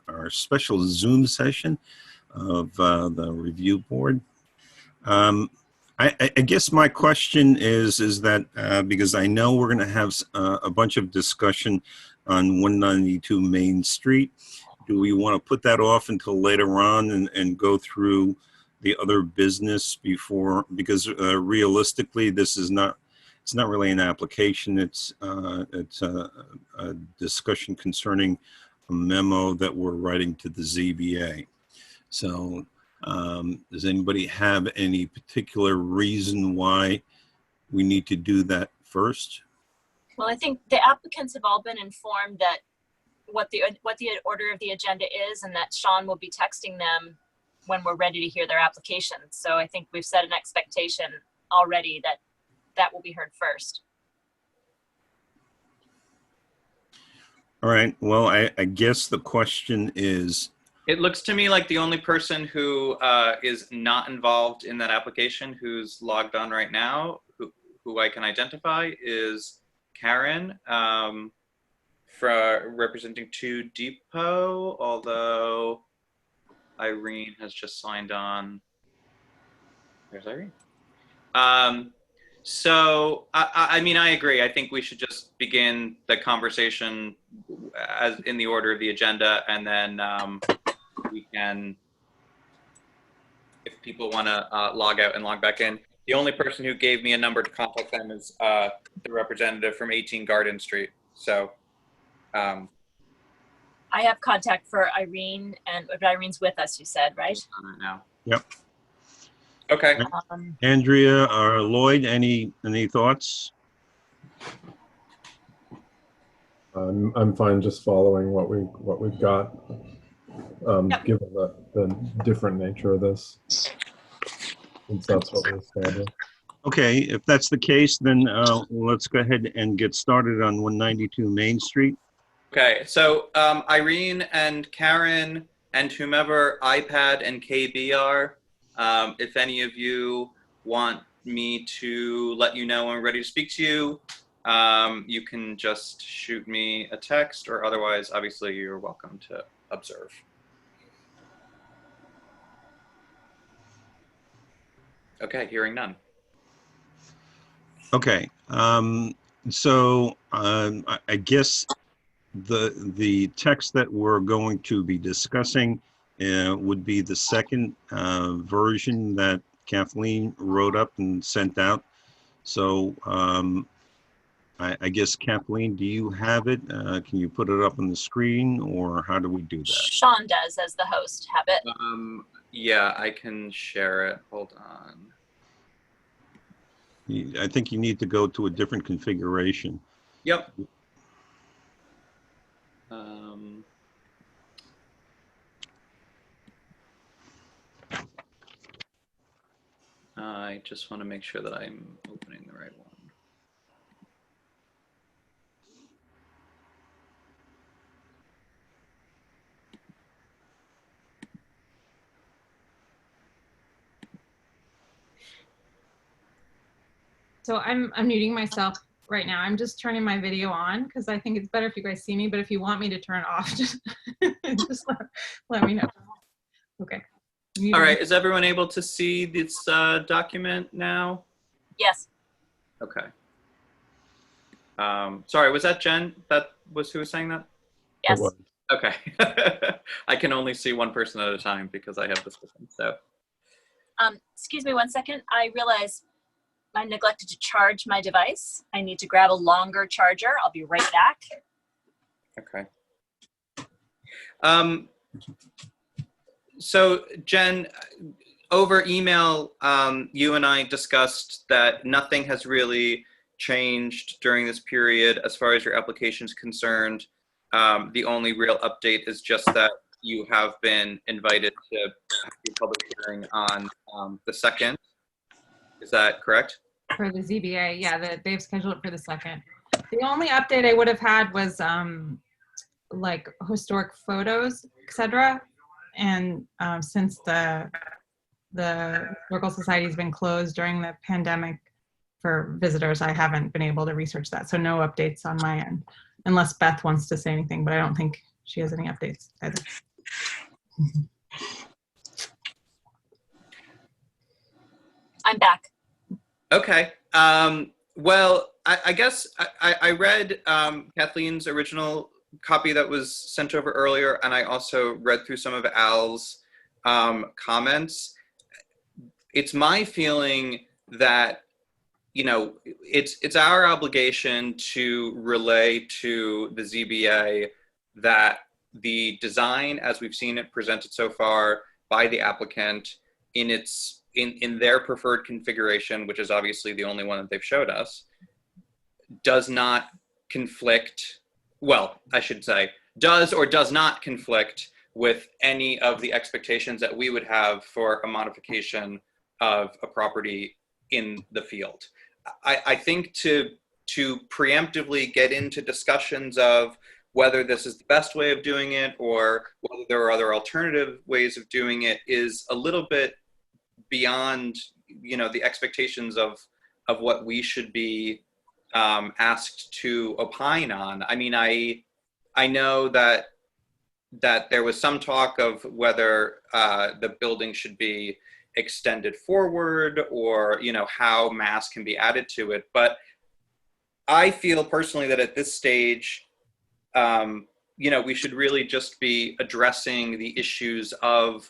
our special Zoom session of the review board. I guess my question is that because I know we're going to have a bunch of discussion on 192 Main Street, do we want to put that off until later on and go through the other business before? Because realistically, this is not. It's not really an application. It's a discussion concerning a memo that we're writing to the ZBA. So does anybody have any particular reason why we need to do that first? Well, I think the applicants have all been informed that what the order of the agenda is, and that Sean will be texting them when we're ready to hear their applications. So I think we've set an expectation already that that will be heard first. All right. Well, I guess the question is, it looks to me like the only person who is not involved in that application, who's logged on right now, who I can identify, is Karen, for representing 2 Depot, although Irene has just signed on. There's Irene. So, I mean, I agree. I think we should just begin the conversation as in the order of the agenda, and then we can, if people want to log out and log back in. The only person who gave me a number to contact them is the representative from 18 Garden Street. So, I have contact for Irene, and Irene's with us, you said, right? Right now. Yep. Okay. Andrea or Lloyd, any thoughts? I'm fine just following what we've got, Yep. given the different nature of this, since that's what we established. Okay, if that's the case, then let's go ahead and get started on 192 Main Street. Okay, so Irene and Karen and whomever iPad and KB are, if any of you want me to let you know when we're ready to speak to you, you can just shoot me a text, or otherwise, obviously, you're welcome to observe. Okay, hearing none. Okay, so I guess the text that we're going to be discussing would be the second version that Kathleen wrote up and sent out. So I guess, Kathleen, do you have it? Can you put it up on the screen, or how do we do that? Sean does, as the host. Have it. Yeah, I can share it. Hold on. I think you need to go to a different configuration. Yep. I just want to make sure that I'm opening the right one. So I'm muting myself right now. I'm just turning my video on because I think it's better if you guys see me, but if you want me to turn it off, just let me know. Okay. All right, is everyone able to see this document now? Yes. Okay. Sorry, was that Jen? That was who was saying that? Yes. Okay. I can only see one person at a time because I have this system, so. Excuse me 1 second. I realize I neglected to charge my device. I need to grab a longer charger. I'll be right back. Okay. So Jen, over email, you and I discussed that nothing has really changed during this period as far as your application is concerned. The only real update is just that you have been invited to have your public hearing on the 2nd. Is that correct? For the ZBA, yeah, they've scheduled it for the 2nd. The only update I would have had was like historic photos, etc. And since the Historical Society has been closed during the pandemic for visitors, I haven't been able to research that. So no updates on my end, unless Beth wants to say anything, but I don't think she has any updates either. I'm back. Okay. Well, I guess I read Kathleen's original copy that was sent over earlier, and I also read through some of Al's comments. It's my feeling that, you know, it's our obligation to relay to the ZBA that the design, as we've seen it presented so far by the applicant in their preferred configuration, which is obviously the only one that they've showed us, does not conflict, well, I should say, does or does not conflict with any of the expectations that we would have for a modification of a property in the field. I think to preemptively get into discussions of whether this is the best way of doing it or whether there are other alternative ways of doing it is a little bit beyond, you know, the expectations of what we should be asked to opine on. I mean, I know that there was some talk of whether the building should be extended forward or, you know, how mass can be added to it. But I feel personally that at this stage, you know, we should really just be addressing the issues of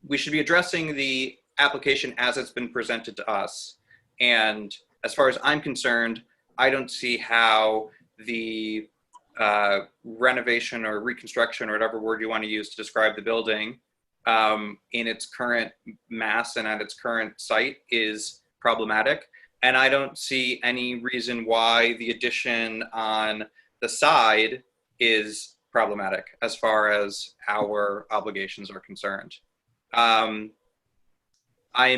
we should be addressing the application as it's been presented to us. And as far as I'm concerned, I don't see how the renovation or reconstruction or whatever word you want to use to describe the building in its current mass and at its current site is problematic. And I don't see any reason why the addition on the side is problematic as far as our obligations are concerned. I'm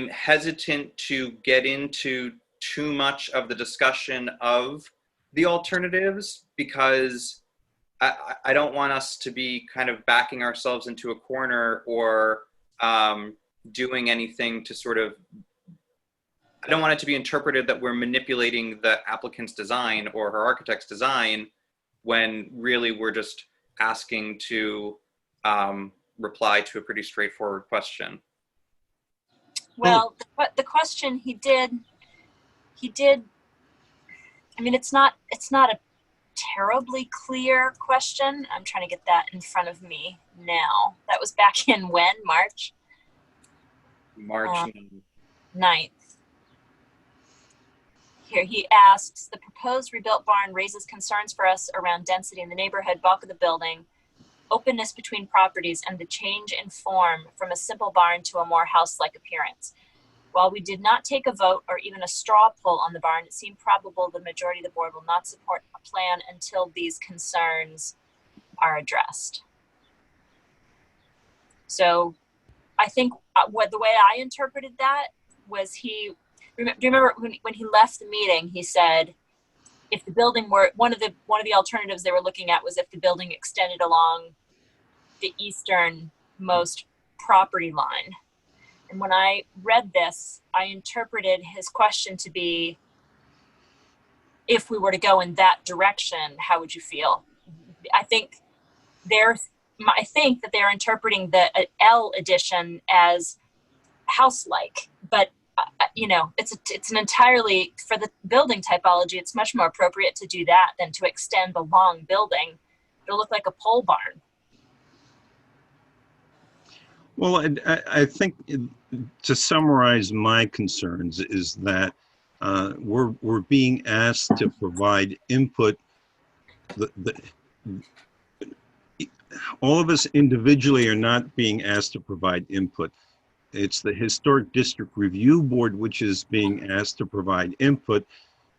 hesitant to get into too much of the discussion of the alternatives because I don't want us to be kind of backing ourselves into a corner or doing anything to sort of, I don't want it to be interpreted that we're manipulating the applicant's design or her architect's design when really we're just asking to reply to a pretty straightforward question. Well, the question he did, I mean, it's not a terribly clear question. I'm trying to get that in front of me now. That was back in when? March 9th. Here he asks, the proposed rebuilt barn raises concerns for us around density in the neighborhood, bulk of the building, openness between properties, and the change in form from a simple barn to a more house-like appearance. While we did not take a vote or even a straw poll on the barn, it seemed probable the majority of the board will not support a plan until these concerns are addressed. So I think the way I interpreted that was do you remember when he left the meeting, he said, if the building were, one of the alternatives they were looking at was if the building extended along the easternmost property line. And when I read this, I interpreted his question to be, if we were to go in that direction, how would you feel? I think that they're interpreting the L addition as house-like, but you know, it's an entirely, for the building typology, it's much more appropriate to do that than to extend the long building. It'll look like a pole barn. Well, I think to summarize my concerns is that we're being asked to provide input. All of us individually are not being asked to provide input. It's the Historic District Review Board which is being asked to provide input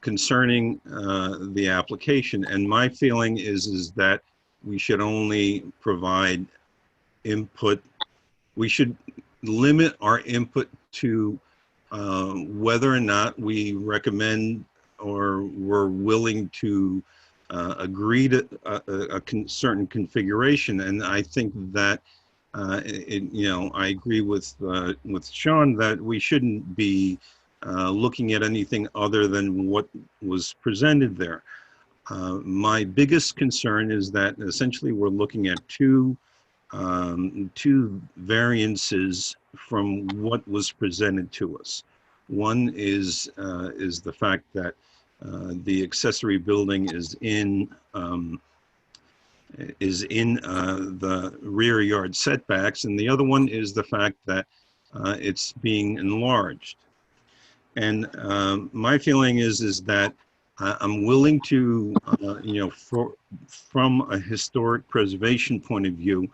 concerning the application. And my feeling is that we should only provide input. We should limit our input to whether or not we recommend or we're willing to agree to a certain configuration. And I think that, you know, I agree with Sean that we shouldn't be looking at anything other than what was presented there. My biggest concern is that essentially we're looking at two variances from what was presented to us. One is the fact that the accessory building is in the rear yard setbacks, and the other one is the fact that it's being enlarged. And my feeling is that I'm willing to, from a historic preservation point of view,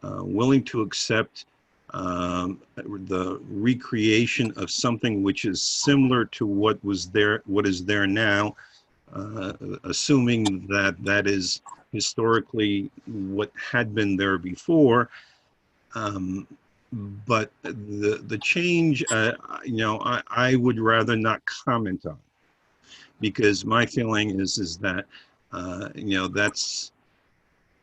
willing to accept the recreation of something which is similar to what is there now, assuming that that is historically what had been there before. But the change, I would rather not comment on, because my feeling is that, that's,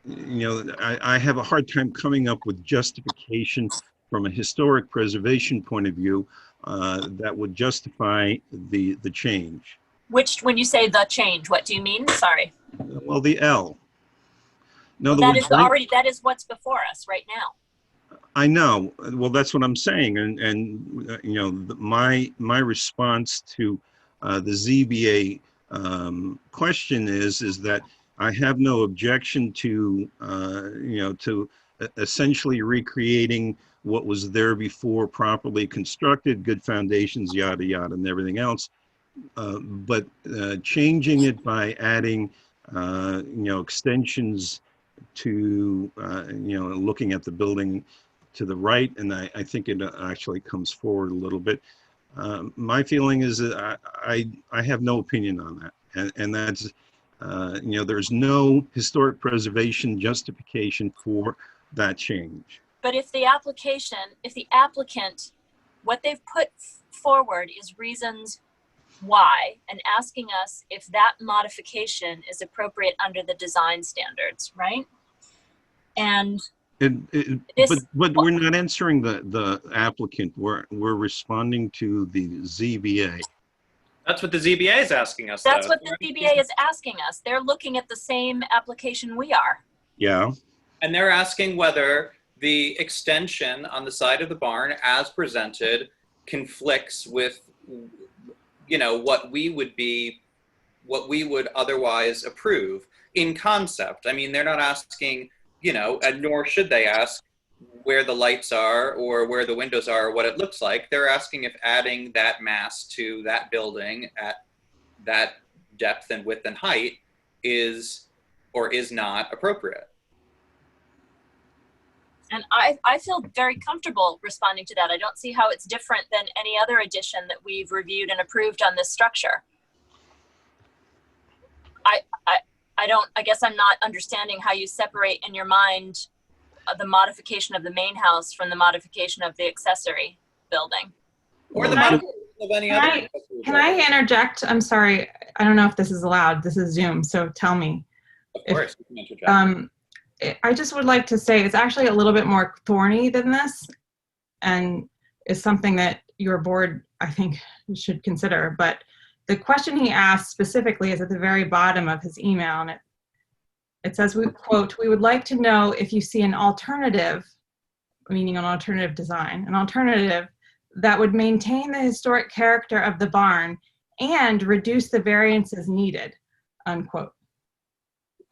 I have a hard time coming up with justification from a historic preservation point of view that would justify the change. When you say the change, what do you mean? Sorry. Well, the L. In other That words, is already, that is what's before us right now. I know. Well, that's what I'm saying. And my response to the ZBA question is that I have no objection to, to essentially recreating what was there before, properly constructed, good foundations, yada, yada, and everything else. But changing it by adding, extensions to, looking at the building to the right, and I think it actually comes forward a little bit. My feeling is that I have no opinion on that, and that's, there's no historic preservation justification for that change. But if the applicant, what they've put forward is reasons why, and asking us if that modification is appropriate under the design standards, right? And But we're not answering the applicant. We're responding to the ZBA. That's what the ZBA is asking us. that's though. what the ZBA is asking us. They're looking at the same application we are. Yeah. And they're asking whether the extension on the side of the barn as presented conflicts with, what we would otherwise approve in concept. I mean, they're not asking, and nor should they ask where the lights are or where the windows are or what it looks like. They're asking if adding that mass to that building at that depth and width and height is or is not appropriate. And I feel very comfortable responding to that. I don't see how it's different than any other addition that we've reviewed and approved on this structure. I guess I'm not understanding how you separate in your mind the modification of the main house from the modification of the accessory building. Or the Can I- modification of any other. Can I interject? I'm sorry. I don't know if this is allowed. This is Zoom, so tell me. Of course, you can interject. I just would like to say it's actually a little bit more thorny than this, and is something that your board, I think, should consider. But the question he asked specifically is at the very bottom of his email, and it says, we quote, "We would like to know if you see an alternative," meaning an alternative design, an alternative that would maintain the historic character of the barn and reduce the variances needed, unquote.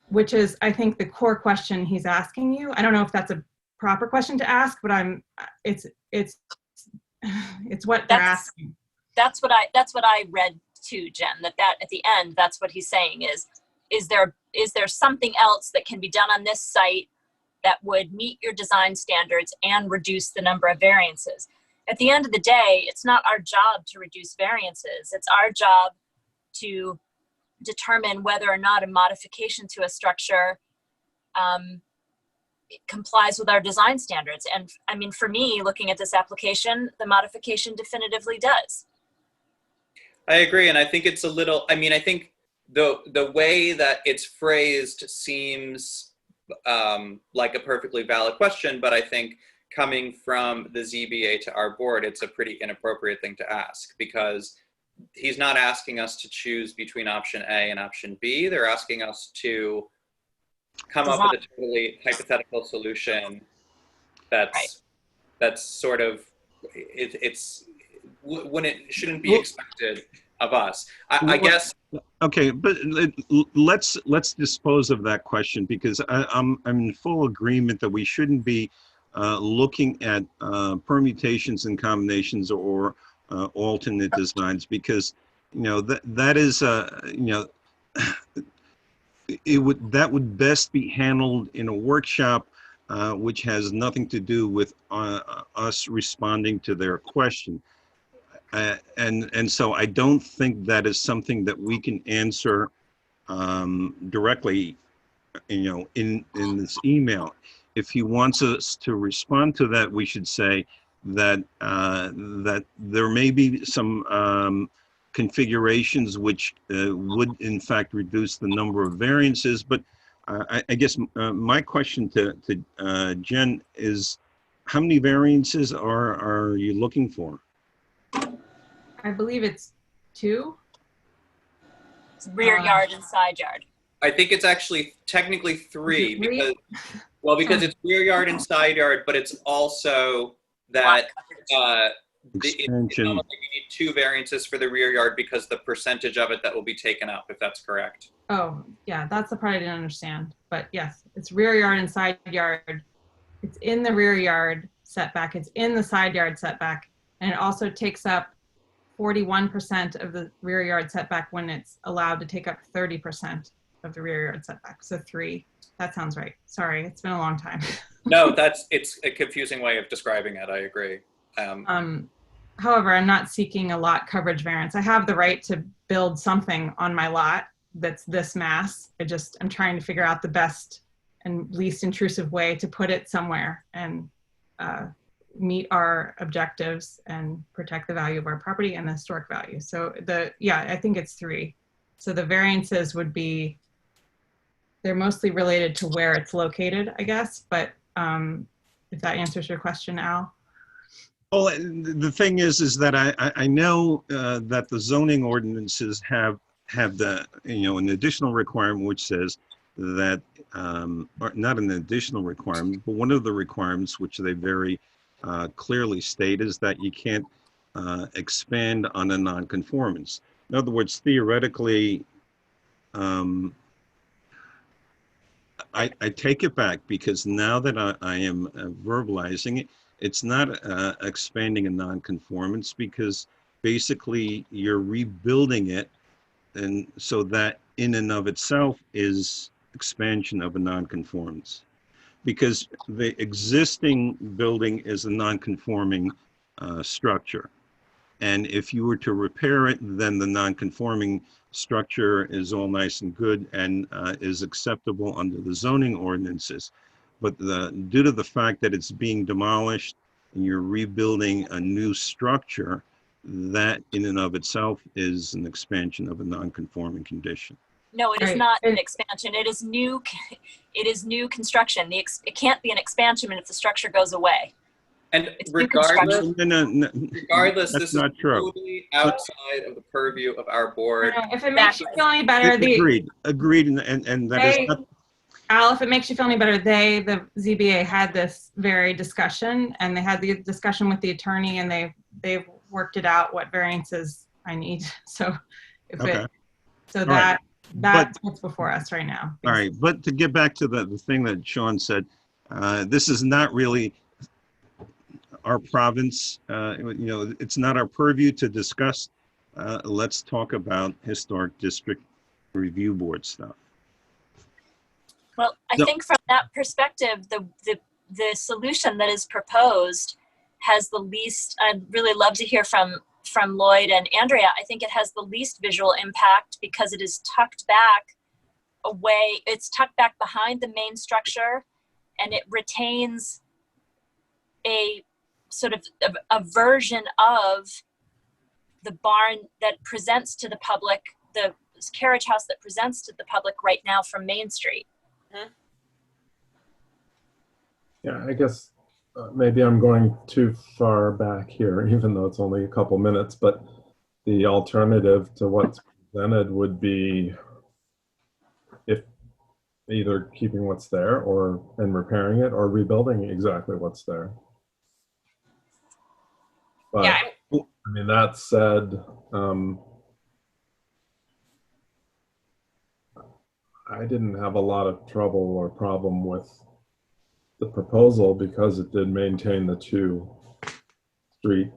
Which is, I think, the core question he's asking you. I don't know if that's a proper question to ask, but it's what they're asking. That's what I read too, Jen, that at the end, that's what he's saying is there something else that can be done on this site that would meet your design standards and reduce the number of variances? At the end of the day, it's not our job to reduce variances. It's our job to determine whether or not a modification to a structure complies with our design standards. And I mean, for me, looking at this application, the modification definitively does. I agree, and I think it's a little, I think the way that it's phrased seems like a perfectly valid question, but I think coming from the ZBA to our board, it's a pretty inappropriate thing to ask, because he's not asking us to choose between option A and option B. They're asking us to come up with a totally hypothetical solution that's sort of, it's when it shouldn't be expected of us. I guess. Okay, but let's dispose of that question, because I'm in full agreement that we shouldn't be looking at permutations and combinations or alternate designs, because that is that would best be handled in a workshop, which has nothing to do with us responding to their question. And so I don't think that is something that we can answer directly, in this email. If he wants us to respond to that, we should say that that there may be some configurations which would in fact reduce the number of variances. But I guess my question to Jen is, how many variances are you looking for? I believe it's 2. Rear yard and side yard. I think it's actually technically 3 3? because it's rear yard and side yard, but it's also that it's almost like you need 2 variances for the rear yard because the percentage of it that will be taken up, if that's correct. Oh, yeah, that's the part I didn't understand. But yes, it's rear yard and side yard. It's in the rear yard setback. It's in the side yard setback. And it also takes up 41% of the rear yard setback when it's allowed to take up 30% of the rear yard setback. So 3. That sounds right. Sorry, it's been a long time. No, it's a confusing way of describing it. I agree. However, I'm not seeking a lot coverage variance. I have the right to build something on my lot that's this mass. I'm trying to figure out the best and least intrusive way to put it somewhere and meet our objectives and protect the value of our property and the historic value. So I think it's 3. So the variances would be, they're mostly related to where it's located, I guess. But if that answers your question, Al. Well, the thing is that I know that the zoning ordinances have the, an additional requirement which says that, or not an additional requirement, but one of the requirements which they very clearly state is that you can't expand on a nonconformance. In other words, theoretically, I take it back, because now that I am verbalizing it, it's not expanding a nonconformance, because basically you're rebuilding it, and so that in and of itself is expansion of a nonconformance, because the existing building is a nonconforming structure. And if you were to repair it, then the nonconforming structure is all nice and good and is acceptable under the zoning ordinances. But due to the fact that it's being demolished and you're rebuilding a new structure, that in and of itself is an expansion of a nonconforming condition. No, it is not an expansion. It is new. It is new construction. It can't be an expansion if the structure goes away. And It's regardless, No, regardless, that's this not is true. totally outside of the purview of our board. If it makes you feel any better, Agreed, and that is not. Al, if it makes you feel any better, the ZBA had this very discussion, and they had the discussion with the attorney, and they've worked it out what variances I need. So that's what's before us right now. All right, but to get back to the thing that Sean said, this is not really our province. It's not our purview to discuss. Let's talk about Historic District Review Board stuff. Well, I think from that perspective, the solution that is proposed has the least. I'd really love to hear from Lloyd and Andrea. I think it has the least visual impact because it is tucked back away. It's tucked back behind the main structure, and it retains a sort of a version of the barn that presents to the public, the carriage house that presents to the public right now from Main Street. Yeah, I guess maybe I'm going too far back here, even though it's only a couple minutes, but the alternative to what's presented would be if either keeping what's there and repairing it or rebuilding exactly what's there. But Yeah, I mean, that said, I didn't have a lot of trouble or problem with the proposal because it did maintain the two street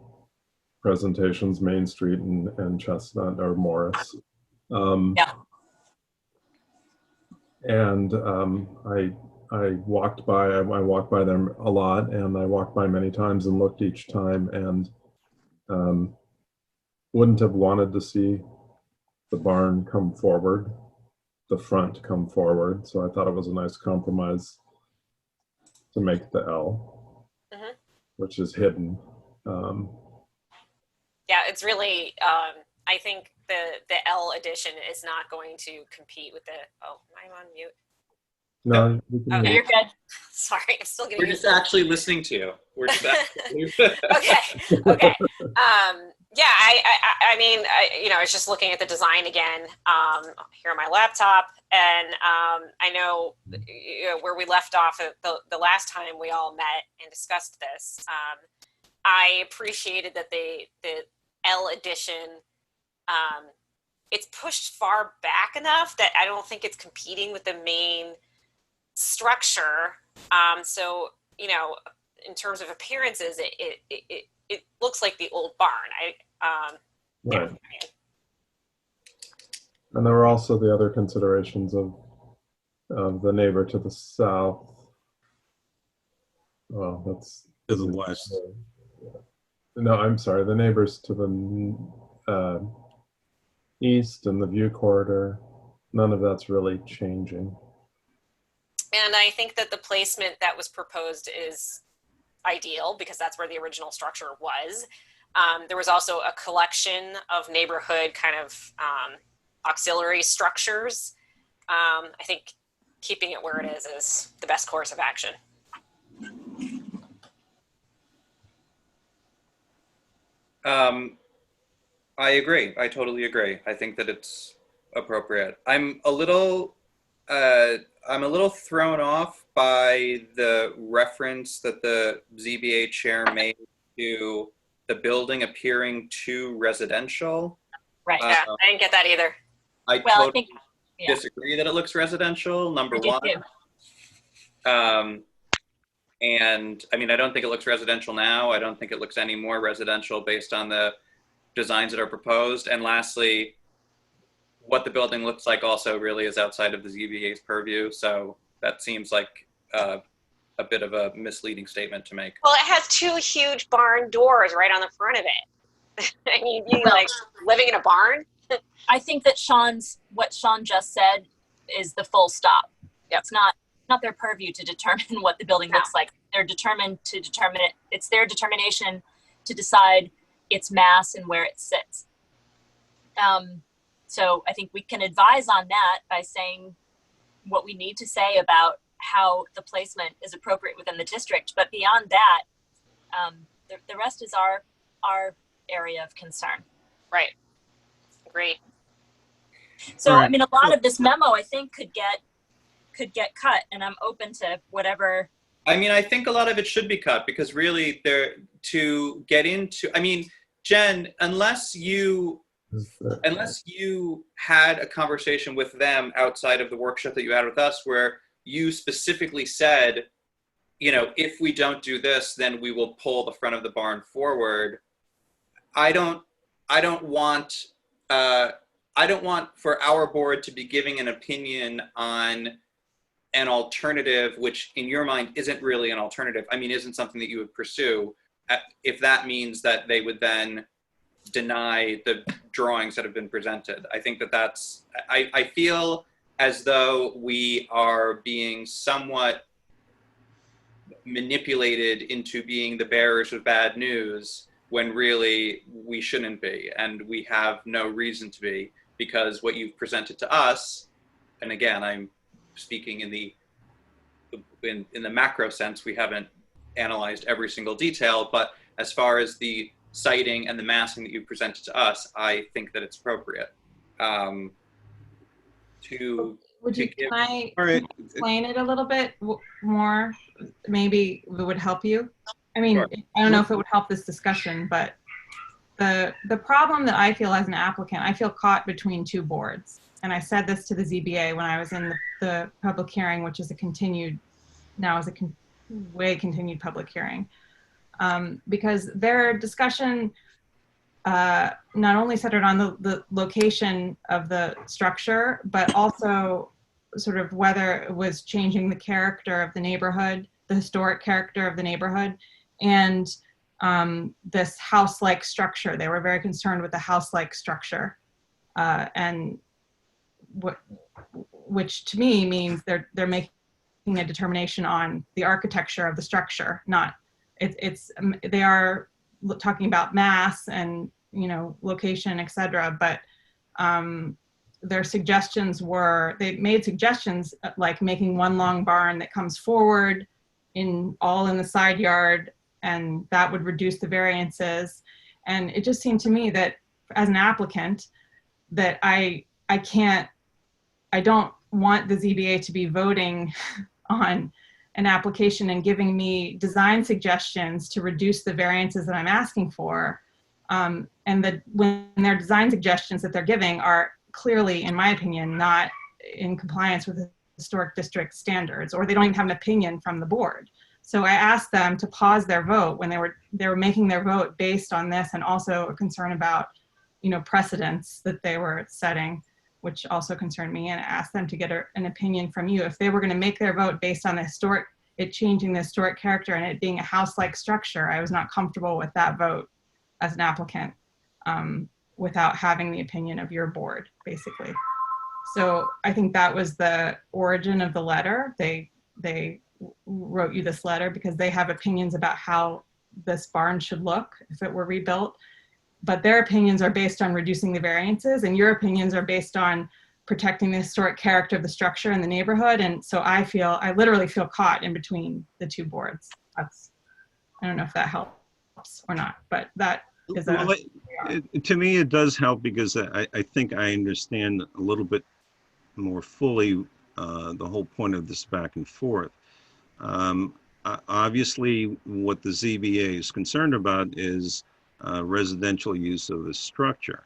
presentations, Main Street and Chestnut or Morris. Yeah. And I walked by them a lot, and I walked by many times and looked each time, and wouldn't have wanted to see the barn come forward, the front come forward. So I thought it was a nice compromise to make the L, which is hidden. yeah, it's really, I think the L edition is not going to compete with the, oh, am I on mute? No, Okay. You're good. Sorry, I'm still getting We're used just to it. actually listening to you. We're just actually. Okay. Yeah, I mean, I was just looking at the design again here on my laptop, and I know, where we left off the last time we all met and discussed this. I appreciated that the L edition, it's pushed far back enough that I don't think it's competing with the main structure. So, in terms of appearances, it looks like the old barn. right. Yeah, And there were also the other considerations of the neighbor to the south. Well, that's To the west. No, I'm sorry. The neighbors to the east and the view corridor. None of that's really changing. and I think that the placement that was proposed is ideal because that's where the original structure was. There was also a collection of neighborhood kind of auxiliary structures. I think keeping it where it is the best course of action. I agree. I totally agree. I think that it's appropriate. I'm a little thrown off by the reference that the ZBA chair made to the building appearing too residential. Right. Yeah, I didn't get that either. I Well, I totally think, yeah. disagree that it looks residential, number I do one. too. And I mean, I don't think it looks residential now. I don't think it looks any more residential based on the designs that are proposed. And lastly, what the building looks like also really is outside of the ZBA's purview. So that seems like a bit of a misleading statement to make. Well, it has two huge barn doors right on the front of it. And you Well- like living in a barn? I think that what Sean just said is the full stop. Yep. It's not their purview to determine what the building looks like. They're determined to determine it. It's their determination to decide its mass and where it sits. So I think we can advise on that by saying what we need to say about how the placement is appropriate within the district. But beyond that, the rest is our area of concern. Right. Agree. So All right. I mean, a lot of this memo I think could get cut, and I'm open to whatever. I mean, I think a lot of it should be cut because really to get into, I mean, Jen, unless you had a conversation with them outside of the workshop that you had with us where you specifically said, if we don't do this, then we will pull the front of the barn forward. I don't want for our board to be giving an opinion on an alternative, which in your mind isn't really an alternative. I mean, isn't something that you would pursue if that means that they would then deny the drawings that have been presented. I think I feel as though we are being somewhat manipulated into being the bearers of bad news when really we shouldn't be, and we have no reason to be, because what you've presented to us, and again, I'm speaking in the macro sense, we haven't analyzed every single detail, but as far as the citing and the massing that you presented to us, I think that it's appropriate. Would you, give- can I All right. explain it a little bit more? Maybe it would help you. I mean, Sure. I don't know if it would help this discussion, but the problem that I feel as an applicant, I feel caught between two boards. And I said this to the ZBA when I was in the public hearing, which is continued public hearing. Because their discussion not only centered on the location of the structure, but also sort of whether it was changing the character of the neighborhood, the historic character of the neighborhood, and this house-like structure. They were very concerned with the house-like structure, and which to me means they're making a determination on the architecture of the structure, not they are talking about mass and location, etc. But their suggestions they made suggestions like making one long barn that comes forward all in the side yard, and that would reduce the variances. And it just seemed to me that as an applicant that I don't want the ZBA to be voting on an application and giving me design suggestions to reduce the variances that I'm asking for. And that when their design suggestions that they're giving are clearly, in my opinion, not in compliance with the historic district standards, or they don't even have an opinion from the board. So I asked them to pause their vote when they were making their vote based on this, and also a concern about, precedents that they were setting, which also concerned me, and I asked them to get an opinion from you. If they were going to make their vote based on it changing the historic character and it being a house-like structure, I was not comfortable with that vote as an applicant without having the opinion of your board, basically. So I think that was the origin of the letter. They wrote you this letter because they have opinions about how this barn should look if it were rebuilt. But their opinions are based on reducing the variances, and your opinions are based on protecting the historic character of the structure in the neighborhood. And so I literally feel caught in between the two boards. I don't know if that helps or not, but that is to me, it does help because I think I understand a little bit more fully the whole point of this back and forth. Obviously, what the ZBA is concerned about is residential use of the structure,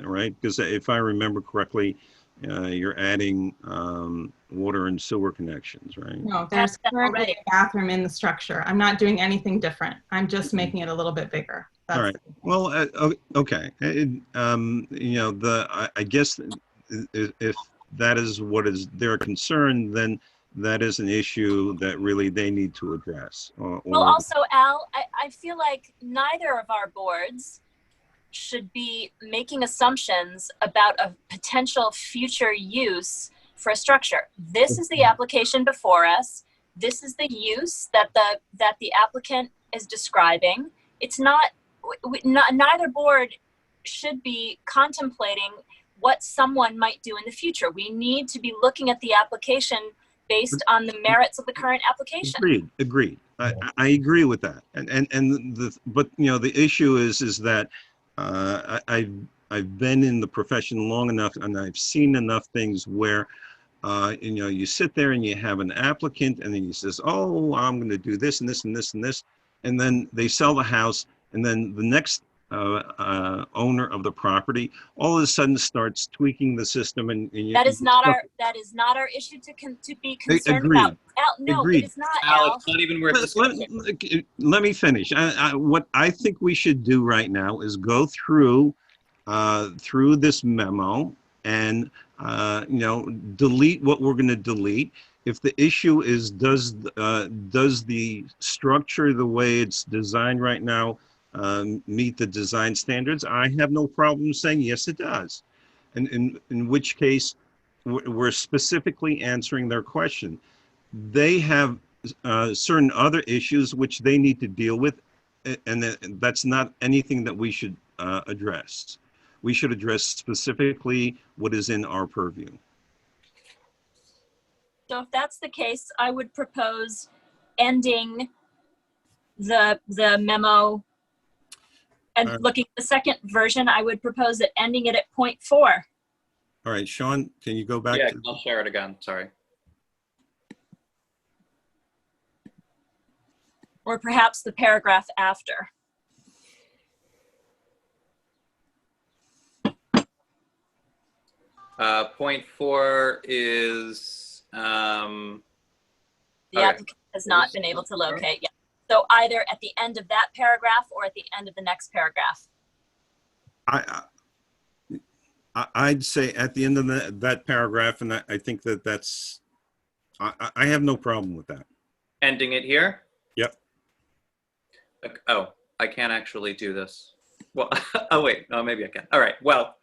right? Because if I remember correctly, you're adding water and sewer connections, right? No, there's currently a bathroom in the structure. I'm not doing anything different. I'm just making it a little bit bigger. All right. Well, okay. I guess if that is what is their concern, then that is an issue that really they need to address. Well, also, Al, I feel like neither of our boards should be making assumptions about a potential future use for a structure. This is the application before us. This is the use that the applicant is describing. It's not, neither board should be contemplating what someone might do in the future. We need to be looking at the application based on the merits of the current application. Agreed. I agree with that. But the issue is that I've been in the profession long enough, and I've seen enough things where you sit there and you have an applicant, and then he says, "Oh, I'm going to do this and this and this and this," and then they sell the house, and then the next owner of the property all of a sudden starts tweaking the system, and that is not our issue to be concerned about. Al, no, Agreed. it is not. Al, Al, it's not even worth discussing. Let me finish. What I think we should do right now is go through this memo and delete what we're going to delete. If the issue is does the structure the way it's designed right now meet the design standards, I have no problem saying yes, it does. And in which case, we're specifically answering their question. They have certain other issues which they need to deal with, and that's not anything that we should address. We should address specifically what is in our purview. so if that's the case, I would propose ending the memo And looking at the second version, I would propose it ending it at point 4. All right, Sean, can you go back Yeah, to? I'll share it again. Sorry. Or perhaps the paragraph after. Point 4 is The Okay. applicant has not been able to locate yet. So either at the end of that paragraph or at the end of the next paragraph. I'd say at the end of that paragraph, and I think that's, I have no problem with that. ending it here. Yep. Oh, I can't actually do this. Well, oh wait, no, maybe I can. All right, well,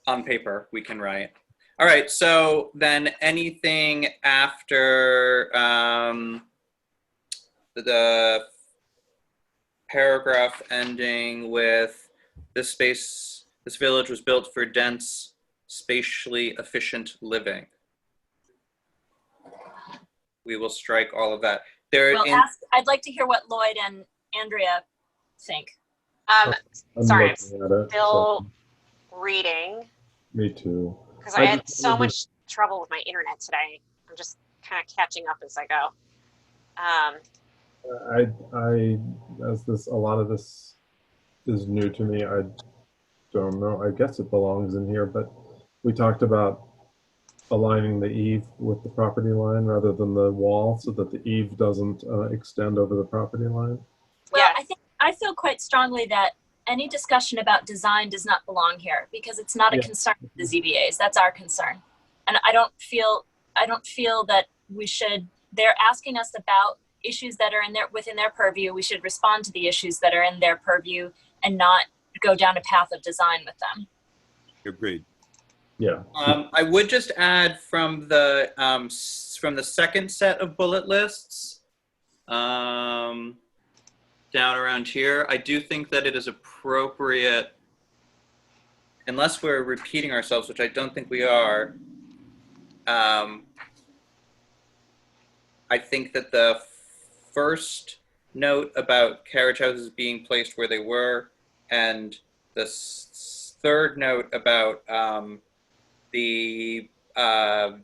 on paper we can write. All right, so then anything after the paragraph ending with this village was built for dense, spatially efficient living. We will strike all of that. Well, I'd like to hear what Lloyd and Andrea think. I'm Sorry, looking at it, still so- reading Me too. because I had just so wanted much trouble with my internet today. I'm just kind of catching up as I go. As a lot of this is new to me, I don't know. I guess it belongs in here, but we talked about aligning the eave with the property line rather than the wall so that the eave doesn't extend over the property line. Well, Yes. I feel quite strongly that any discussion about design does not belong here because it's not a Yeah. concern of the ZBAs. That's our concern. And I don't feel that we should, they're asking us about issues that are within their purview. We should respond to the issues that are in their purview and not go down a path of design with them. Agreed. Yeah. I would just add from the second set of bullet lists, down around here, I do think that it is appropriate, unless we're repeating ourselves, which I don't think we are. I think that the first note about carriage houses being placed where they were, and the third note about the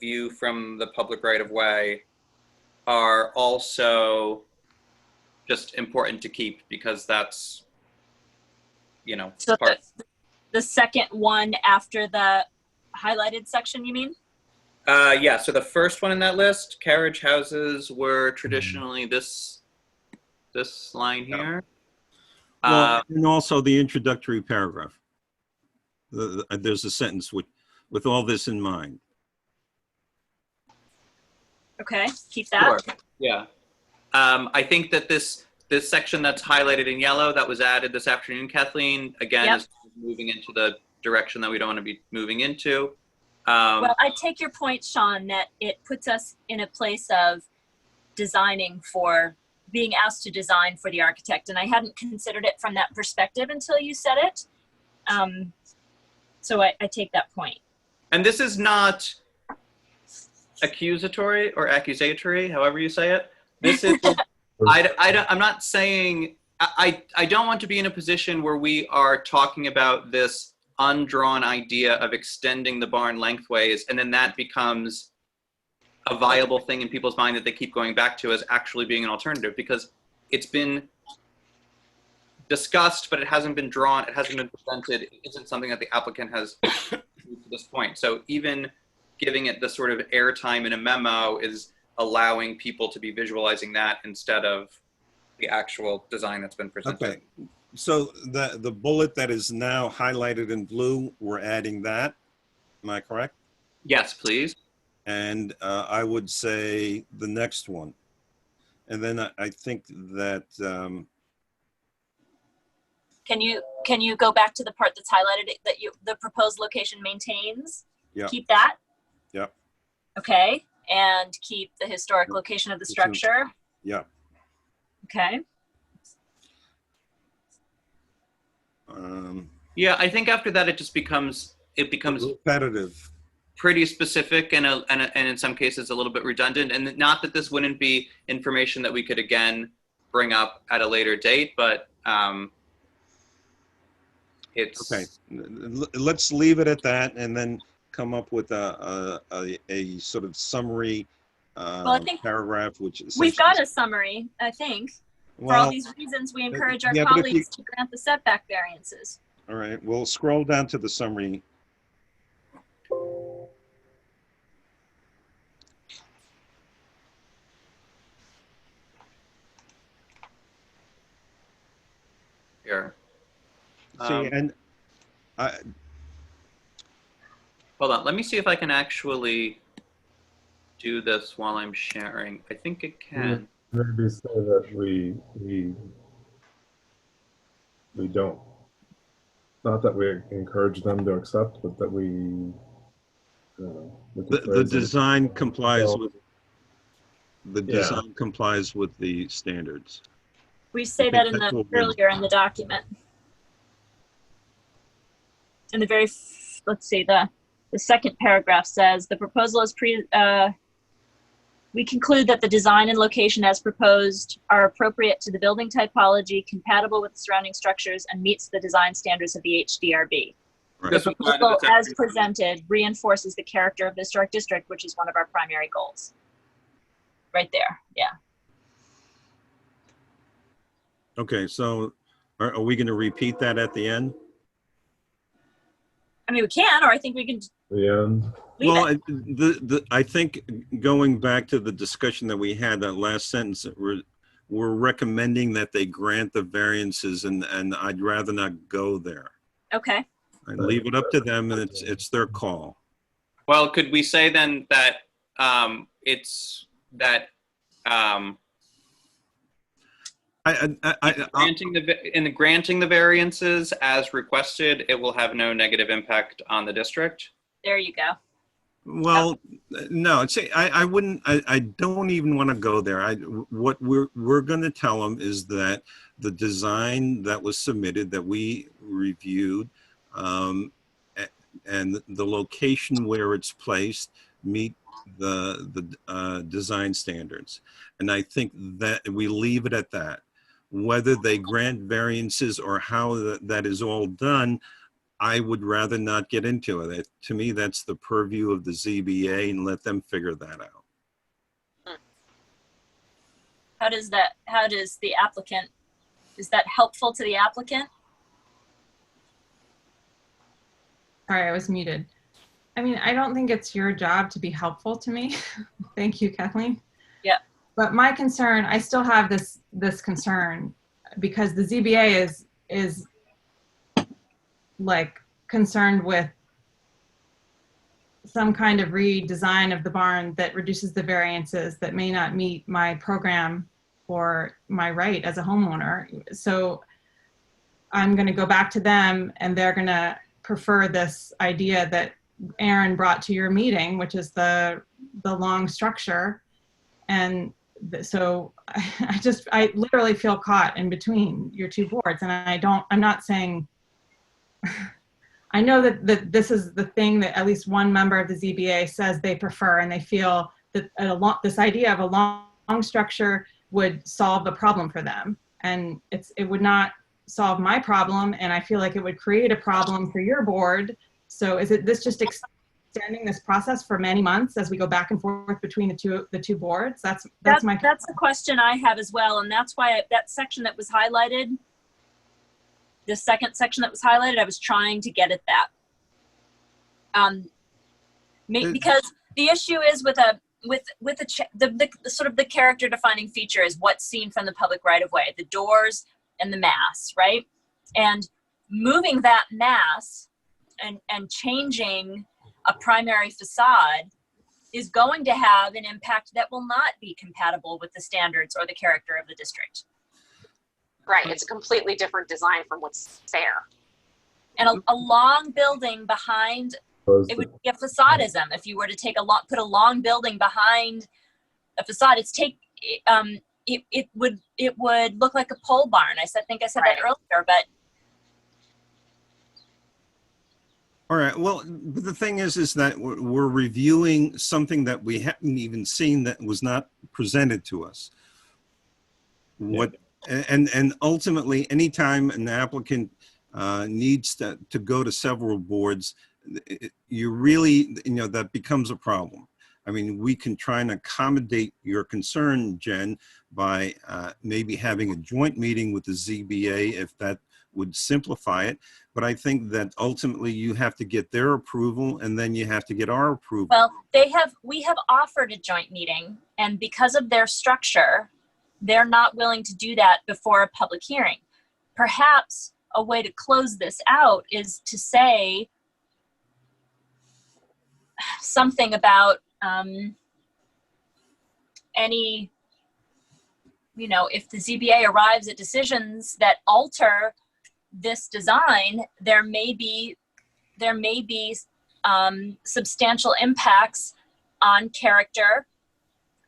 view from the public right-of-way are also just important to keep because that's, you know, So part. the second one after the highlighted section, you mean? Yeah, so the first one in that list, carriage houses were traditionally this line here. Well, and also the introductory paragraph. There's a sentence with all this in mind. Okay, keep that. Sure. Yeah. I think that this section that's highlighted in yellow that was added this afternoon, Kathleen, again, Yep. is moving into the direction that we don't want to be moving into. Well, I take your point, Sean, that it puts us in a place of being asked to design for the architect. And I hadn't considered it from that perspective until you said it. So I take that point. And this is not accusatory or accusatory, however you say it. This is, I'm not saying, I don't want to be in a position where we are talking about this undrawn idea of extending the barn lengthways, and then that becomes a viable thing in people's mind that they keep going back to as actually being an alternative, because it's been discussed, but it hasn't been drawn, it hasn't been presented, it isn't something that the applicant has to this point. So even giving it the sort of airtime in a memo is allowing people to be visualizing that instead of the actual design that's been presented. Okay. So the bullet that is now highlighted in blue, we're adding that. Am I correct? Yes, please. And I would say the next one. And then I think that, Can you go back to the part that's highlighted that the proposed location maintains? Yeah. Keep that? Yep. Okay, and keep the historic location of the structure? yeah. Okay. Yeah, I think after that it becomes Repetitive. pretty specific and in some cases a little bit redundant. And not that this wouldn't be information that we could again bring up at a later date, but it's Okay, let's leave it at that and then come up with a sort of summary Well, I think paragraph, which we've got essentially- a summary, I think. For Well, all these reasons, we encourage our yeah, but if colleagues to grant the setback variances. all right, we'll scroll down to the summary. here. See, and I, Hold on. Let me see if I can actually do this while I'm sharing. I think it can. Maybe say that we don't, not that we encourage them to accept, but that we could the phrase it- design complies Well, with, the Yeah. design complies with the standards. We say think that in that's the what we- earlier in the document. In the very, let's see, the second paragraph says the proposal is we conclude that the design and location as proposed are appropriate to the building typology, compatible with the surrounding structures, and meets the design standards of the HDRB. Right. The Yes, I'm glad that proposal, it's as actually- presented, reinforces the character of the historic district, which is one of our primary goals. Right there, yeah. Okay, so are we going to repeat that at the end? I mean, we can, or I think we can The end. leave Well, it. I think going back to the discussion that we had, that last sentence, we're recommending that they grant the variances, and I'd rather not go there. Okay, I leave it up to them, and it's their call. Well, could we say then that it's that granting the variances as requested, it will have no negative impact on the district? there you go. Well, no, see, I wouldn't, I don't even want to go there. What we're going to tell them is that the design that was submitted, that we reviewed, and the location where it's placed meet the design standards. And I think that we leave it at that. Whether they grant variances or how that is all done, I would rather not get into it. To me, that's the purview of the ZBA, and let them figure that out. How does the applicant, is that helpful to the applicant? Sorry, I was muted. I mean, I don't think it's your job to be helpful to me. Thank you, Kathleen. Yeah. But my concern, I still have this concern because the ZBA is like concerned with some kind of redesign of the barn that reduces the variances that may not meet my program or my right as a homeowner. So I'm going to go back to them, and they're going to prefer this idea that Aaron brought to your meeting, which is the long structure. And so I literally feel caught in between your two boards. And I'm not saying, I know that this is the thing that at least one member of the ZBA says they prefer, and they feel that this idea of a long structure would solve the problem for them. And it would not solve my problem, and I feel like it would create a problem for your board. So is this just extending this process for many months as we go back and forth between the two boards? That's the question I have as well, and that's why that section that was highlighted, the second section that was highlighted, I was trying to get at that. Because the issue is with the sort of the character defining feature is what's seen from the public right of way, the doors and the mass, right? And moving that mass and changing a primary facade is going to have an impact that will not be compatible with the standards or the character of the district. Right, it's a completely different design from what's there. And a long building behind, it would be a facadeism. If you were to put a long building behind a facade, it would look like a pole barn. I think I said that earlier, but. All right. Well, the thing is that we're reviewing something that we haven't even seen, that was not presented to us. And ultimately, anytime an applicant needs to go to several boards, you really, that becomes a problem. I mean, we can try and accommodate your concern, Jen, by maybe having a joint meeting with the ZBA if that would simplify it. But I think that ultimately you have to get their approval and then you have to get our approval. Well, we have offered a joint meeting, and because of their structure, they're not willing to do that before a public hearing. Perhaps a way to close this out is to say something about any, if the ZBA arrives at decisions that alter this design, there may be substantial impacts on character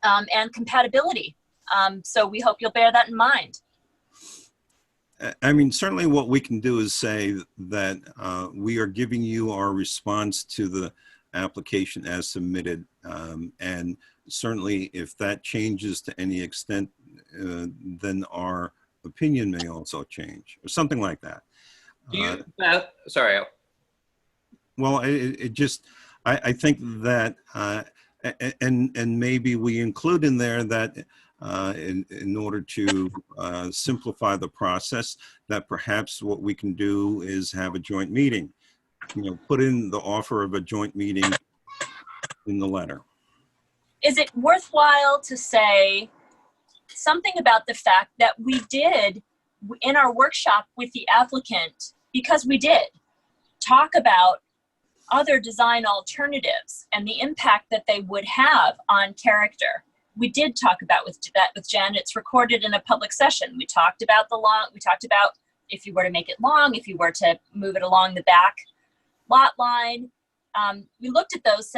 and compatibility. So we hope you'll bear that in mind. I mean, certainly what we can do is say that we are giving you our response to the application as submitted. And certainly if that changes to any extent, then our opinion may also change or something like that. Do you, sorry. Well, I think that, and maybe we include in there that in order to simplify the process, that perhaps what we can do is have a joint meeting, put in the offer of a joint meeting in the letter. Is it worthwhile to say something about the fact that we did in our workshop with the applicant, because we did talk about other design alternatives and the impact that they would have on character? We did talk about that with Jen. It's recorded in a public session. We talked about if you were to make it long, if you were to move it along the back lot line. We looked at those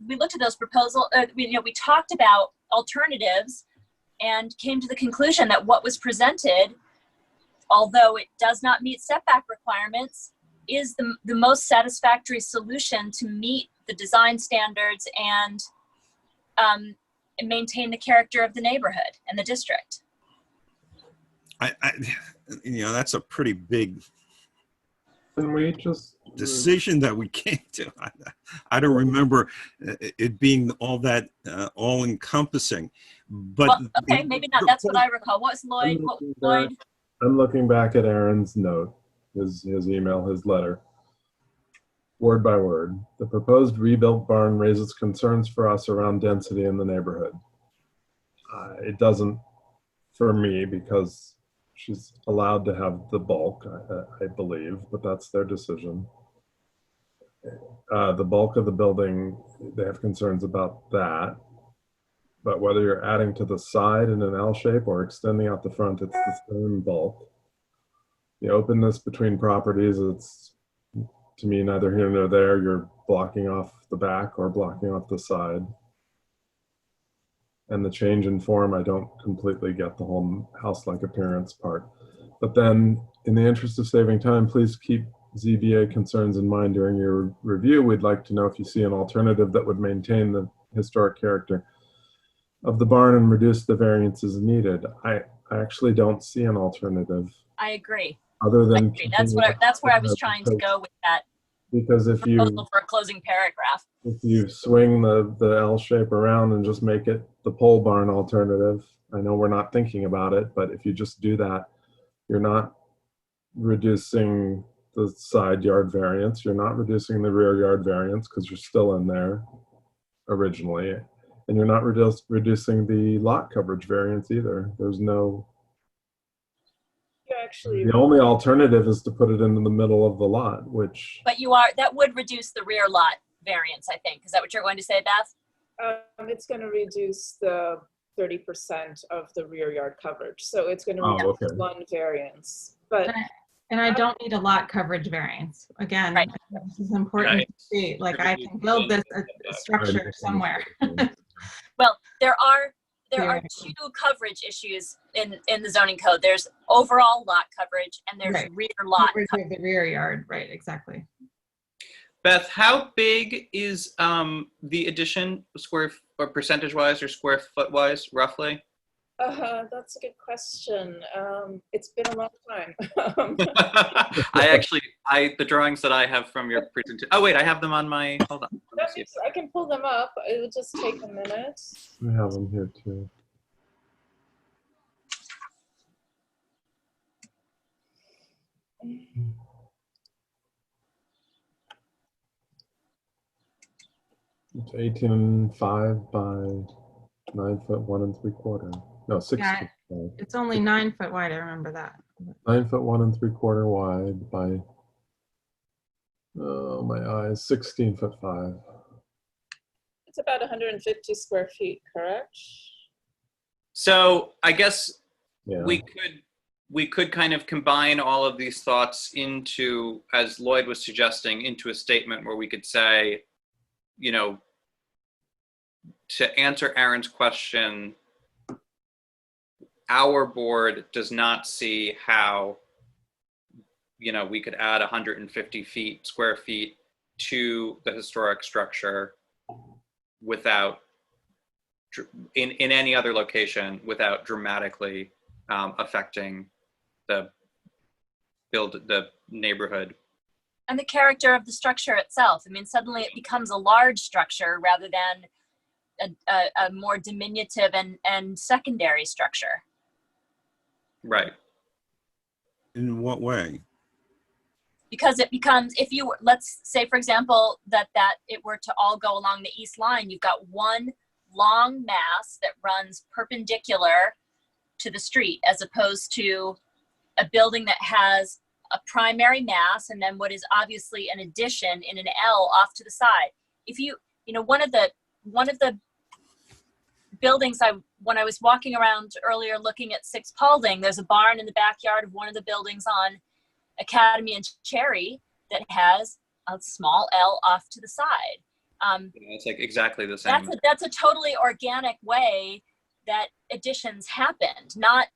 we looked at those proposals. We talked about alternatives and came to the conclusion that what was presented, although it does not meet setback requirements, is the most satisfactory solution to meet the design standards and maintain the character of the neighborhood and the district. That's a pretty big Can we just decision that we came to. I don't remember it being all that all-encompassing. But well, okay, maybe not. That's what I recall. What was Lloyd? I'm looking back at Aaron's note, his email, his letter, word by word. The proposed rebuilt barn raises concerns for us around density in the neighborhood. It doesn't for me, because she's allowed to have the bulk, I believe, but that's their decision. The bulk of the building, they have concerns about that. But whether you're adding to the side in an L shape or extending out the front, it's the same bulk. The openness between properties, it's, to me, neither here nor there. You're blocking off the back or blocking off the side. And the change in form, I don't completely get the whole house-like appearance part. But then, in the interest of saving time, please keep ZBA concerns in mind during your review. We'd like to know if you see an alternative that would maintain the historic character of the barn and reduce the variances needed. I actually don't see an alternative. I agree. Other than that's where I was trying to go with that. Because if you proposal for a closing paragraph, if you swing the L shape around and just make it the pole barn alternative, I know we're not thinking about it, but if you just do that, you're not reducing the side yard variance. You're not reducing the rear yard variance because you're still in there originally. And you're not reducing the lot coverage variance either. There's no... The only alternative is to put it into the middle of the lot, which... But that would reduce the rear lot variance, I think. Is that what you're going to say, Beth? It's going to reduce the 30% of the rear yard coverage. So it's going to reduce one variance. But and I don't need a lot coverage variance. Again, right. This is important to see. Like, I can build this structure somewhere. Well, there are two coverage issues in the zoning code. There's overall lot coverage and there's rear lot coverage. The rear yard, right, exactly. Beth, how big is the addition square or percentage wise or square foot wise roughly? That's a good question. It's been a long time. The drawings that I have from your presentation. Oh wait, I have them on my. Hold on. Let me see. I can pull them up. It would just take a minute. I have them here too. It's 18.5 by 9 foot 1 3/4. No, 6 Yeah. foot wide. It's only 9 foot wide. I remember that. 9 foot 1 3/4 wide by, oh my eyes, 16 foot 5. It's about 150 square feet, correct? So I guess Yeah. we could kind of combine all of these thoughts into, as Lloyd was suggesting, into a statement where we could say, you know, to answer Aaron's question, our board does not see how, you know, we could add 150 square feet to the historic structure without, in any other location, without dramatically affecting the neighborhood. And the character of the structure itself. I mean, suddenly it becomes a large structure rather than a more diminutive and secondary structure. Right. In what way? Because it becomes, if you, let's say, for example, that it were to all go along the east line, you've got one long mass that runs perpendicular to the street, as opposed to a building that has a primary mass and then what is obviously an addition in an L off to the side. If you know, one of the buildings, when I was walking around earlier looking at 6 Paulding, there's a barn in the backyard of one of the buildings on Academy and Cherry that has a small L off to the side. It's like exactly the same. That's a totally organic way that additions happened, not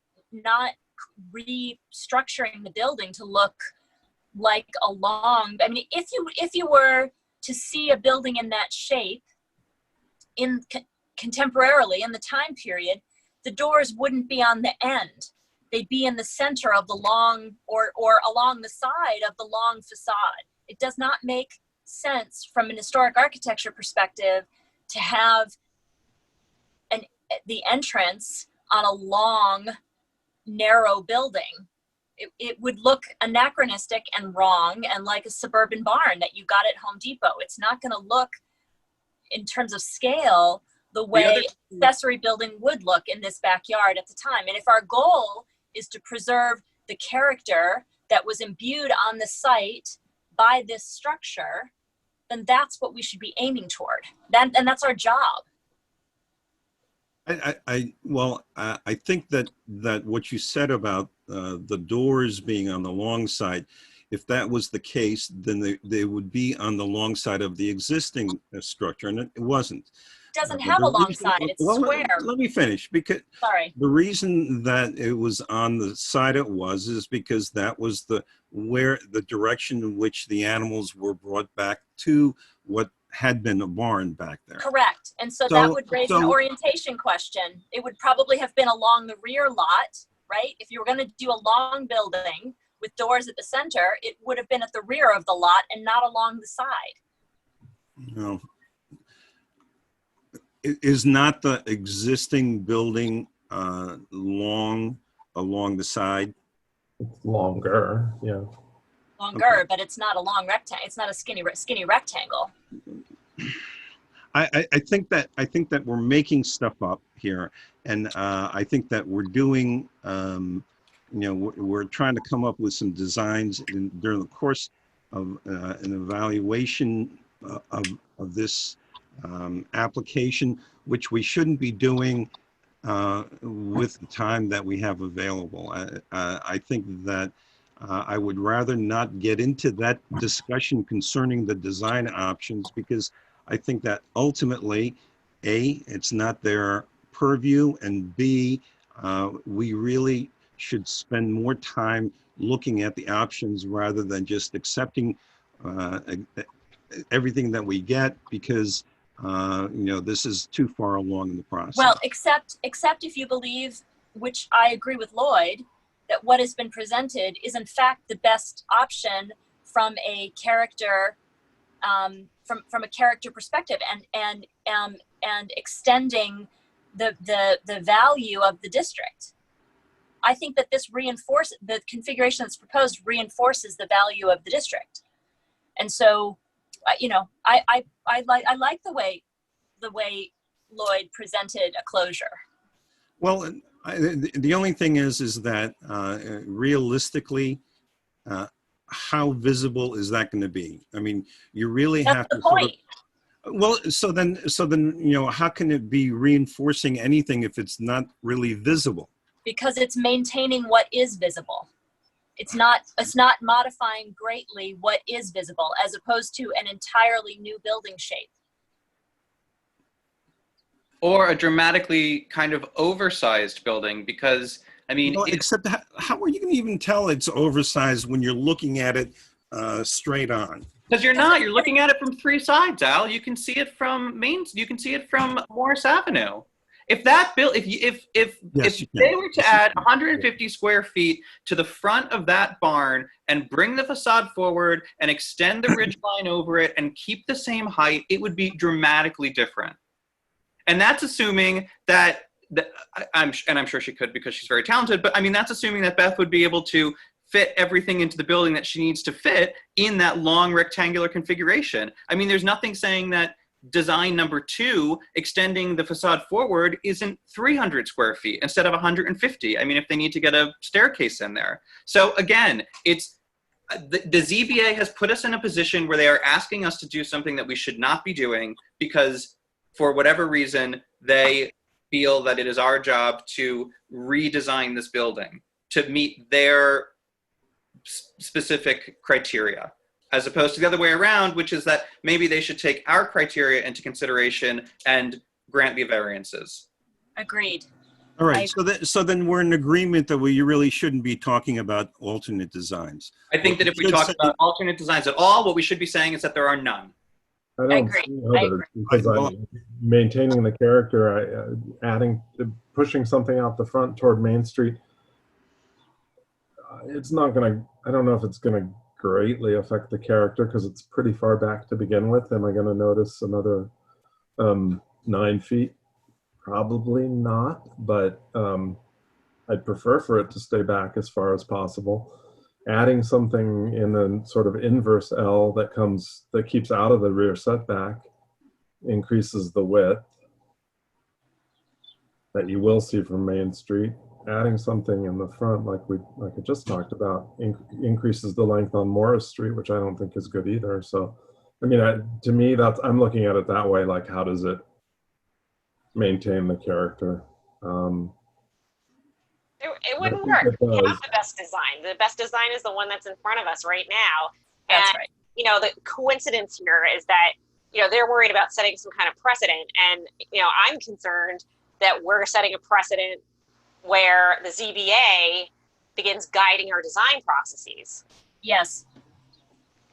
restructuring the building to look like a long. I mean, if you were to see a building in that shape contemporarily in the time period, the doors wouldn't be on the end. They'd be in the center of the long or along the side of the long facade. It does not make sense from an historic architecture perspective to have the entrance on a long, narrow building. It would look anachronistic and wrong and like a suburban barn that you got at Home Depot. It's not going to look, in terms of scale, the way an accessory building would look in this backyard at the time. And if our goal is to preserve the character that was imbued on the site by this structure, then that's what we should be aiming toward. And that's our job. I think that what you said about the doors being on the long side, if that was the case, then they would be on the long side of the existing structure, and it wasn't. It doesn't have a long side, it's square. Let me finish, because Sorry. The reason that it was on the side it was is because that was the direction in which the animals were brought back to what had been a barn back there. Correct. And so that would raise an orientation question. It would probably have been along the rear lot, right? If you were going to do a long building with doors at the center, it would have been at the rear of the lot and not along the side. No. Is not the existing building long along the side? It's longer, yeah. Longer, okay. But it's not a long rectangle. It's not a skinny rectangle. I think that we're making stuff up here, and I think that we're doing, we're trying to come up with some designs during the course of an evaluation of this application, which we shouldn't be doing with the time that we have available. I think that I would rather not get into that discussion concerning the design options, because I think that ultimately, A, it's not their purview, and B, we really should spend more time looking at the options rather than just accepting everything that we get, because this is too far along in the process. Well, except if you believe which I agree with Lloyd, that what has been presented is in fact the best option from a character, from a character perspective, and extending the value of the district. I think that this the configuration that's proposed reinforces the value of the district. And so, you know, I like the way Lloyd presented a closure. Well, the only thing is that realistically, how visible is that going to be? I mean, you really That's have the to point. well, so then, you know, how can it be reinforcing anything if it's not really visible? Because it's maintaining what is visible. It's not modifying greatly what is visible, as opposed to an entirely new building shape. Or a dramatically kind of oversized building, because I mean, Well, except how are you going to even tell it's oversized when you're looking at it straight on? because you're looking at it from three sides, Al. You can see it from you can see it from Morris Avenue. If that build, if they were to add 150 square feet to the front of that barn and bring the facade forward and extend the ridge line over it and keep the same height, it would be dramatically different. And that's assuming that, I'm sure she could because she's very talented, but I mean, that's assuming that Beth would be able to fit everything into the building that she needs to fit in that long rectangular configuration. I mean, there's nothing saying that design number 2, extending the facade forward, isn't 300 square feet instead of 150. I mean, if they need to get a staircase in there. So again, it's the ZBA has put us in a position where they are asking us to do something that we should not be doing because for whatever reason, they feel that it is our job to redesign this building to meet their specific criteria, as opposed to the other way around, which is that maybe they should take our criteria into consideration and grant the variances. Agreed. All right, so then we're in agreement that we really shouldn't be talking about alternate designs. I think that if we talk about alternate designs at all, what we should be saying is that there are none. I don't see others because maintaining the character, pushing something out the front toward Main Street, it's not going to, I don't know if it's going to greatly affect the character because it's pretty far back to begin with. Am I going to notice another 9 feet? Probably not, but I'd prefer for it to stay back as far as possible. Adding something in a sort of inverse L that keeps out of the rear setback increases the width that you will see from Main Street. Adding something in the front, like I just talked about, increases the length on Morris Street, which I don't think is good either. So, I mean, to me, I'm looking at it that way. Like, how does it maintain the character? It wouldn't work. You have the best design. The best design is the one that's in front of us right now. That's and, right. You know, the coincidence here is that, you know, they're worried about setting some kind of precedent. And, you know, I'm concerned that we're setting a precedent where the ZBA begins guiding our design processes. Yes.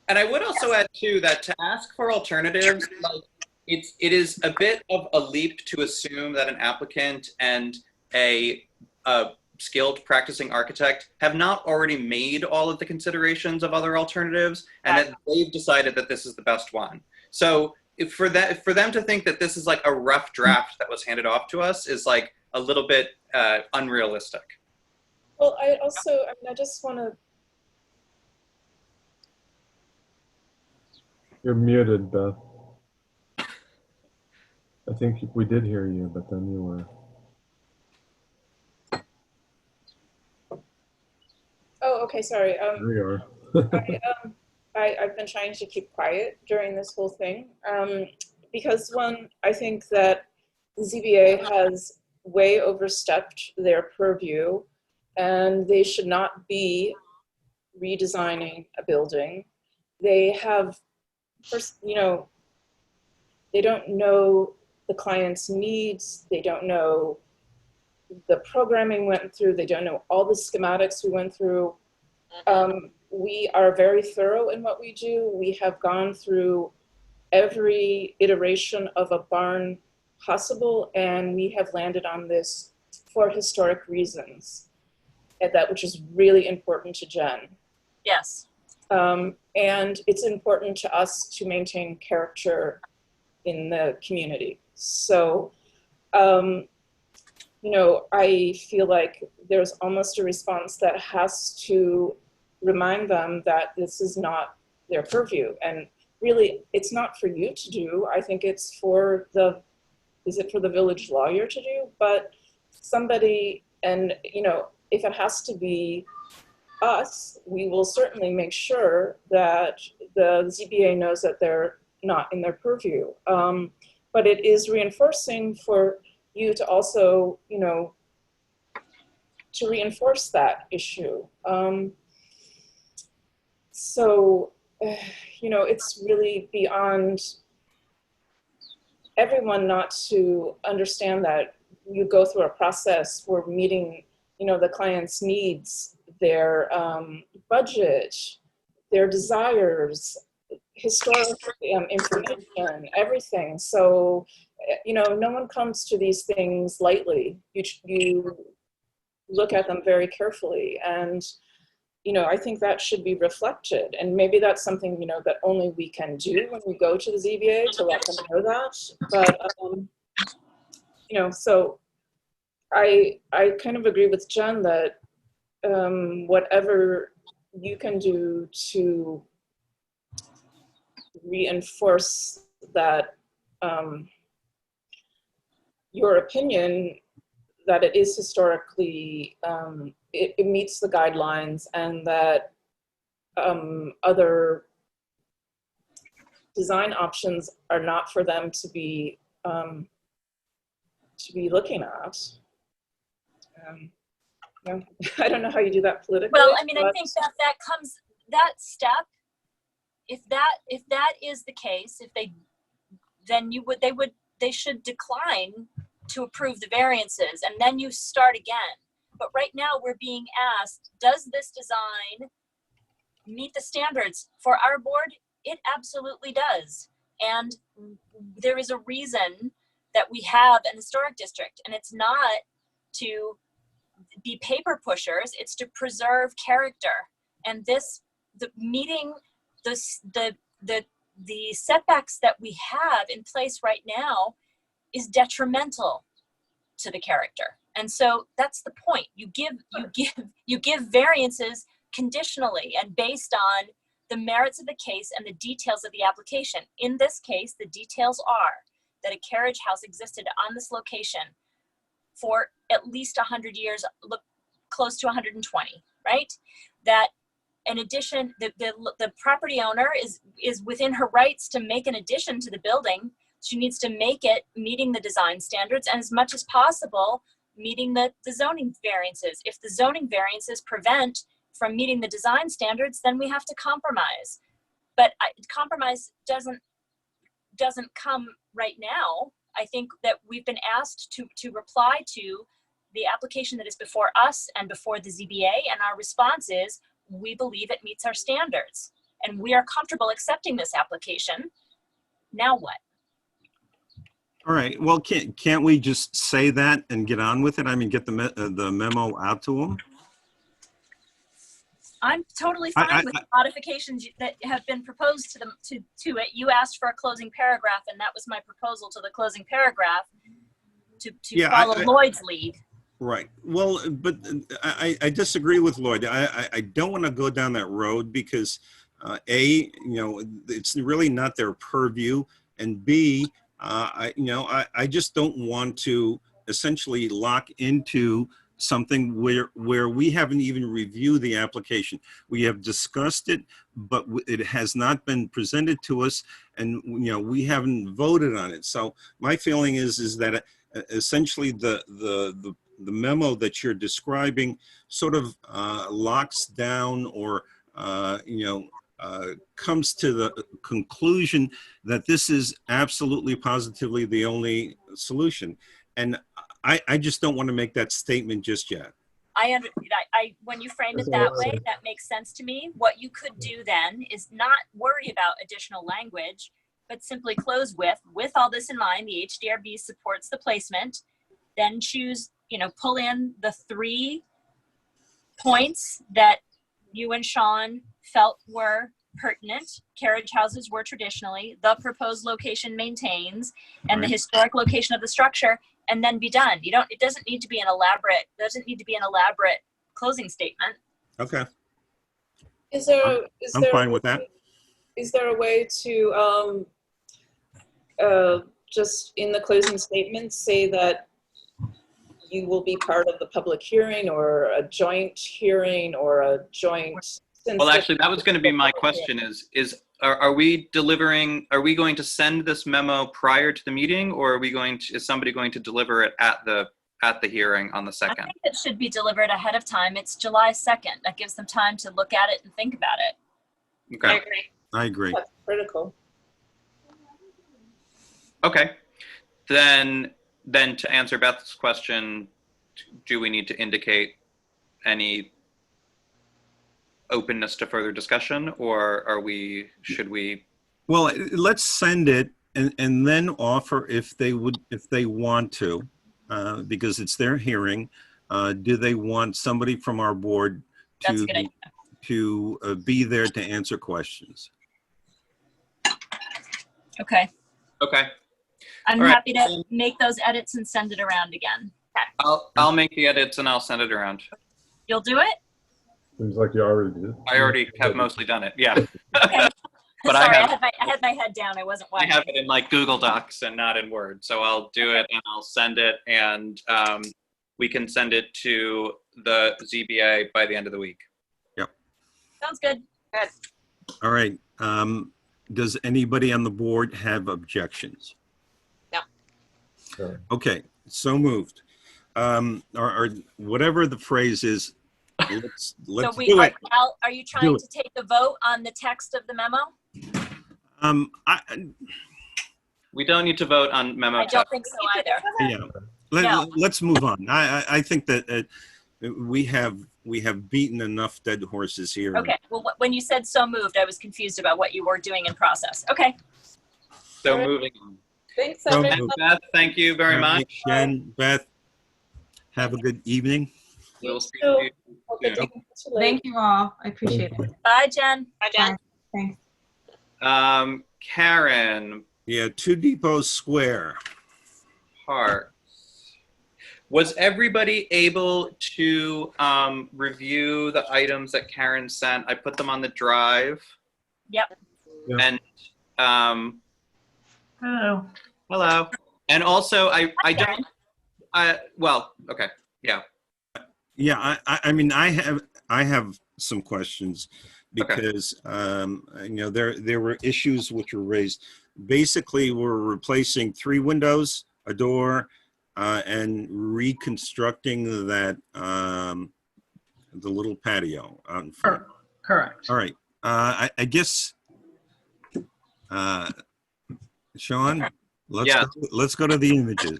And I would also add too that to ask for alternatives, like it is a bit of a leap to assume that an applicant and a skilled practicing architect have not already made all of the considerations of other alternatives and that they've decided that this is the best one. So for them to think that this is like a rough draft that was handed off to us is like a little bit unrealistic. Well, I just want to. You're muted, Beth. I think we did hear you, but then you were. Oh, okay, sorry. There you are. I've been trying to keep quiet during this whole thing because I think that the ZBA has way overstepped their purview and they should not be redesigning a building. They have, first, you know, they don't know the client's needs. They don't know the programming went through. They don't know all the schematics we went through. We are very thorough in what we do. We have gone through every iteration of a barn possible, and we have landed on this for historic reasons, and that which is really important to Jen. Yes. And it's important to us to maintain character in the community. So, you know, I feel like there's almost a response that has to remind them that this is not their purview. And really, it's not for you to do. I think it's for the, is it for the village lawyer to do? But somebody, and, you know, if it has to be us, we will certainly make sure that the ZBA knows that they're not in their purview. But it is reinforcing for you to also, you know, to reinforce that issue. So, you know, it's really beyond everyone not to understand that you go through a process for meeting, you know, the client's needs, their budget, their desires, historic information, everything. So, you know, no one comes to these things lightly. You look at them very carefully, and, you know, I think that should be reflected. And maybe that's something, you know, that only we can do when we go to the ZBA, to let them know that. But, you know, so I kind of agree with Jen that whatever you can do to reinforce that your opinion that it is historically, it meets the guidelines, and that other design options are not for them to be looking at. You know, I don't know how you do that politically. Well, I mean, I think that step, if that is the case, if they should decline to approve the variances, and then you start again. But right now we're being asked, does this design meet the standards? For our board, it absolutely does. And there is a reason that we have an historic district, and it's not to be paper pushers, it's to preserve character. And the setbacks that we have in place right now is detrimental to the character. And so that's the point. You give variances conditionally and based on the merits of the case and the details of the application. In this case, the details are that a carriage house existed on this location for at least 100 years, look close to 120, right? That in addition, the property owner is within her rights to make an addition to the building. She needs to make it meeting the design standards, and as much as possible, meeting the zoning variances. If the zoning variances prevent from meeting the design standards, then we have to compromise. But compromise doesn't come right now. I think that we've been asked to reply to the application that is before us and before the ZBA, and our response is, we believe it meets our standards, and we are comfortable accepting this application. Now what? All right. Well, can't we just say that and get on with it? I mean, get the memo out to them. I'm totally fine with the modifications that have been proposed to them to it. You asked for a closing paragraph, and that was my proposal to the closing paragraph to follow Lloyd's lead. Right. Well, but I disagree with Lloyd. I don't want to go down that road because A, you know, it's really not their purview, and B, I just don't want to essentially lock into something where we haven't even reviewed the application. We have discussed it, but it has not been presented to us, and you know, we haven't voted on it. So my feeling is that essentially the memo that you're describing sort of locks down or comes to the conclusion that this is absolutely positively the only solution. And I just don't want to make that statement just yet. When you frame it that way, that makes sense to me. What you could do then is not worry about additional language, but simply close with all this in mind, the HDRB supports the placement, then choose pull in the 3 points that you and Sean felt were pertinent. Carriage houses were traditionally, the proposed location maintains, and the Right. historic location of the structure, and then be done. It doesn't need to be an elaborate closing statement. Okay, Is there I'm fine with that. Is there a way to just in the closing statement say that you will be part of the public hearing or a joint hearing or a joint? Well, actually, that was going to be my question are we going to send this memo prior to the meeting, or is somebody going to deliver it at the hearing on the I 2nd? think it should be delivered ahead of time. It's July 2nd. That gives them time to look at it and think about it. Okay. I agree. I agree. That's critical. Okay. Then to answer Beth's question, do we need to indicate any openness to further discussion, or should we? Well, let's send it and then offer if they want to, because it's their hearing. Do they want somebody from our board That's a good idea. to be there to answer questions? Okay. Okay. I'm All right. happy to make those edits and send it around again. I'll make the edits and I'll send it around. You'll do it? Seems like you already did. I already have mostly done it. Yeah. Okay. But Sorry, I had my head down. I wasn't I watching. have it in like Google Docs and not in Word. So I'll do it and I'll send it, and we can send it to the ZBA by the end of the week. Sounds good. Good. All right. Does anybody on the board have objections? No. No. Okay, so moved. Or whatever the phrase is, let's So do it. Al, are you Do trying it. to take the vote on the text of the memo? We don't need to vote on memo I don't text. think so either. Yeah. No. Let's move on. I think that we have beaten enough dead horses here. Okay. Well, when you said so moved, I was confused about what you were doing in process. Okay. So moving on. Thanks, So everyone. moved. Beth, thank you very All right, much. Jen, Beth, have a good evening. We'll see too. you. Hope it didn't get too late. Thank you all. I appreciate it. Bye, Jen. Bye, Jen. Thanks. Karen Yeah, 2 Depot Square. Parks. Was everybody able to review the items that Karen sent? I put them on the drive. Yep. Yeah. And Hello. hello. And also, I Karen. don't. Well, okay. Yeah. Yeah, I mean, I have some questions because there were issues which were raised. Basically, we're replacing 3 windows, a door, and reconstructing that the little patio out in front. Correct. All right. I guess, Sean, let's go to the images.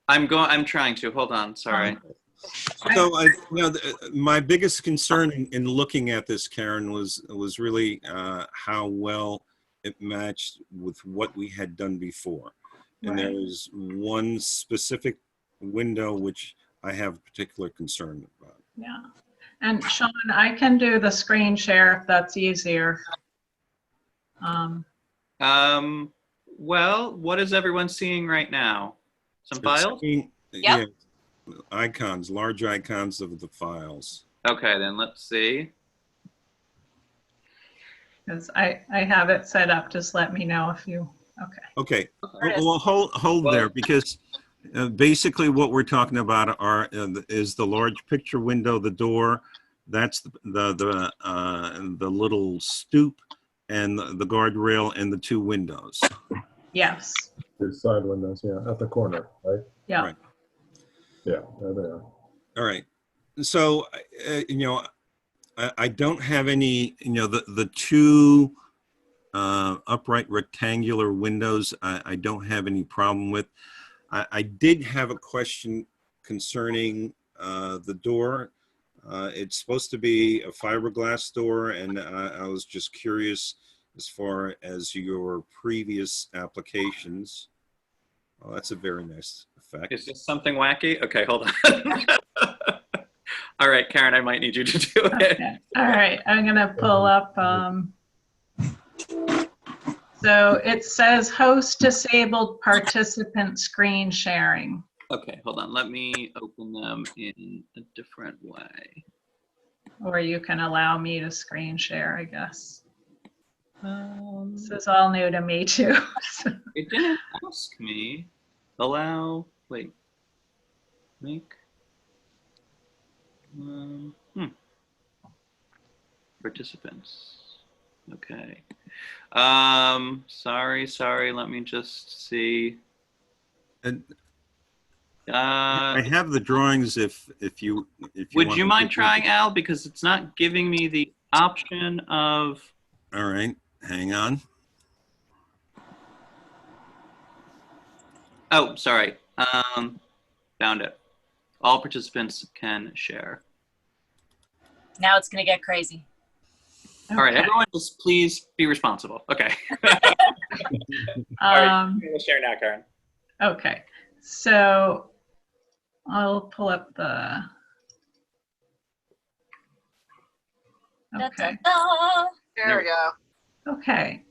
I'm trying to. Hold on. Sorry. So, my biggest concern in looking at this, Karen, was really how well it matched with what we had done before. And there was one specific window which I have a particular concern about. Yeah. And Sean, I can do the screen share if that's easier. Well, what is everyone seeing right now? Some files? Yep. Yep. Yeah, icons, large icons of the files. Okay, then let's see. Because I have it set up. Just let me know if you, okay. Okay. Well, hold there, because basically what we're talking about is the large picture window, the door. That's the little stoop, and the guardrail, and the 2 windows. Yes. The side windows, yeah, at the corner, right? Yeah. Right. Yeah, there they are. All right. So, I don't have any, the 2 upright rectangular windows, I don't have any problem with. I did have a question concerning the door. It's supposed to be a fiberglass door, and I was just curious as far as your previous applications. Oh, that's a very nice effect. Is this something wacky? Okay, hold on. All right, Karen, I might need you to do it. Okay. All right, I'm gonna pull up. So it says host disabled participant screen sharing. Okay, hold on. Let me open them in a different way. Or you can allow me to screen share, I guess. This is all new to me too. It didn't ask me. Allow, wait, make. Participants. Okay. Sorry. Let me just see. And I have the drawings if you Would want you to mind do- trying, Al? Because it's not giving me the option of. All right, hang on. Oh, sorry. Found it. All participants can share. Now it's going to get crazy. All right, Okay. everyone, just please be responsible. Okay. All right, we'll share now, Karen. Okay, so I'll pull up the. Da, Okay. da, da. There we go. Okay.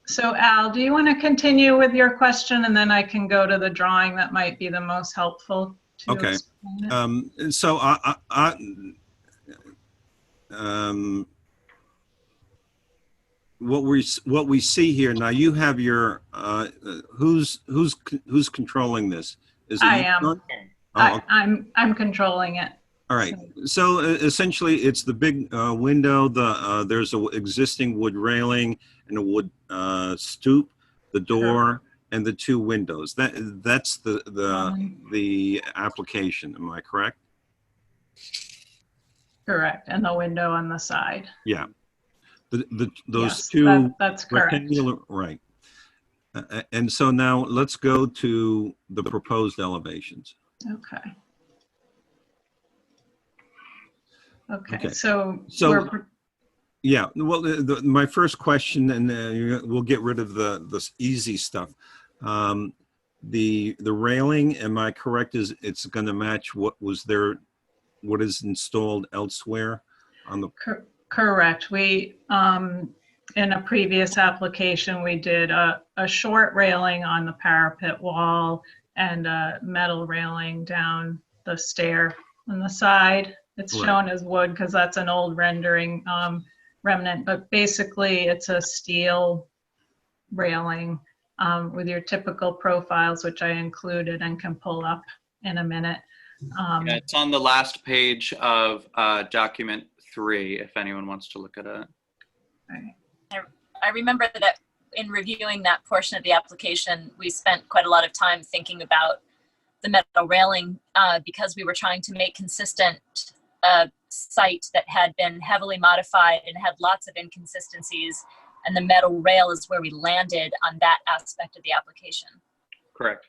So Al, do you want to continue with your question and then I can go to the drawing that might be the most helpful to Okay. explain it? So what we see here now, you have your who's controlling this? Is it I you, am. Sean? Oh, okay. I'm controlling it. All right. So essentially, it's the big window. There's a existing wood railing and a wood stoop, the door, and the two windows. That's the application. Am I correct? Correct. And the window on the side. Yeah. Those Yes, two that's correct. rectangular, right. And so now let's go to the proposed elevations. Okay. Okay. Okay. So So yeah, well, my first question, and we'll get rid of the easy stuff. The railing, am I correct? Is it's going to match what is installed elsewhere on the? Correct. We, in a previous application, we did a short railing on the parapet wall and a metal railing down the stair on the side. It's Right. shown as wood because that's an old rendering remnant, but basically it's a steel railing with your typical profiles, which I included and can pull up in a minute. Yeah, it's on the last page of document 3, if anyone wants to look at it. Right. I remember that in reviewing that portion of the application, we spent quite a lot of time thinking about the metal railing because we were trying to make consistent a site that had been heavily modified and had lots of inconsistencies, and the metal rail is where we landed on that aspect of the application. Correct.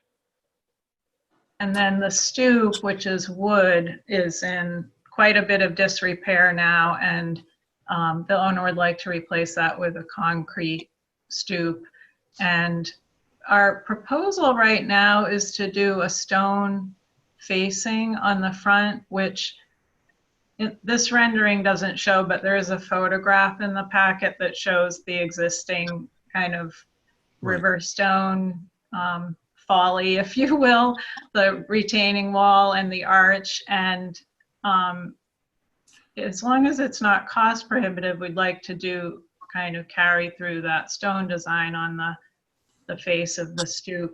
And then the stoop, which is wood, is in quite a bit of disrepair now, and the owner would like to replace that with a concrete stoop. And our proposal right now is to do a stone facing on the front, which this rendering doesn't show, but there is a photograph in the packet that shows the existing kind of river stone folly, if you will, the retaining wall and the arch. And as long as it's not cost prohibitive, we'd like to do kind of carry through that stone design on the face of the stoop.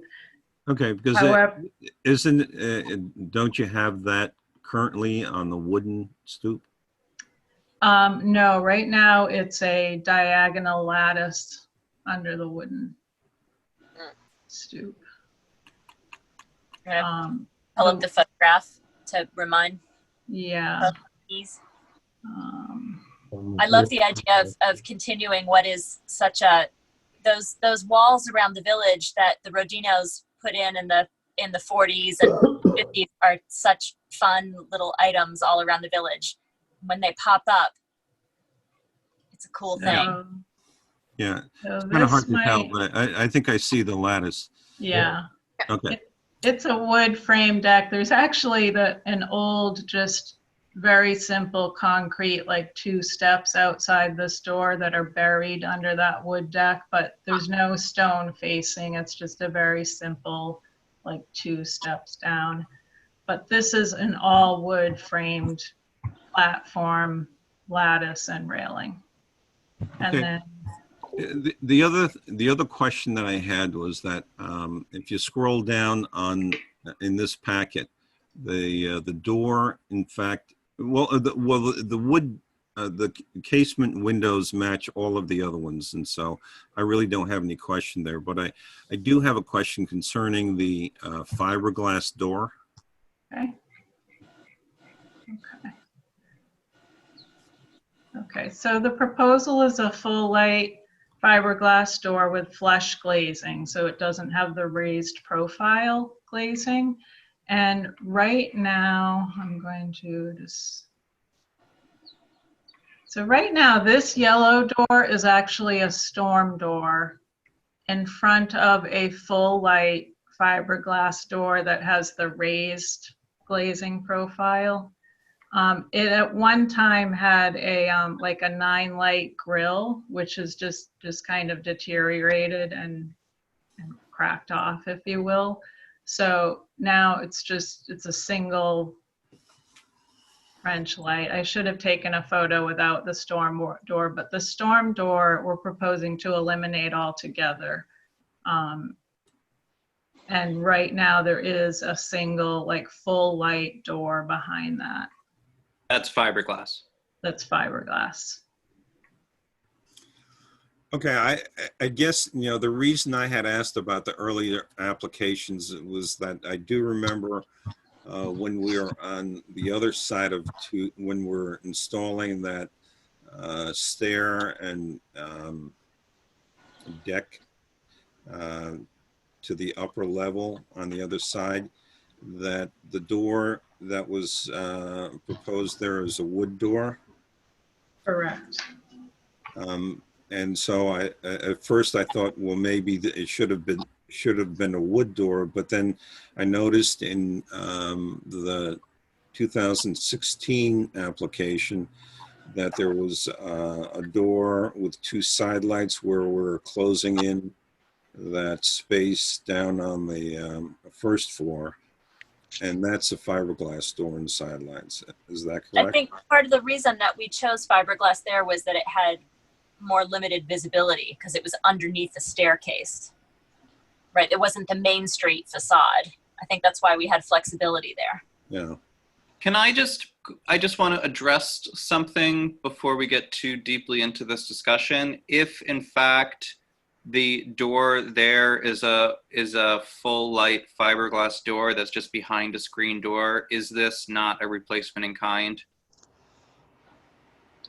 Okay, because However, don't you have that currently on the wooden stoop? no, right now it's a diagonal lattice under the wooden stoop. Pull up the photograph to remind Yeah. ease. I love the idea of continuing what is such a those walls around the village that the Rodinos put in the 40s and 50s are such fun little items all around the village. When they pop up, it's a cool thing. Yeah, So it's kind of hard this to tell, might, but I think I see the lattice. yeah. Okay. It's a wood frame deck. There's actually an old, just very simple concrete, like 2 steps outside this door that are buried under that wood deck, but there's no stone facing. It's just a very simple, like 2 steps down. But this is an all wood framed platform, lattice and railing. And Okay. then The other question that I had was that if you scroll down in this packet, the door, in fact, the wood, the casement windows match all of the other ones, and so I really don't have any question there. But I do have a question concerning the fiberglass door. okay. Okay. Okay, so the proposal is a full light fiberglass door with flush glazing, so it doesn't have the raised profile glazing. And right now, I'm going to just, so right now this yellow door is actually a storm door in front of a full light fiberglass door that has the raised glazing profile. It at one time had a like a 9-light grill, which is just kind of deteriorated and cracked off, if you will. So now it's a single French light. I should have taken a photo without the storm door, but the storm door we're proposing to eliminate altogether. And right now there is a single, like, full light door behind that. That's fiberglass. That's fiberglass. Okay, I guess, you know, the reason I had asked about the earlier applications was that I do remember when we were on the other side of when we're installing that stair and deck to the upper level on the other side, that the door that was proposed there is a wood door. Correct. And so at first I thought, well, maybe it should have been a wood door, but then I noticed in the 2016 application that there was a door with 2 side lights where we're closing in that space down on the first floor, and that's a fiberglass door and side lights. Is that correct? I think part of the reason that we chose fiberglass there was that it had more limited visibility because it was underneath the staircase, right? It wasn't the main street facade. I think that's why we had flexibility there. Yeah. Can I just want to address something before we get too deeply into this discussion. If in fact the door there is a full light fiberglass door that's just behind a screen door, is this not a replacement in kind?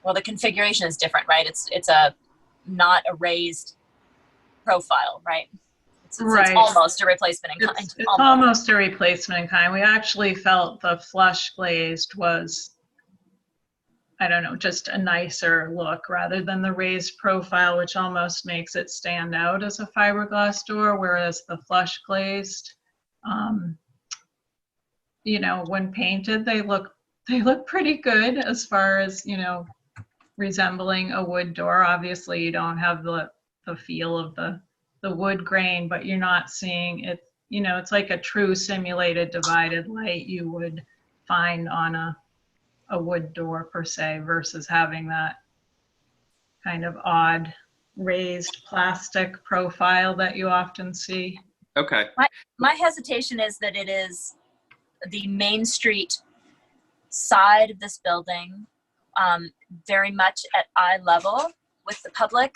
Well, the configuration is different, right? It's a not a raised profile, right? It's Right. almost a replacement in kind. It's almost a replacement in kind. We actually felt the flush glazed was, I don't know, just a nicer look rather than the raised profile, which almost makes it stand out as a fiberglass door, whereas the flush glazed, you know, when painted, they look pretty good as far as, you know, resembling a wood door. Obviously, you don't have the feel of the wood grain, but you're not seeing it, you know, it's like a true simulated divided light you would find on a wood door per se, versus having that kind of odd raised plastic profile that you often see. Okay. My hesitation is that it is the Main Street side of this building, very much at eye level with the public,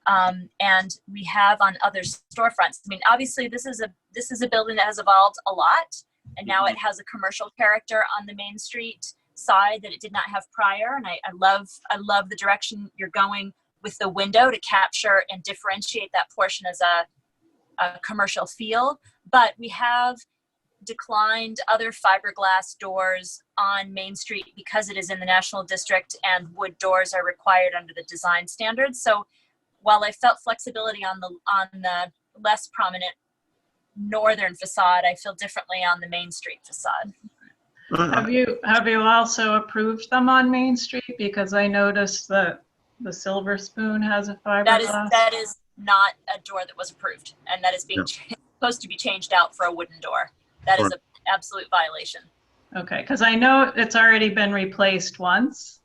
and we have on other storefronts. I mean, obviously, this is a building that has evolved a lot, and now it has a commercial character on the Main Street side that it did not have prior. And I love the direction you're going with the window to capture and differentiate that portion as a commercial feel. But we have declined other fiberglass doors on Main Street because it is in the National District and wood doors are required under the design standards. So while I felt flexibility on the less prominent northern facade. I feel differently on the Main Street facade. Have you also approved them on Main Street? Because I noticed that the Silver Spoon has a fiberglass. That is not a door that was approved, and that is being Yeah. supposed to be changed out for a wooden door. That is Right. an absolute violation. Okay, because I know it's already been replaced once.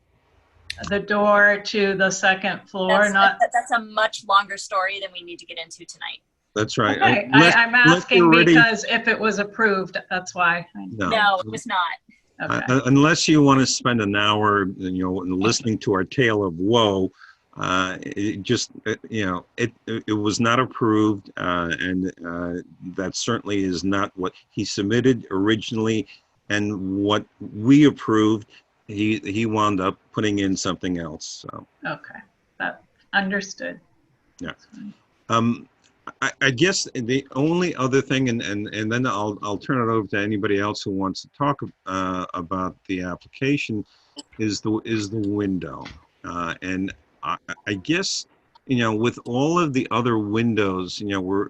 The door to the second floor, That's a much longer story than we need to get into tonight. That's right. Okay, I'm Unless asking you're ready- because if it was approved, that's why. No, it was not. Okay. Unless you want to spend an hour, listening to our tale of woe, it just, it was not approved, and that certainly is not what he submitted originally, and what we approved, he wound up putting in something else. So. Okay, that understood. Yeah. I guess the only other thing, and then I'll turn it over to anybody else who wants to talk about the application, is the window, and I guess with all of the other windows,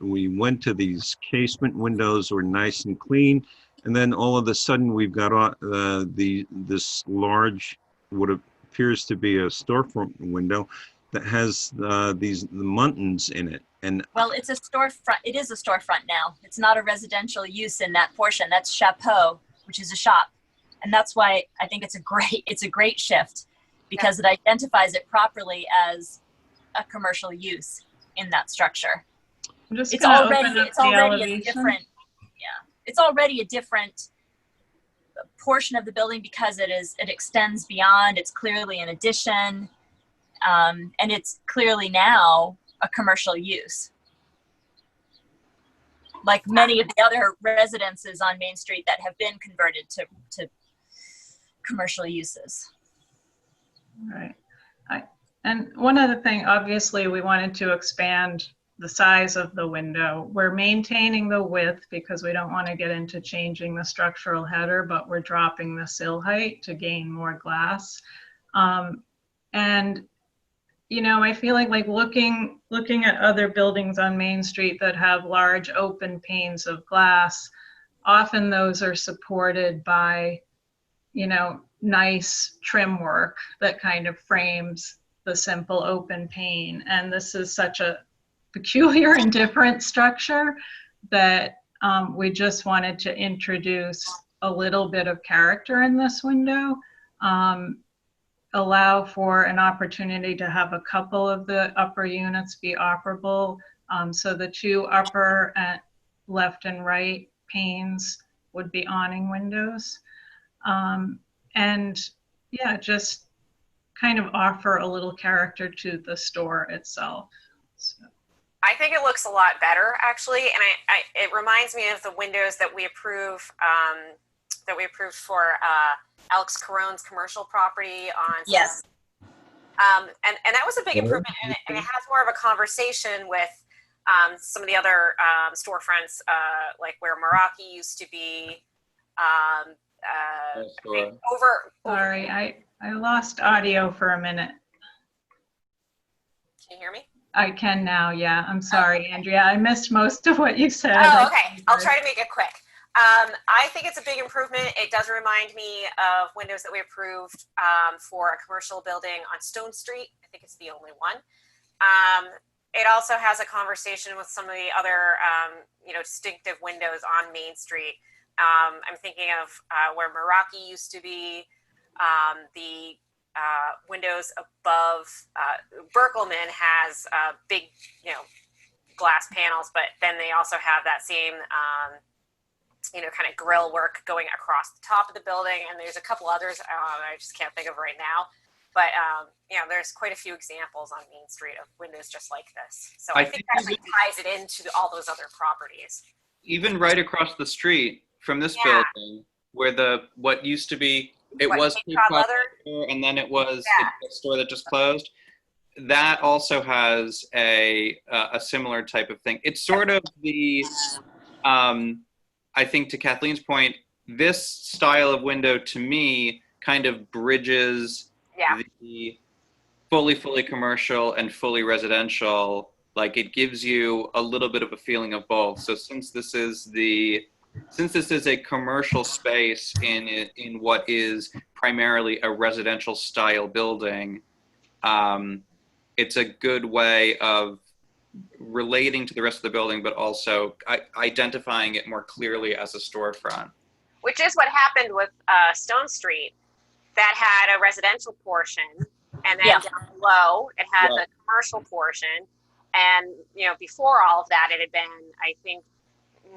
we went to these casement windows, were nice and clean, and then all of a sudden we've got this large, what appears to be a storefront window that has the muntins in it. And Well, it's a storefront. It is a storefront now. It's not a residential use in that portion. That's Chapeau, which is a shop, and that's why I think it's a great shift, because it identifies it properly as a commercial use in that structure. I'm just It's gonna already open up it's the already a elevation. different. Yeah, it's already a different portion of the building because it extends beyond. It's clearly an addition, and it's clearly now a commercial use, like many of the other residences on Main Street that have been converted to commercial uses. Right. And one other thing, obviously, we wanted to expand the size of the window. We're maintaining the width because we don't want to get into changing the structural header, but we're dropping the sill height to gain more glass. And I feel like looking at other buildings on Main Street that have large open panes of glass, often those are supported by, nice trim work that kind of frames the simple open pane. And this is such a peculiar and different structure that we just wanted to introduce a little bit of character in this window. Allow for an opportunity to have a couple of the upper units be operable. So the two upper at left and right panes would be awning windows. And yeah, just kind of offer a little character to the store itself. So. I think it looks a lot better, actually, and it reminds me of the windows that we approved for Alex Caron's commercial property on. Yes. And that was a big improvement, and it has more of a conversation with some of the other storefronts, like where Meraki used to be. Sorry, I lost audio for a minute. Can you hear me? I can now, yeah. I'm sorry, Andrea. I missed most of what you said. Oh, okay. I'll try to make it quick. I think it's a big improvement. It does remind me of windows that we approved for a commercial building on Stone Street. I think it's the only one. It also has a conversation with some of the other, distinctive windows on Main Street. I'm thinking of where Meraki used to be, the windows above. Berkelman has big, glass panels, but then they also have that same, kind of grill work going across the top of the building. And there's a couple others I just can't think of right now. But, there's quite a few examples on Main Street of windows just like this. So I think that actually ties it into all those other properties. Even right across the street from this building, where what used to be, was Cape Cod Leather, and then it was a store that just closed. That also has a similar type of thing. It's sort of the, I think to Kathleen's point, this style of window to me kind of bridges the fully commercial and fully residential Like it gives you a little bit of a feeling of both. So since this is a commercial space in what is primarily a residential style building, it's a good way of relating to the rest of the building, but also identifying it more clearly as a storefront. Which is what happened with Stone Street, that had a residential portion, and then down below it had the commercial portion. And before all of that, it had been, I think,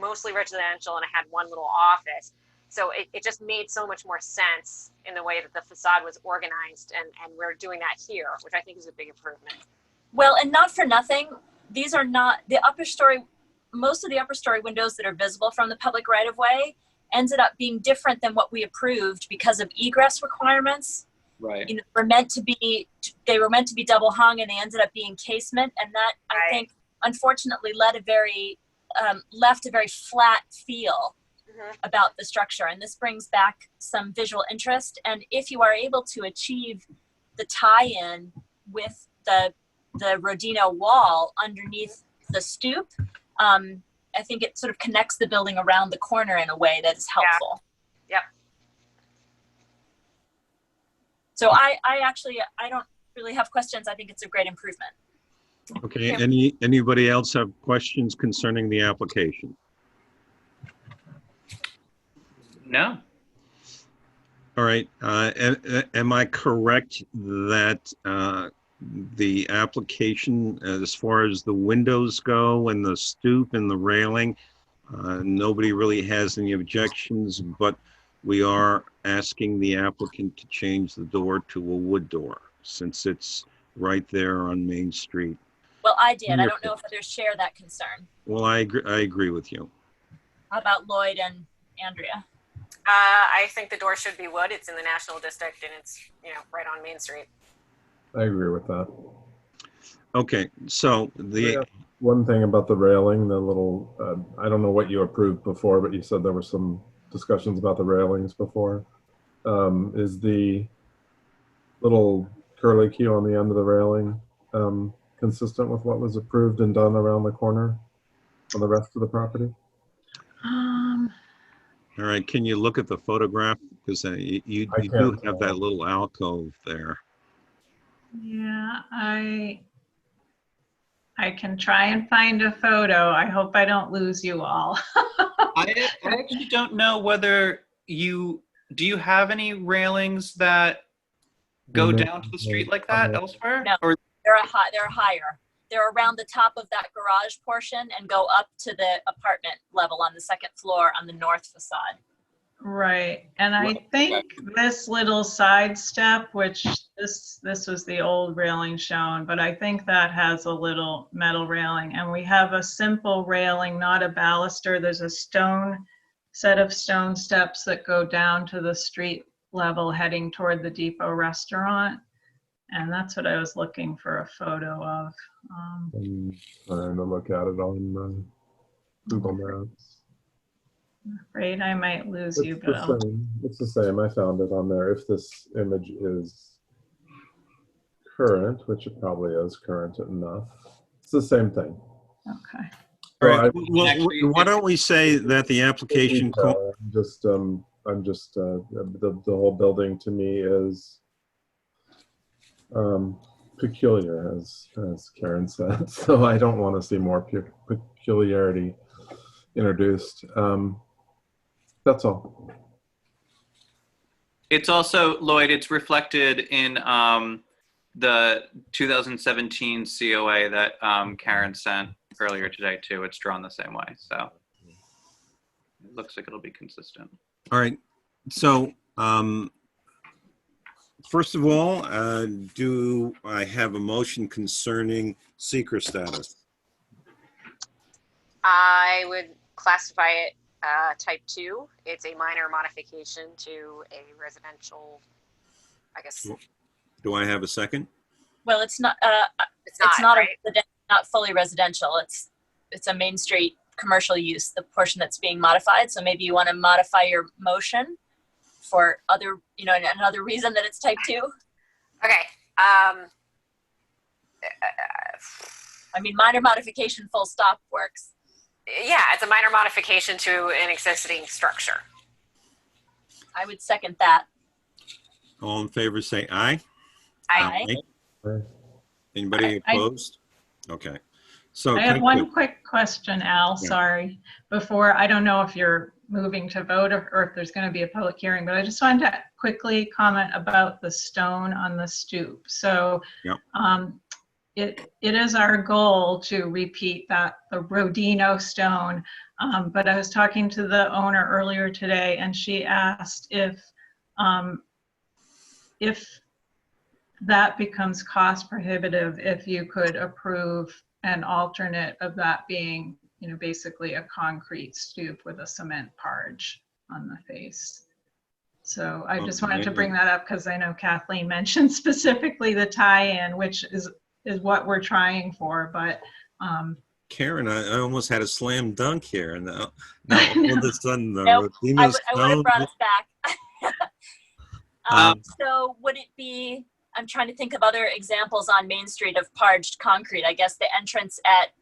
mostly residential, and it had one little office. So it just made so much more sense in the way that the facade was organized, and we're doing that here, which I think is a big improvement. Well, and not for nothing, these are not the upper story. Most of the upper story windows that are visible from the public right of way ended up being different than what we approved because of egress requirements. Right. They were meant to be double hung, and they ended up being casement, and that I think unfortunately left a very flat feel about the structure. And this brings back some visual interest. And if you are able to achieve the tie-in with the Rodino wall underneath the stoop, I think it sort of connects the building around the corner in a way that is helpful. Yeah. Yep. So I don't really have questions. I think it's a great improvement. Okay, anybody else have questions concerning the application? No. All right, am I correct that the application, as far as the windows go and the stoop and the railing, nobody really has any objections, but we are asking the applicant to change the door to a wood door since it's right there on Main Street? Well, I did. I don't know if others share that concern. Well, I agree with you. How about Lloyd and Andrea? I think the door should be wood. It's in the National District, and it's right on Main Street. I agree with that. Okay, so one thing about the railing, the little, I don't know what you approved before, but you said there were some discussions about the railings before. Is the little curly Q on the end of the railing consistent with what was approved and done around the corner on the rest of the property? all right, can you look at the photograph? Because you do have that little alcove there. Yeah, I can try and find a photo. I hope I don't lose you all. I actually don't know whether do you have any railings that go down to the street like that elsewhere? No, or they're higher. They're around the top of that garage portion and go up to the apartment level on the second floor on the north facade. Right, and I think this little side step, which this was the old railing shown, but I think that has a little metal railing, and we have a simple railing, not a baluster. There's a set of stone steps that go down to the street level heading toward the Depot restaurant, and that's what I was looking for a photo of. I'm trying to look at it on Google Maps. I'm afraid I might lose you, It's Bill. it's the same. I found it on there. If this image is current, which it probably is current enough, it's the same thing. Okay. All right, So well, why don't we say that the application, the whole building to me is peculiar, as Karen said. So I don't want to see more peculiarity introduced. That's all. it's also, Lloyd, it's reflected in the 2017 COA that Karen sent earlier today too. It's drawn the same way, so it looks like it'll be consistent. all right, so first of all, do I have a motion concerning seeker status? I would classify it type 2. It's a minor modification to a residential, I guess. Do I have a second? Well, it's not right? not fully residential. It's a Main Street commercial use, the portion that's being modified. So maybe you want to modify your motion for another reason that it's type 2. Okay. I mean, minor modification full stop works. Yeah, it's a minor modification to an existing structure. I would second that. All in favor, say aye. Aye. Anybody I- opposed? Okay. So I have thank one you. quick question, Al, Yeah. sorry. Before, I don't know if you're moving to vote or if there's going to be a public hearing, but I just wanted to quickly comment about the stone on the stoop. So Yep. it is our goal to repeat that, the Rodino stone. But I was talking to the owner earlier today, and she asked if that becomes cost prohibitive, if you could approve an alternate of that being, you know, basically a concrete stoop with a cement parge on the face. So I just wanted to bring that up because I know Kathleen mentioned specifically the tie-in, which is what we're trying for, but Karen, I almost had a slam dunk here, and now all of a sudden the Nope, Rodino I would have stone. brought us back. Um, So would it be, I'm trying to think of other examples on Main Street of parged concrete. I guess the entrance at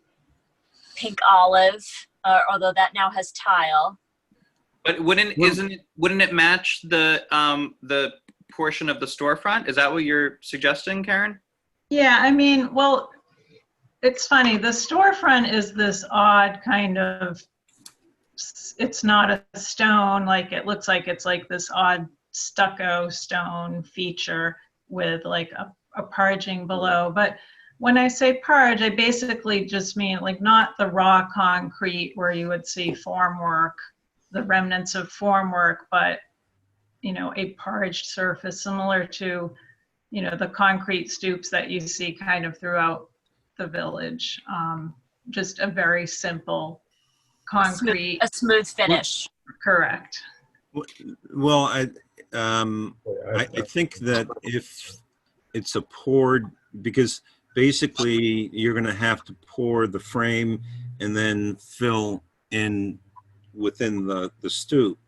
Pink Olive, although that now has tile. But wouldn't it match the portion of the storefront? Is that what you're suggesting, Karen? yeah, I mean, well, it's funny. The storefront is this odd kind of, it's not a stone, like it looks like it's like this odd stucco stone feature with like a parging below. But when I say parge, I basically just mean like not the raw concrete where you would see formwork, the remnants of formwork, but, you know, a parged surface similar to, you know, the concrete stoops that you see kind of throughout the village. Just a very simple concrete. A smooth finish. Correct. Well, I think that if it's a poured, because basically you're going to have to pour the frame and then fill in within the stoop.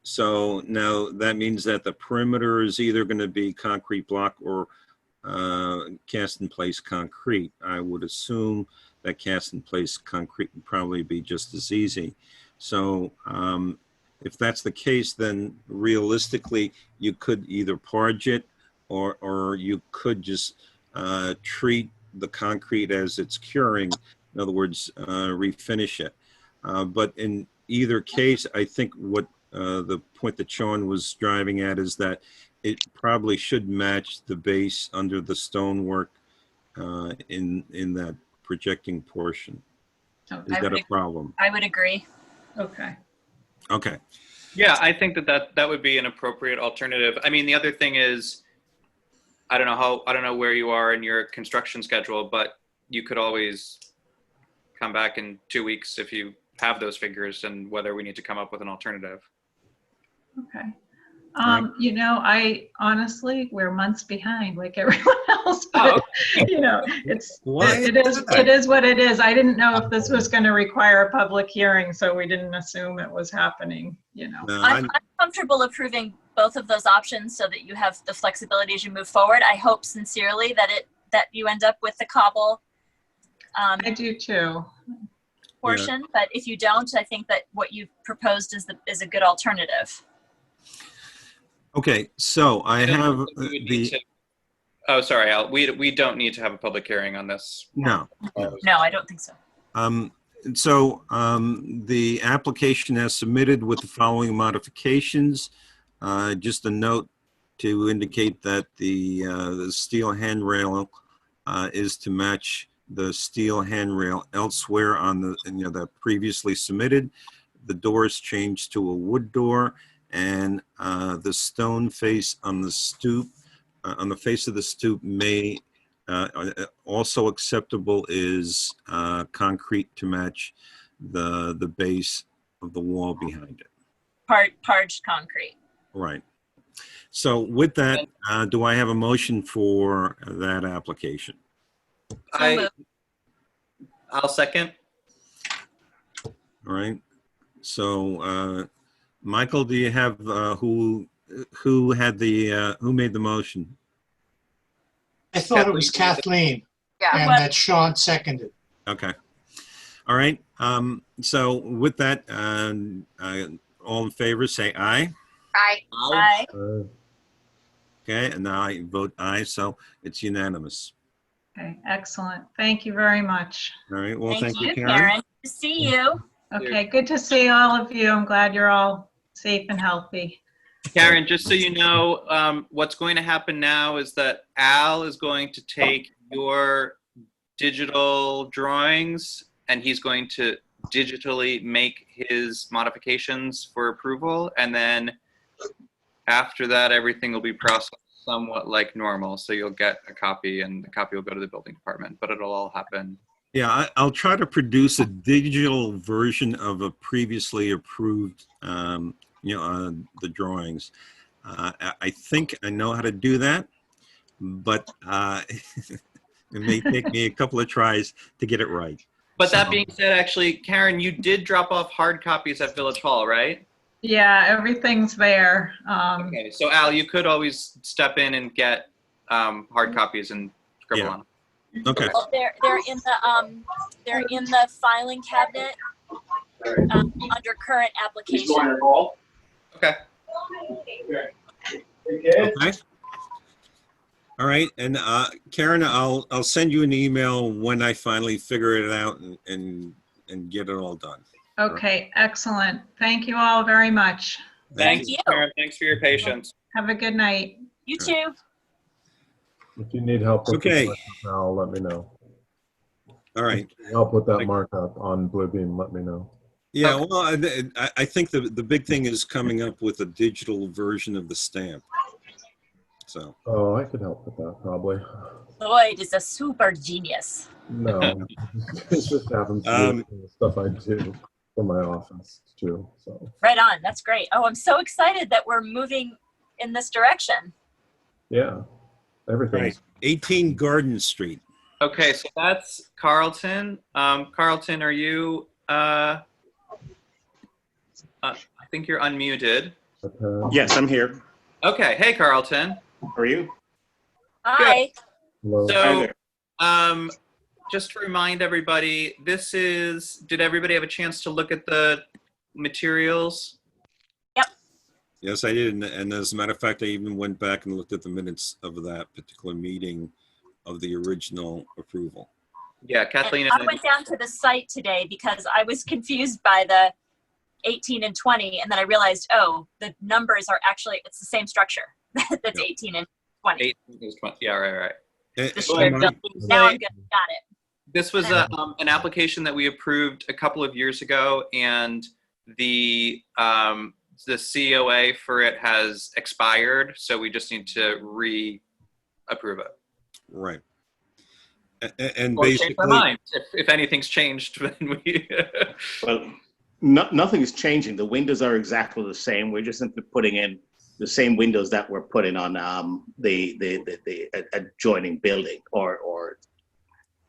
So now that means that the perimeter is either going to be concrete block or cast in place concrete. I would assume that cast in place concrete would probably be just as easy. So if that's the case, then realistically you could either parge it or you could just treat the concrete as it's curing. In other words, refinish it. But in either case, I think what the point that Sean was driving at is that it probably should match the base under the stonework in that projecting portion. Is that a problem? I would agree. Okay. Okay. Yeah, I think that would be an appropriate alternative. I mean, the other thing is, I don't know where you are in your construction schedule, but you could always come back in 2 weeks if you have those figures and whether we need to come up with an alternative. Okay. You know, I honestly, we're months behind like everyone else, but you know, it is what it is. I didn't know if this was going to require a public hearing, so we didn't assume it was happening, you know. I'm comfortable approving both of those options so that you have the flexibility as you move forward. I hope sincerely that you end up with the cobble I do too. portion, but if you don't, I think that what you've proposed is a good alternative. Okay, so I have Oh, sorry, Al. We don't need to have a public hearing on this. no. No, I don't think so. So the application as submitted with the following modifications. Just a note to indicate that the steel handrail is to match the steel handrail elsewhere on the previously submitted. The doors changed to a wood door, and the stone face on the stoop, on the face of the stoop may also acceptable is concrete to match the base of the wall behind it. Parged concrete. Right. So with that, do I have a motion for that application? I'll second. All right. So Michael, do you have who made the motion? I thought it was Kathleen, Yeah. and that Sean seconded. Okay. All right. So with that, all in favor, say aye. Aye. Okay, and now I vote aye, so it's unanimous. Okay, excellent. Thank you very much. All right. Well, Thank you, Karen. Karen. Good to see you. Okay, good to see all of you. I'm glad you're all safe and healthy. Karen, just so you know, what's going to happen now is that Al is going to take your digital drawings and he's going to digitally make his modifications for approval. And then after that, everything will be processed somewhat like normal. So you'll get a copy and the copy will go to the building department, but it'll all happen. Yeah, I'll try to produce a digital version of a previously approved, the drawings. I think I know how to do that, but it may take me a couple of tries to get it right. But that being said, actually, Karen, you did drop off hard copies at Village Hall, right? Yeah, everything's there. Okay, so Al, you could always step in and get hard copies and scribble Yeah. on them. Okay. Well, they're in the filing cabinet under current application. Okay. Okay. All right, and Karen, I'll send you an email when I finally figure it out and get it all done. Okay, excellent. Thank you all very much. Thank you. you, Karen. Thanks for your patience. Have a good night. You too. If you need help with Okay. the markup, let me know. All right. If you need help with that markup on Bluebeam, let me know. Yeah, Okay. well, I think the big thing is coming up with a digital version of the stamp. So, Oh, I could help with that probably. Lloyd is a super genius. No, it just happens to be the stuff I do for my office too. So Right on. That's great. Oh, I'm so excited that we're moving in this direction. yeah, everything's right, 18 Garden Street. Okay, so that's Carlton. Carlton, are you, I think you're unmuted. okay. Yes, I'm here. Okay, hey, Carlton. How are you? Hi. Hello. So, just to remind everybody, did everybody have a chance to look at the materials? Yes, I did. And as a matter of fact, I even went back and looked at the minutes of that particular meeting of the original approval. Yeah, Kathleen. And I went down to the site today because I was confused by the 18 and 20, and then I realized, oh, the numbers are actually, it's the same structure. That's 18 and 20. Yeah, right. The And shared my- building. Now I'm good. Got it. This was an application that we approved a couple of years ago, and the COA for it has expired, so we just need to re-approve it. Right. And Or change our basically, minds. If anything's changed, then we. Well, nothing is changing. The windows are exactly the same. We're just simply putting in the same windows that were put in on the adjoining building or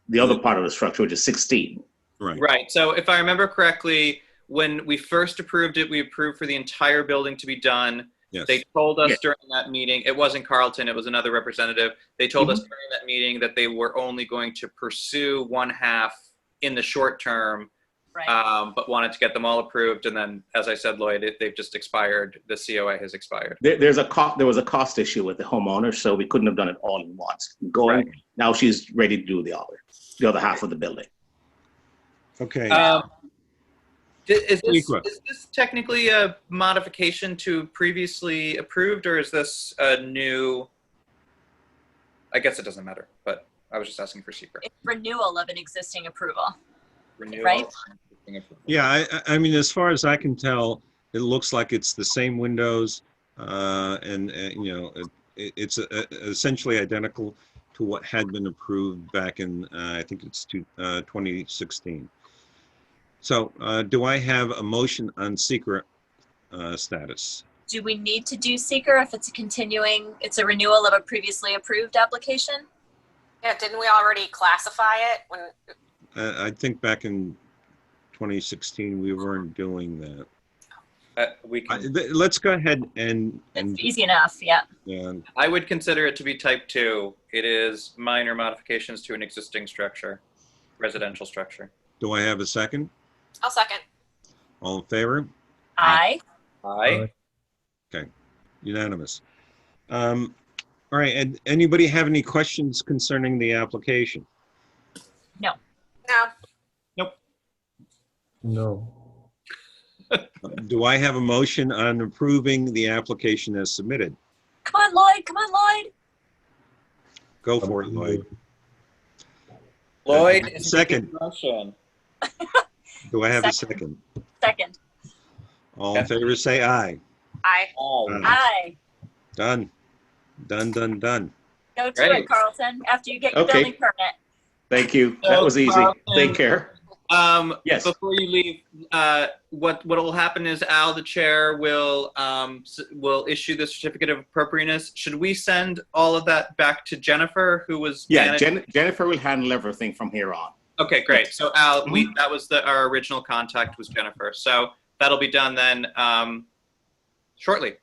the other part of the structure, which is 16. right. Right. So if I remember correctly, when we first approved it, we approved for the entire building to be done. Yes. They told us Yes. during that meeting, it wasn't Carlton, it was another representative. They told us during that meeting that they were only going to pursue one half in the short term, Right. but wanted to get them all approved. And then, as I said, Lloyd, they've just expired. The COA has expired. There was a cost issue with the homeowner, so we couldn't have done it all in once. Right. Now she's ready to do the other half of the building. Okay. Is Secret. this technically a modification to previously approved, or is this a new? I guess it doesn't matter, but I was just asking for secret. It's renewal of an existing approval. Renewal. Right. Yeah, I mean, as far as I can tell, it looks like it's the same windows, and it's essentially identical to what had been approved back in, I think it's 2016. So do I have a motion on secret status? Do we need to do seeker if it's it's a renewal of a previously approved application? Yeah, didn't we already classify it when? I think back in 2016, we weren't doing that. We can. Let's go ahead and It's easy enough. Yeah. I would consider it to be type 2. It is minor modifications to an existing structure. residential structure. Do I have a second? I'll second. All in favor? Aye. Aye. Unanimous. All right, and anybody have any questions concerning the application? No. No. Do I have a motion on approving the application as submitted? Come on, Lloyd. Come on, Lloyd. Go for it, Lloyd. Lloyd, is Second. motion. Do I have a second? Second. All in favor, say aye. Aye. Aye. Done. Done, done, done. Go to Great. it, Carlton, after you get your Okay. building permit. Thank you. That was easy. Take care. Yes. Before you leave, what will happen is Al, the chair, will issue the certificate of appropriateness. Should we send all of that back to Jennifer, who was Jennifer will handle everything from here on. Okay, great. So Al, that was our original contact was Jennifer. So that'll be done then shortly.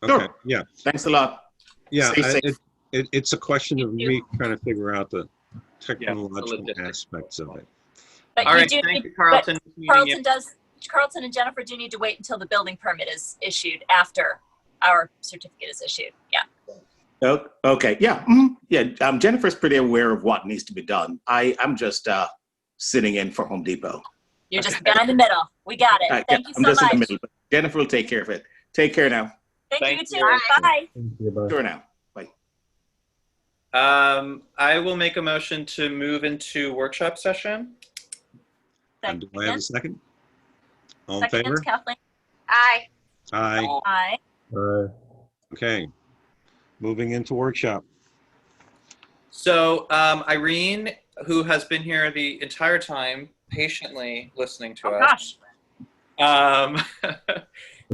Okay, Sure. yeah. Thanks a lot. Yeah, Stay safe. it's a question of me trying to figure out the the technological logistics. aspects of it. But All you right, do thank need, you, Carlton. Carlton and Jennifer do need to wait until the building permit is issued after our certificate is issued. Yeah. Oh, okay. Yeah. Yeah. Jennifer's pretty aware of what needs to be done. I'm just sitting in for Home Depot. You're just the guy in the middle. We got it. Thank you I'm so just in the much. middle. Jennifer will take care of it. Take care now. Thank you Thank too. you. Bye. Thank you, bye. Sure now. Bye. I will make a motion to move into workshop session. And do I have a second? All in Second, favor? Kathleen. Aye. Aye. Aye. Okay. Moving into workshop. So Irene, who has been here the entire time, patiently listening to us. Gosh.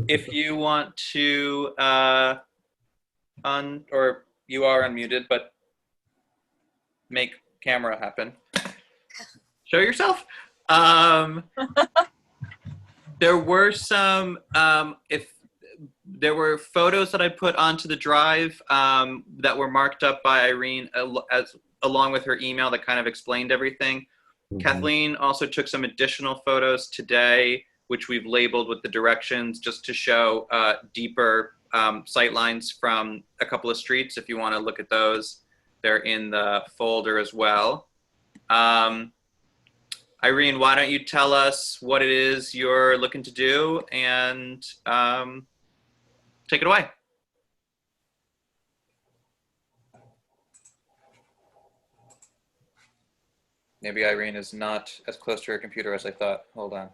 If you want to or you are unmuted, but make camera happen. Show yourself. There were some, if there were photos that I put onto the drive that were marked up by Irene along with her email that kind of explained everything. Kathleen also took some additional photos today, which we've labeled with the directions just to show deeper sight lines from a couple of streets. If you want to look at those, they're in the folder as well. Irene, why don't you tell us what it is you're looking to do and take it away. Maybe Irene is not as close to her computer as I thought. Hold on.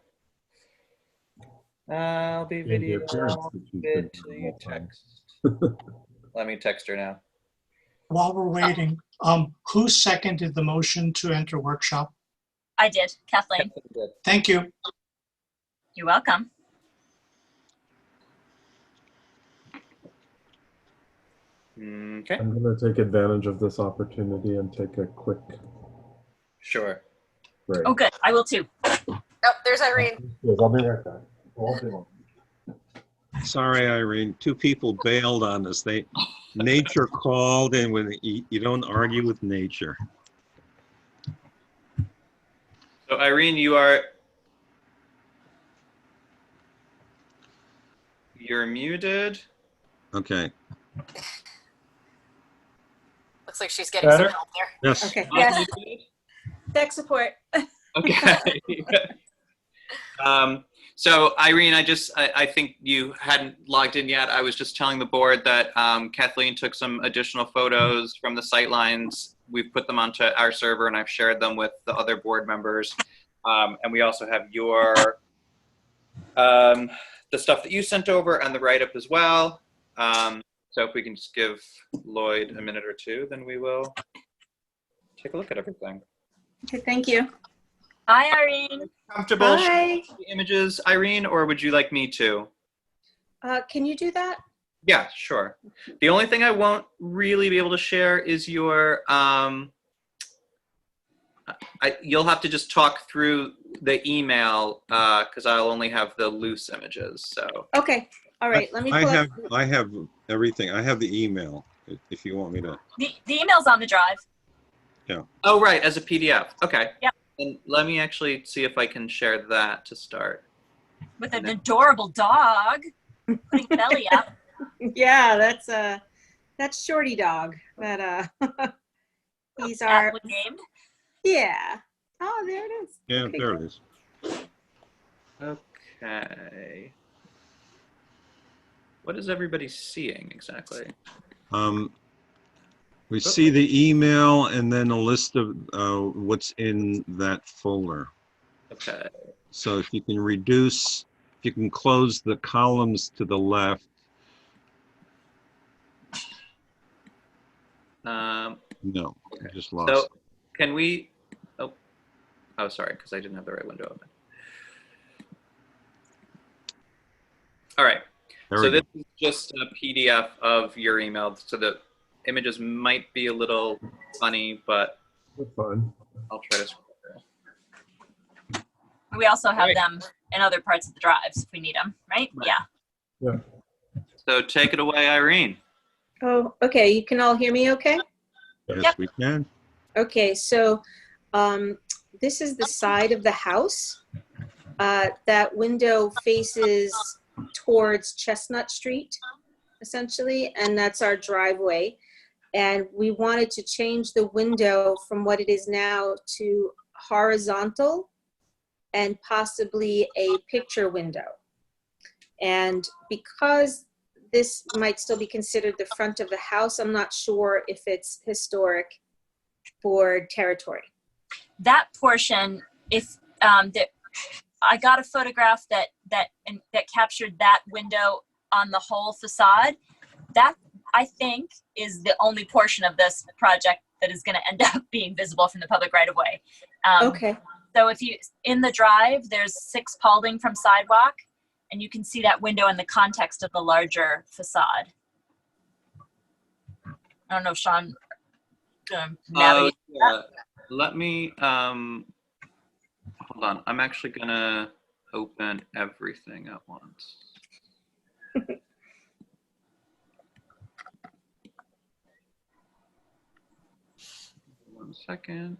I'll be Maybe video appearance that she's been till the you whole time. text. Let me text her now. While we're waiting, who seconded the motion to enter workshop? I did, Kathleen. Thank you. You're welcome. Okay, I'm going to take advantage of this opportunity and take a quick sure. break. Oh, good. I will too. Oh, there's Irene. Yes, I'll be right back. Won't be long. Sorry, Irene. Two people bailed on us. Nature called, and when you don't argue with nature. So Irene, you're muted. Okay. Looks like she's getting some Better? help there. Yes. Okay, Yes. yes, tech support. Okay. So Irene, I think you hadn't logged in yet. I was just telling the board that Kathleen took some additional photos from the sightlines. We've put them onto our server and I've shared them with the other board members. And we also have your, the stuff that you sent over and the write-up as well. So if we can just give Lloyd a minute or two, then we will take a look at everything. Okay, thank you. Hi, Irene. Comfortable Hi. showing the images, Irene, or would you like me to? Can you do that? Yeah, sure. The only thing I won't really be able to share is your, you'll have to just talk through the email because I'll only have the loose images, so. Okay, all right, let me pull up. I have everything. I have the email if you want me to. The email's on the drive. Oh, right, as a PDF, okay. Yep. And let me actually see if I can share that to start. With an adorable dog putting belly up. Yeah, that's Shorty Dog. That he's our Aptly named. yeah. Oh, there it is. Yeah, Okay, there good. it is. Okay. What is everybody seeing exactly? We see the email and then a list of what's in that folder. Okay. So if you can reduce, if you can close the columns to the left. No, I just lost. So can we, oh, sorry, because I didn't have the right window open. All right. So this is just a PDF of your email. So the images might be a little funny, but That's fine. I'll try to scroll through. We also have them in other parts of the drives if we need them, right? Yeah. Yeah. So take it away, Irene. Oh, okay. You can all hear me okay? Yes, we can. Okay, so this is the side of the house. That window faces towards Chestnut Street, essentially, and that's our driveway. And we wanted to change the window from what it is now to horizontal and possibly a picture window. And because this might still be considered the front of the house, I'm not sure if it's historic board territory. That portion, if I got a photograph that captured that window on the whole facade. That, I think, is the only portion of this project that is going to end up being visible from the public right of way. Okay. So if you, in the drive, there's 6 Paulding from sidewalk, and you can see that window in the context of the larger facade. I don't know if Sean navigate that. Let me, hold on. I'm actually going to open everything at once. One second.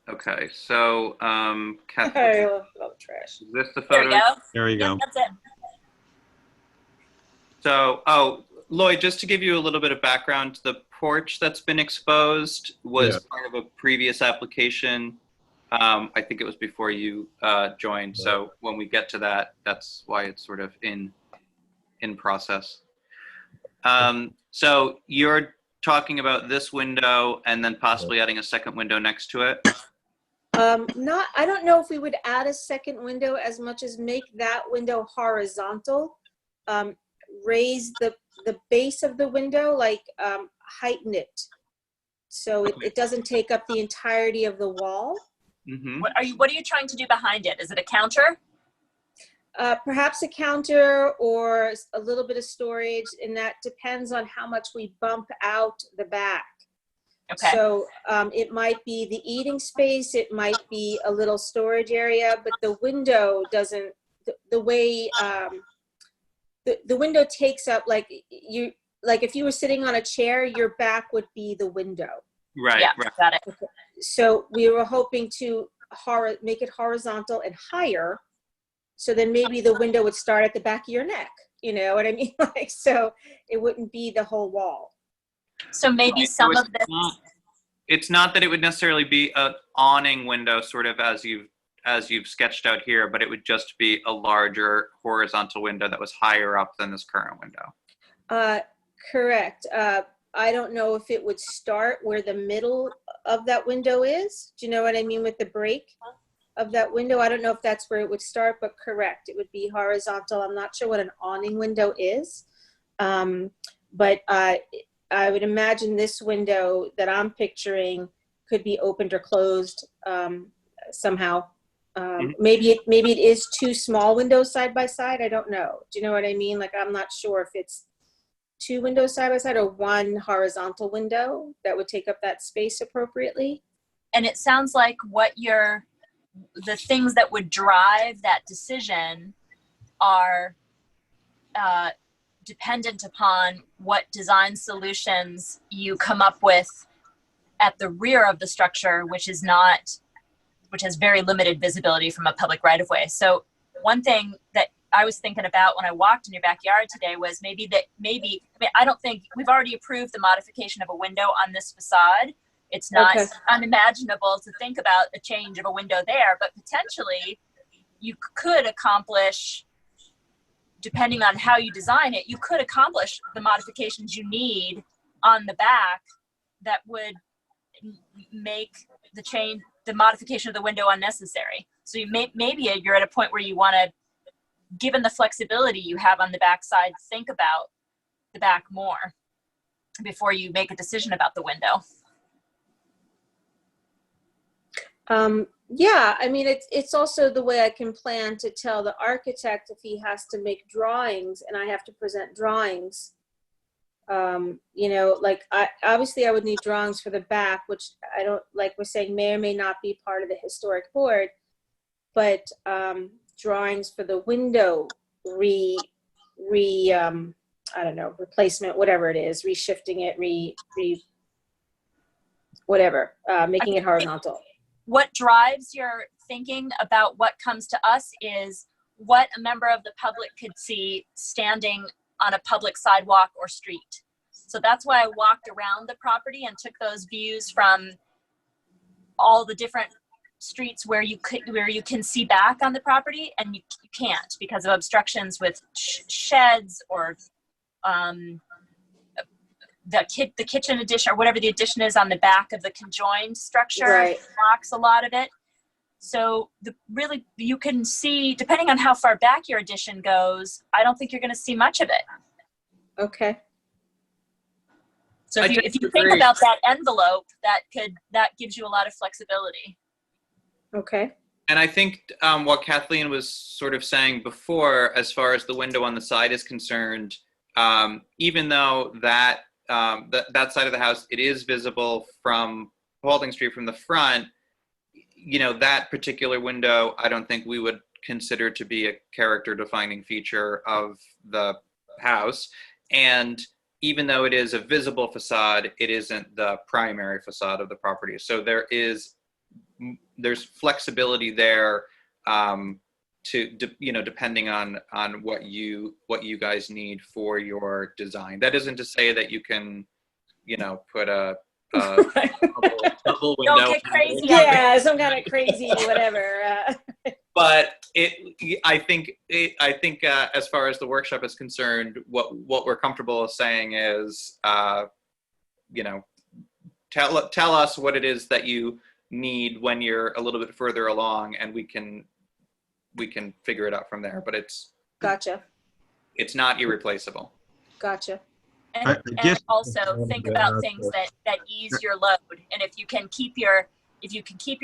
Okay, so Kathleen, I love trash. is this the There photo? we go. There you go. Yep, that's it. So, Lloyd, just to give you a little bit of background, the porch that's been exposed was part of a previous application. I think it was before you joined. So when we get to that, that's why it's sort of in process. So you're talking about this window and then possibly adding a second window next to it? I don't know if we would add a second window as much as make that window horizontal. Raise the base of the window, like heighten it, so it doesn't take up the entirety of the wall. Mm-hmm. What are you trying to do behind it? Is it a counter? Perhaps a counter or a little bit of storage, and that depends on how much we bump out the back. Okay. So it might be the eating space, it might be a little storage area, but the window doesn't, the way the window takes up, like if you were sitting on a chair, your back would be the window. Right, Yeah, right. got it. So we were hoping to make it horizontal and higher. So then maybe the window would start at the back of your neck. You know what I mean? Like, so it wouldn't be the whole wall. So maybe some of this. It's not that it would necessarily be an awning window, sort of as you've sketched out here, but it would just be a larger horizontal window that was higher up than this current window. Correct. I don't know if it would start where the middle of that window is. Do you know what I mean with the break of that window? I don't know if that's where it would start, but correct. It would be horizontal. I'm not sure what an awning window is. But I would imagine this window that I'm picturing could be opened or closed somehow. Maybe it is 2 small windows side by side. I don't know. Do you know what I mean? Like, I'm not sure if it's 2 windows side by side or 1 horizontal window that would take up that space appropriately. And it sounds like what you're the things that would drive that decision are dependent upon what design solutions you come up with at the rear of the structure, which has very limited visibility from a public right of way. So one thing that I was thinking about when I walked in your backyard today was maybe, I don't think we've already approved the modification of a window on this facade. It's not unimaginable to think about a change of a window there, but potentially you could accomplish, depending on how you design it, you could accomplish the modifications you need on the back that would make the modification of the window unnecessary. So maybe you're at a point where you want to, given the flexibility you have on the back side, think about the back more before you make a decision about the window. Yeah, I mean, it's also the way I can plan to tell the architect if he has to make drawings and I have to present drawings. You know, like obviously I would need drawings for the back, which I don't, like we're saying, may or may not be part of the historic board, but drawings for the window I don't know, replacement, whatever it is, reshifting it, whatever, making it horizontal. What drives your thinking about what comes to us is what a member of the public could see standing on a public sidewalk or street. So that's why I walked around the property and took those views from all the different streets where you can see back on the property, and you can't because of obstructions with sheds or the kitchen addition or whatever the addition is on the back of the conjoined structure blocks a lot of it. So really you can see, depending on how far back your addition goes, I don't think you're going to see much of it. Okay. So if you think about that envelope, that gives you a lot of flexibility. Okay. And I think what Kathleen was sort of saying before, as far as the window on the side is concerned, even though that side of the house, it is visible from Paulding Street from the front, you know, that particular window, I don't think we would consider to be a character defining feature of the house. And even though it is a visible facade, it isn't the primary facade of the property. So there's flexibility there, depending on what you guys need for your design. That isn't to say that you can, put a double window. Don't get crazy. Yeah, some kind of crazy whatever. But I think as far as the workshop is concerned, what we're comfortable saying is, tell us what it is that you need when you're a little bit further along, and we can figure it out from there. But Gotcha. It's not irreplaceable. Gotcha. And also think about things that ease your load. And if you can keep your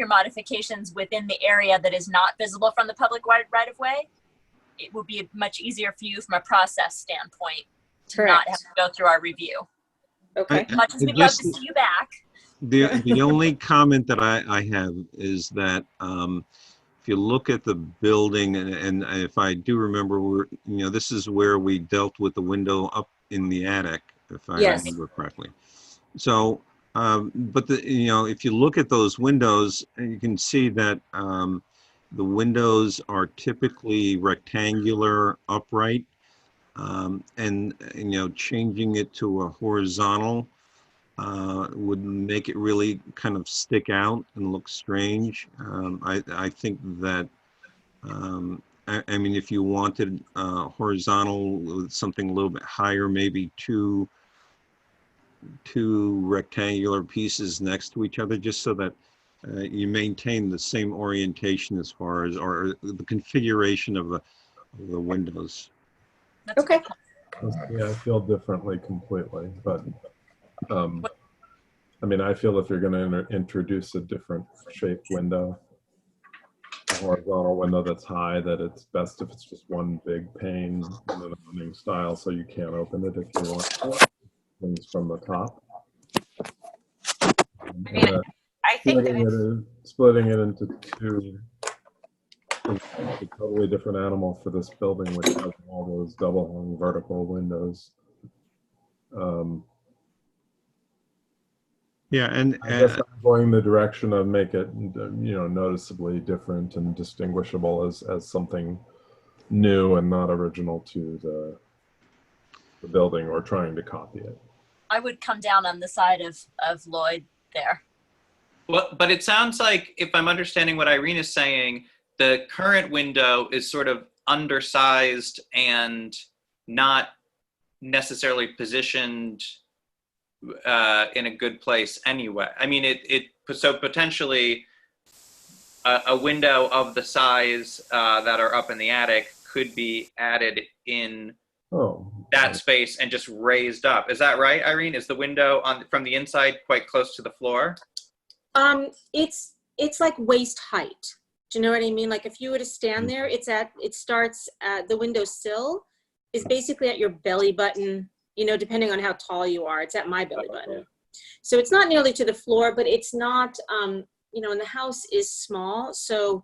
modifications within the area that is not visible from the public right of way, it will be much easier for you from a process standpoint to not have to go through our review. Okay. Much as we'd love to see you back. The only comment that I have is that if you look at the building, and if I do remember, this is where we dealt with the window up in the attic, if I remember correctly. So, but if you look at those windows, you can see that the windows are typically rectangular, upright, and changing it to a horizontal would make it really kind of stick out and look strange. I think that, I mean, if you wanted horizontal with something a little bit higher, maybe two rectangular pieces next to each other, just so that you maintain the same orientation as far as, or the configuration of the windows. Okay. Yeah, I feel differently completely, but I mean, I feel if you're going to introduce a different shaped window, a horizontal window that's high, that it's best if it's just one big pane in an opening style, so you can't open it if you want things from the top. I mean, I think splitting it into two It's a totally different animal for this building, which has all those double hung vertical windows. Yeah, and I guess I'm going the direction of make it, noticeably different and distinguishable as something new and not original to the building or trying to copy it. I would come down on the side of Lloyd there. Well, but it sounds like, if I'm understanding what Irene is saying, the current window is sort of undersized and not necessarily positioned in a good place anyway. I mean, so potentially a window of the size that are up in the attic could be added in that space and just raised up. Is that right, Irene? Is the window from the inside quite close to the floor? It's like waist height. Do you know what I mean? Like if you were to stand there, it starts at the window sill is basically at your belly button, depending on how tall you are. It's at my belly button. So it's not nearly to the floor, but it's not, and the house is small. So,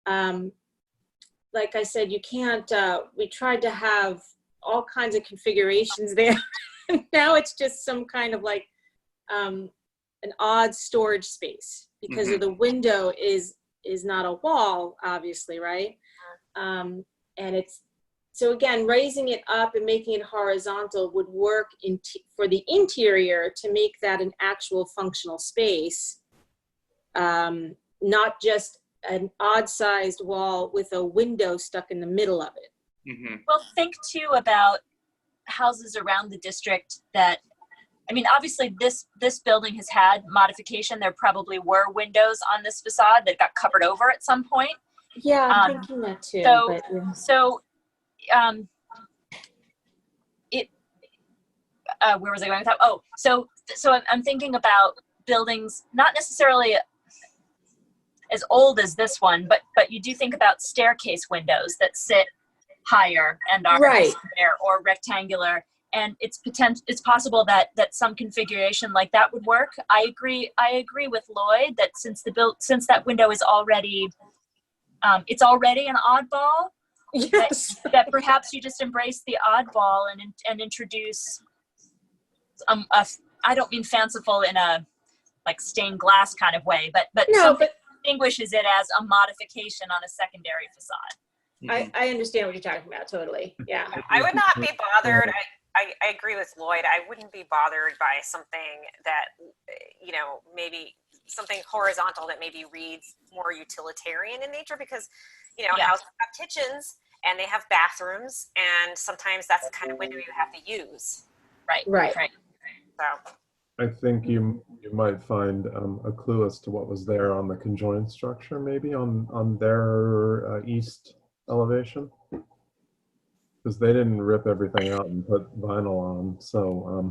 like I said, you can't, we tried to have all kinds of configurations there. Now it's just some kind of like an odd storage space because of the window is not a wall, obviously, right? And so again, raising it up and making it horizontal would work for the interior to make that an actual functional space, not just an odd-sized wall with a window stuck in the middle of it. Well, think too about houses around the district that, I mean, obviously this building has had modification. There probably were windows on this facade that got covered over at some point. Yeah, I'm thinking that too. Where was I going with that? Oh, so I'm thinking about buildings, not necessarily as old as this one, but you do think about staircase windows that sit higher and are square or rectangular, and it's possible that some configuration like that would work. I agree with Lloyd that since that window is already it's already an oddball. Yes. That perhaps you just embrace the oddball and introduce I don't mean fanciful in a like stained glass kind of way, but something distinguishes it as a modification on a secondary facade. I understand what you're talking about, totally. Yeah. I would not be bothered. I agree with Lloyd. I wouldn't be bothered by something that, maybe something horizontal that maybe reads more utilitarian in nature because, houses have kitchens and they have bathrooms and sometimes that's the kind of window you have to use. Right. So. I think you might find a clue as to what was there on the conjoined structure, maybe on their east elevation, because they didn't rip everything out and put vinyl on, so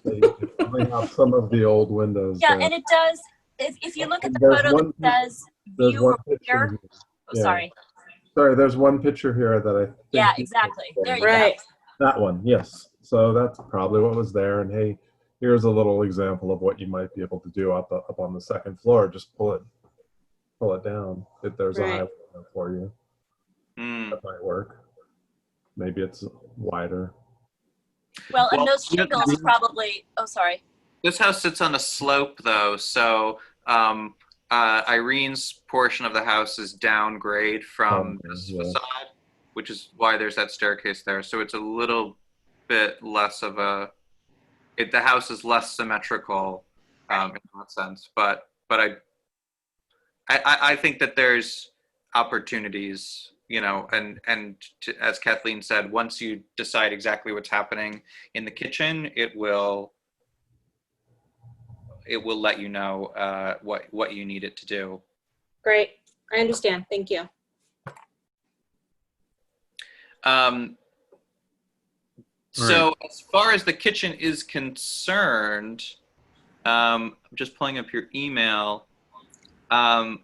they probably have some of the old windows. Yeah, and it does. If you look at the photo that says view here. Sorry, there's one picture here that I think. Yeah, exactly. There you go. That one, yes. So that's probably what was there. And hey, here's a little example of what you might be able to do up on the second floor. Just pull it down. If there's a high window for you, that might work. Maybe it's wider. Well, and those shingles probably. Oh, sorry. This house sits on a slope, though, so Irene's portion of the house is downgrade from this facade, which is why there's that staircase there. So it's a little bit less of a. The house is less symmetrical in that sense, but I think that there's opportunities, and as Kathleen said, once you decide exactly what's happening in the kitchen, it will let you know what you need it to do. Great, I understand. Thank you. So as far as the kitchen is concerned, I'm just pulling up your email. I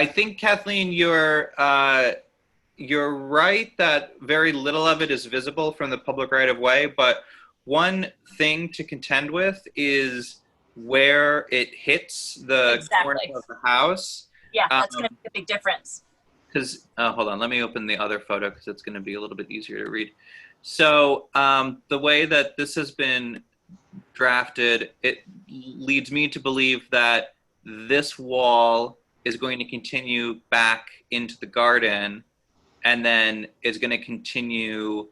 think, Kathleen, you're right that very little of it is visible from the public right of way, but one thing to contend with is where it hits the corner of the house. Yeah, that's going to make a big difference. Because, hold on, let me open the other photo because it's going to be a little bit easier to read. So the way that this has been drafted, it leads me to believe that this wall is going to continue back into the garden and then is going to continue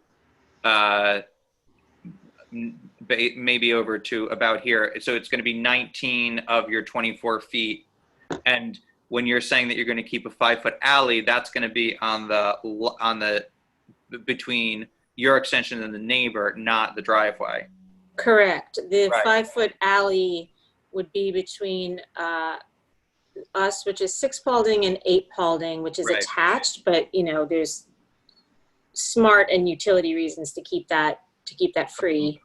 maybe over to about here. So it's going to be 19 of your 24 feet. And when you're saying that you're going to keep a 5-foot alley, that's going to be on the between your extension and the neighbor, not the driveway. Correct. The Right. 5-foot alley would be between us, which is 6 Paulding, and 8 Paulding, which is Right. attached, but you know, there's smart and utility reasons to keep that free.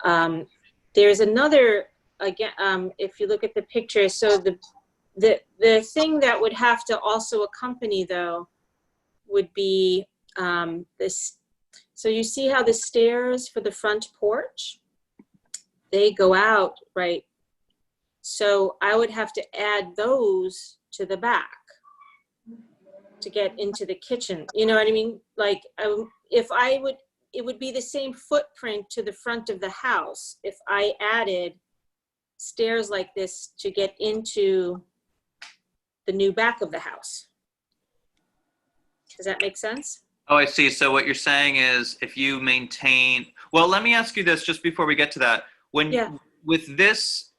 There's another, again, if you look at the picture, so the thing that would have to also accompany though would be this. So you see how the stairs for the front porch, they go out, right? So I would have to add those to the back to get into the kitchen. You know what I mean? Like it would be the same footprint to the front of the house if I added stairs like this to get into the new back of the house. Does that make sense? Oh, I see. So what you're saying is if you maintain, well, let me ask you this just before we get to that. With this,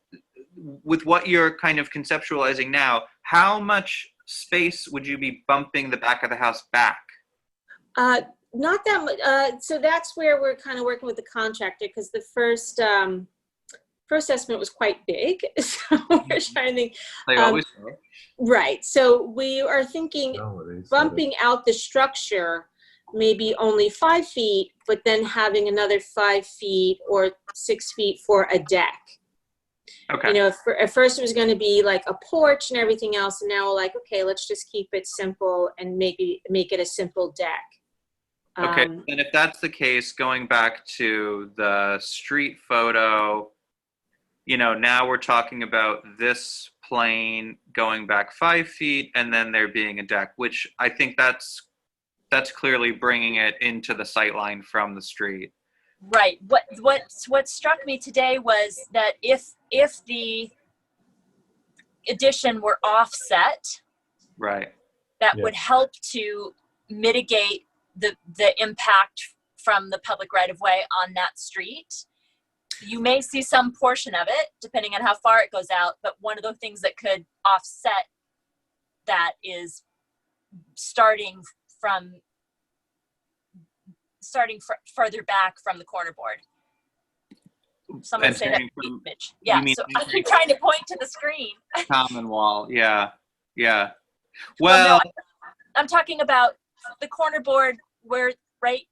with what you're kind of conceptualizing now, how much space would you be bumping the back of the house back? Not that much. So that's where we're kind of working with the contractor, because the first estimate was quite big. So we're trying to think. They always do. Right. So we are thinking bumping out the structure, maybe only 5 feet, but then having another 5 feet or 6 feet for a deck. Okay. You know, at first it was going to be like a porch and everything else, and now we're like, okay, let's just keep it simple and maybe make it a simple deck. Okay, and if that's the case, going back to the street photo, you know, now we're talking about this plane going back 5 feet and then there being a deck, which I think that's clearly bringing it into the sight line from the street. Right. What struck me today was that if the addition were offset, right, that would help to mitigate the impact from the public right of way on that street. You may see some portion of it depending on how far it goes out, but one of the things that could offset that is starting further back from the corner board. Someone say that image. Yeah, so I'm trying to point to the screen. Common wall, yeah. Well, no, I'm talking about the corner board where the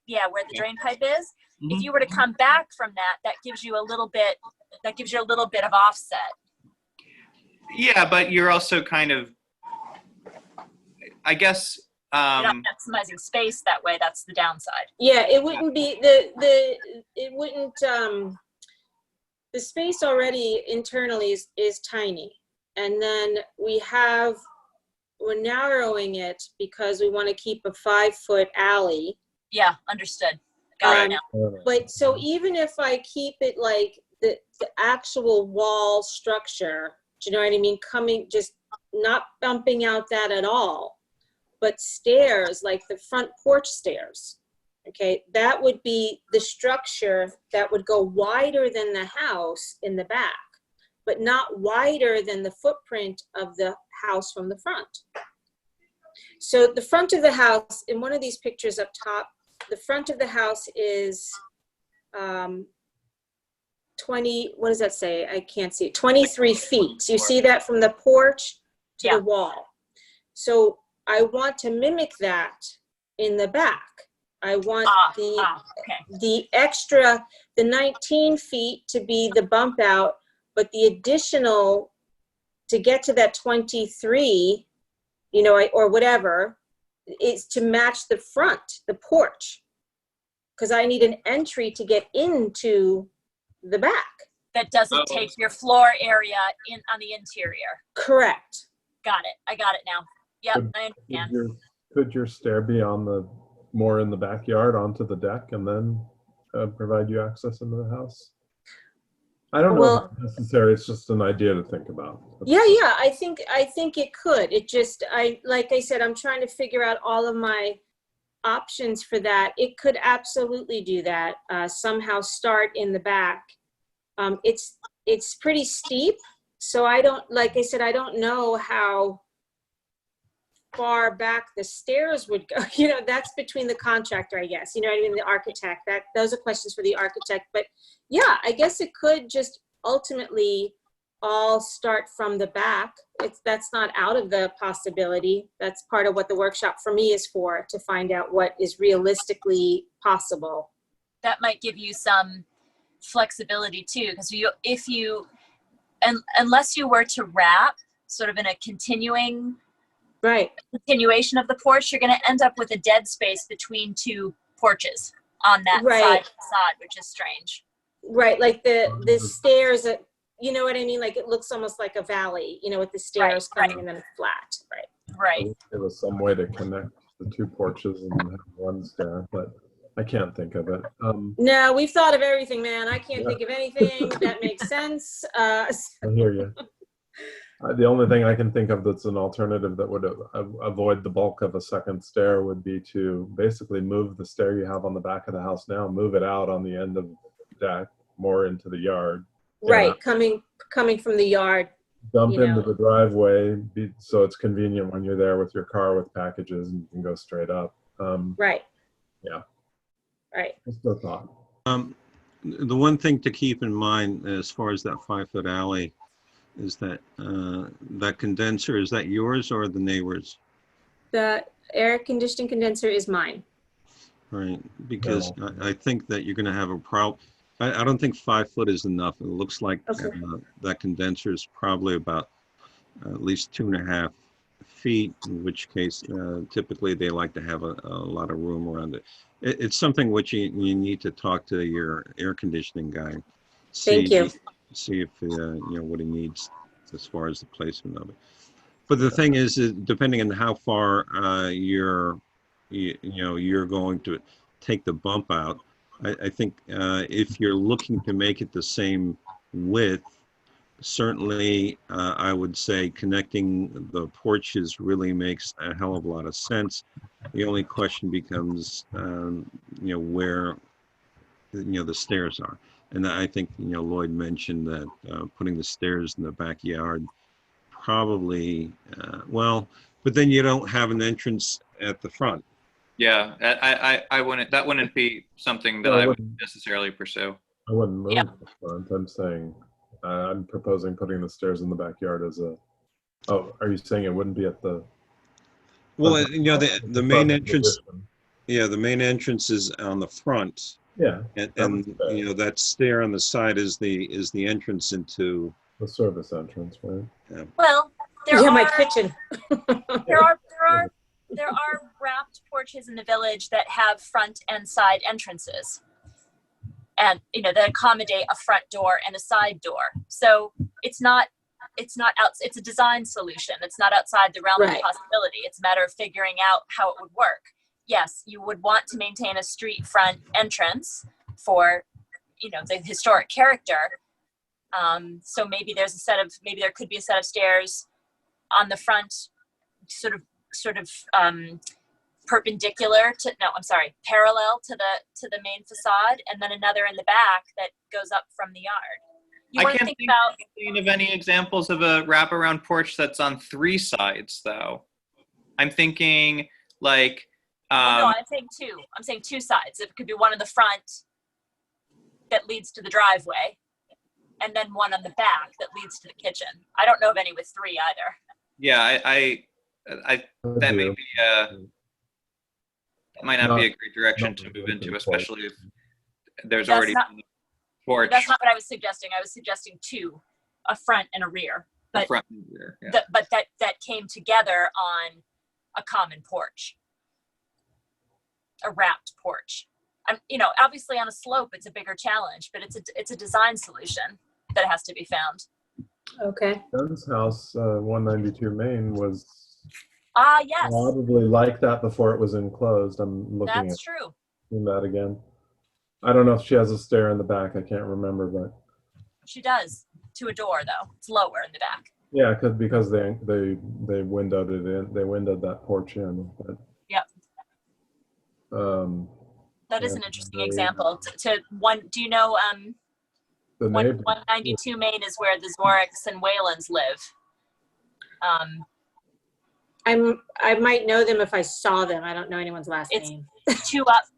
drain pipe is. Mm-hmm. If you were to come back from that gives you a little bit of offset. Yeah, but you're also kind of, I guess, you're not maximizing space that way. That's the downside. Yeah, it wouldn't be the space already internally is tiny, and then we're narrowing it because we want to keep a 5-foot alley. Yeah, understood. Got it now. But so even if I keep it like the actual wall structure, do you know what I mean? Just not bumping out that at all, but stairs, like the front porch stairs, okay, that would be the structure that would go wider than the house in the back, but not wider than the footprint of the house from the front. So the front of the house, in one of these pictures up top, the front of the house is 20, what does that say? I can't see it, 23 feet. So you see that from the porch to the wall. So I want to mimic that in the back. I want the extra, the 19 feet to be the bump out, but the additional to get to that 23, you know, or whatever, is to match the front, the porch, because I need an entry to get into the back. That doesn't take your floor area on the interior. Correct. Got it. I got it now. Yep, Could- I understand. Could your stair be on the, more in the backyard onto the deck and then provide you access into the house? I don't know if it's necessary. It's just an idea to think about. Yeah, I think it could. It just, like I said, I'm trying to figure out all of my options for that. It could absolutely do that. Somehow start in the back. It's pretty steep, so I don't, like I said, I don't know how far back the stairs would go. You know, that's between the contractor, I guess. You know what I mean? The architect. Those are questions for the architect. But yeah, I guess it could just ultimately all start from the back. That's not out of the possibility. That's part of what the workshop for me is for, to find out what is realistically possible. That might give you some flexibility too, because unless you were to wrap sort of in a continuation of the porch, you're going to end up with a dead space between two porches on that side facade, which is strange. Right, like the stairs, you know what I mean? Like it looks almost like a valley, you know, with the stairs coming and then flat. Right. There was some way to connect the two porches and have one stair, but I can't think of it. No, we've thought of everything, man. I can't think of anything that makes sense. I hear you. The only thing I can think of that's an alternative that would avoid the bulk of a second stair would be to basically move the stair you have on the back of the house now, move it out on the end of the deck, more into the yard. Right, coming from the yard. Dump into the driveway, so it's convenient when you're there with your car with packages and you can go straight up. Right. Yeah. Right. Just a thought. The one thing to keep in mind as far as that 5-foot alley is that that condenser, is that yours or the neighbor's? The air conditioning condenser is mine. Right, because I think that you're going to have a problem. I don't think 5 foot is enough. It looks like that condenser is probably about at least 2.5 feet, in which case typically they like to have a lot of room around it. It's something which you need to talk to your air conditioning guy. Thank you. See if you know what he needs as far as the placement of it. But the thing is depending on how far you're going to take the bump out, I think if you're looking to make it the same width, certainly I would say connecting the porches really makes a hell of a lot of sense. The only question becomes, where, the stairs are. And I think, Lloyd mentioned that putting the stairs in the backyard probably, but then you don't have an entrance at the front. Yeah, I wouldn't. That wouldn't be something that I would necessarily pursue. I wouldn't move the front. I'm saying I'm proposing putting the stairs in the backyard as a. Oh, are you saying it wouldn't be at the? Well, the main entrance. Yeah, the main entrance is on the front. Yeah, and that stair on the side is the entrance into the service entrance, right? Yeah. Well, my kitchen. There are wrapped porches in the village that have front and side entrances, and that accommodate a front door and a side door. So it's not out. It's a design solution. It's not outside the realm of possibility. It's a matter of figuring out how it would work. Yes, you would want to maintain a street front entrance for, the historic character. So maybe there could be a set of stairs on the front, sort of parallel to the main facade, and then another in the back that goes up from the yard. I can't think of any examples of a wraparound porch that's on 3 sides, though. I'm thinking like. No, I'm saying 2. I'm saying 2 sides. It could be one in the front that leads to the driveway, and then one on the back that leads to the kitchen. I don't know of any with 3 either. Yeah, I that may be that might not be a great direction to move into, especially if there's already a porch. That's not what I was suggesting. I was suggesting 2, a front and a rear. But a front and rear, yeah. But that came together on a common porch, a wrapped porch. Obviously on a slope it's a bigger challenge, but it's a design solution that has to be found. Okay. Ben's house, 192 Main, was Ah, yes, probably like that before it was enclosed. I'm looking at that's true. that again. I don't know if she has a stair in the back. I can't remember, but She does, to a door though. It's lower in the back. yeah, because they windowed it in. They windowed that porch in. But, Yep. Um, That is yeah, an interesting they- example. To one, do you know, The one, neighbor. 192 Main is where the Zoriks and Whalens live. I might know them if I saw them. I don't know anyone's last It's- name.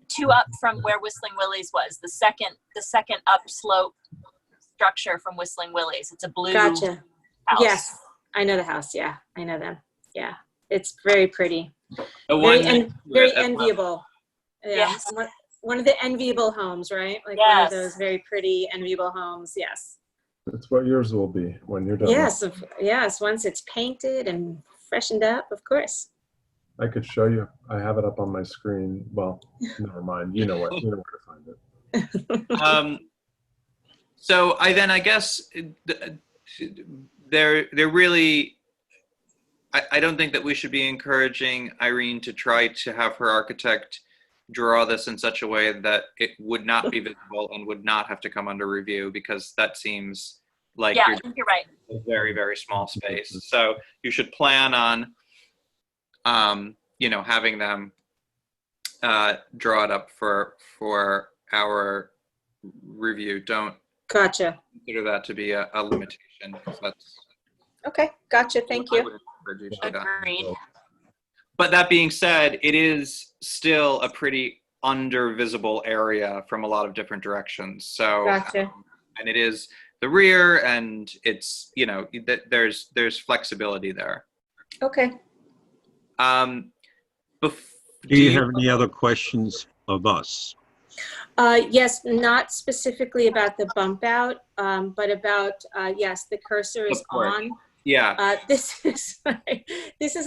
two up from where Whistling Willie's was. The second upslope structure from Whistling Willie's. It's a blue Gotcha. house. Yes, I know the house. Yeah, I know them. Yeah, it's very pretty. The Very, one very that- that- enviable. Yeah. Yes. One of the enviable homes, right? Like one Yes. of those very pretty, enviable homes. Yes. That's what yours will be when you're done. Yes. Yes. Once it's painted and freshened up, of course. I could show you. I have it up on my screen. Well, never mind. You know where to find it. So I guess they're really. I don't think that we should be encouraging Irene to try to have her architect draw this in such a way that it would not be visible and would not have to come under review, because that seems like Yeah, I think you're right. a very, very small space. So you should plan on, having them draw it up for our review. Don't Gotcha. consider that to be a limitation, because that's. Okay. Gotcha. Thank I you. would encourage you to do that. Agreed. But that being said, it is still a pretty under visible area from a lot of different directions. So, Gotcha. and it is the rear, and it's, there's flexibility there. Okay. Do Do you have any other questions of us? Yes, not specifically about the bump out, but about, yes, the cursor is Of course. on. Yeah. This is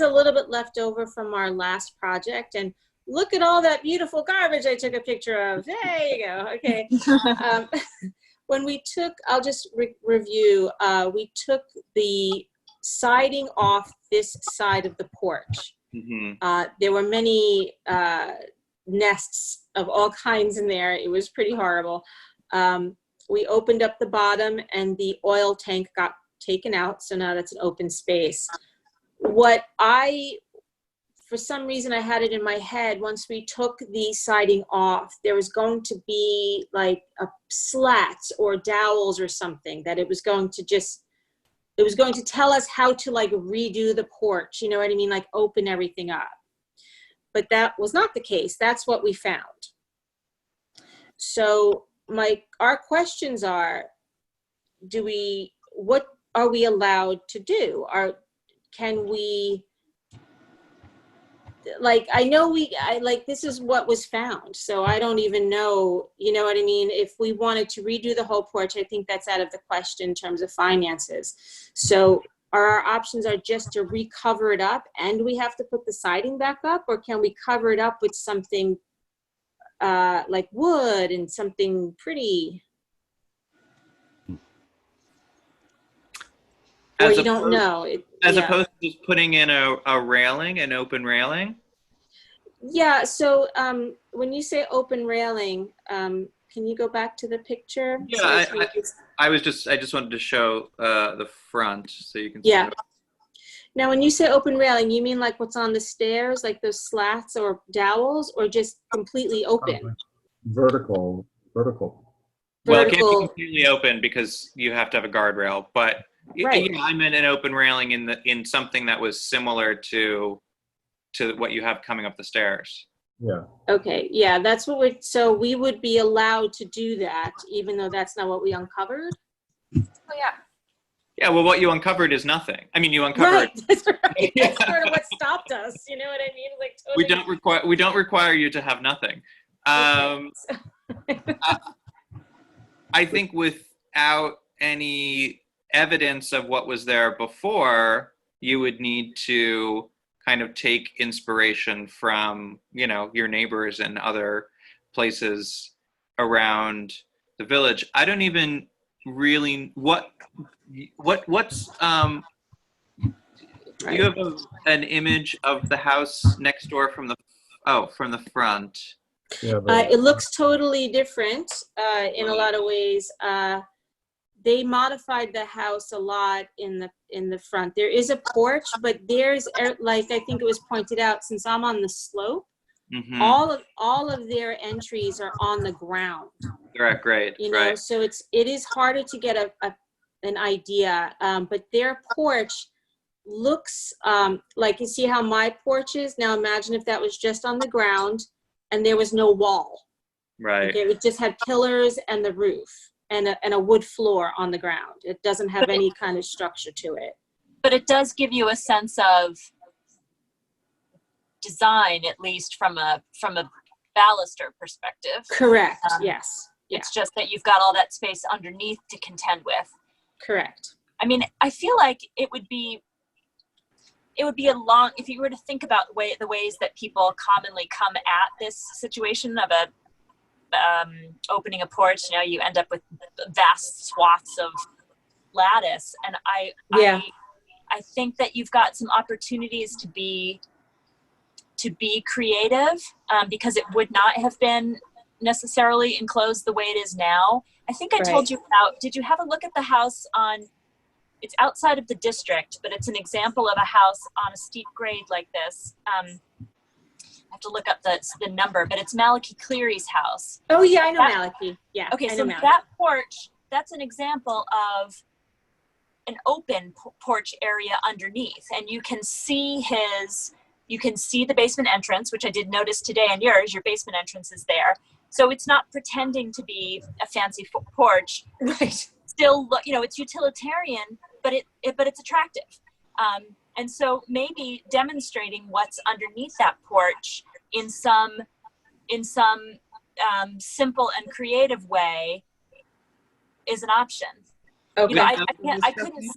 a little bit left over from our last project, and look at all that beautiful garbage I took a picture of. There you go. Okay. When we took, I'll just review. We took the siding off this side of the porch. Mm-hmm. There were many nests of all kinds in there. It was pretty horrible. We opened up the bottom, and the oil tank got taken out, so now that's an open space. For some reason I had it in my head, once we took the siding off, there was going to be like a slats or dowels or something that it was going to tell us how to like redo the porch, you know what I mean, like open everything up. But that was not the case. That's what we found. So our questions are, what are we allowed to do? Can we, like, this is what was found. So I don't even know, you know what I mean? If we wanted to redo the whole porch, I think that's out of the question in terms of finances. So our options are just to recover it up and we have to put the siding back up, or can we cover it up with something like wood and something pretty? Or you don't know. As opposed to just putting in a railing, an open railing? Yeah, so when you say open railing, can you go back to the picture? Yeah, So I just wanted to show the front so you can see. yeah. Now, when you say open railing, you mean like what's on the stairs, like those slats or dowels, or just completely open? Vertical. Well, it can't be Vertical. completely open because you have to have a guardrail, but Right. yeah, I meant an open railing in something that was similar to what you have coming up the stairs. Yeah. Okay, yeah, that's what so we would be allowed to do that, even though that's not what we uncovered? Oh, yeah. Yeah, well, what you uncovered is nothing. I mean, you uncovered. Right, that's right. That's sort of what stopped us, you know what I mean? Like totally. We don't require you to have nothing. I think without any evidence of what was there before, you would need to kind of take inspiration from, your neighbors and other places around the village. I don't even really what's you have an image of the house next door from the front. Yeah, It looks totally different in a lot of ways. They modified the house a lot in the front. There is a porch, but there's, like I think it was pointed out, since I'm on the slope, all of their entries are on the ground. Right, great. You know, so it is harder to get an idea. But their porch looks like, you see how my porch is? Now imagine if that was just on the ground and there was no wall. Right. Okay, it just had pillars and the roof and a wood floor on the ground. It doesn't have any kind of structure to it. But it does give you a sense of design, at least from a baluster perspective. Correct. Yes. Yeah. It's just that you've got all that space underneath to contend with. Correct. I mean, I feel like it would be a long, if you were to think about the ways that people commonly come at this situation of opening a porch, you know, you end up with vast swaths of lattice. And I think that you've got some opportunities to be creative, because it would not have been necessarily enclosed the way it is now. I think I told you about, did you have a look at the house it's outside of the district, but it's an example of a house on a steep grade like this. I have to look up the number, but it's Malachi Cleary's house. Oh yeah, I know Malachi. Yeah. Okay, so that porch, that's an example of an open porch area underneath, and you can see the basement entrance, which I did notice today on yours. Your basement entrance is there, so it's not pretending to be a fancy porch. Right. Still, you know, it's utilitarian, but it's attractive. And so maybe demonstrating what's underneath that porch in some simple and creative way is an option. Okay. You know, I couldn't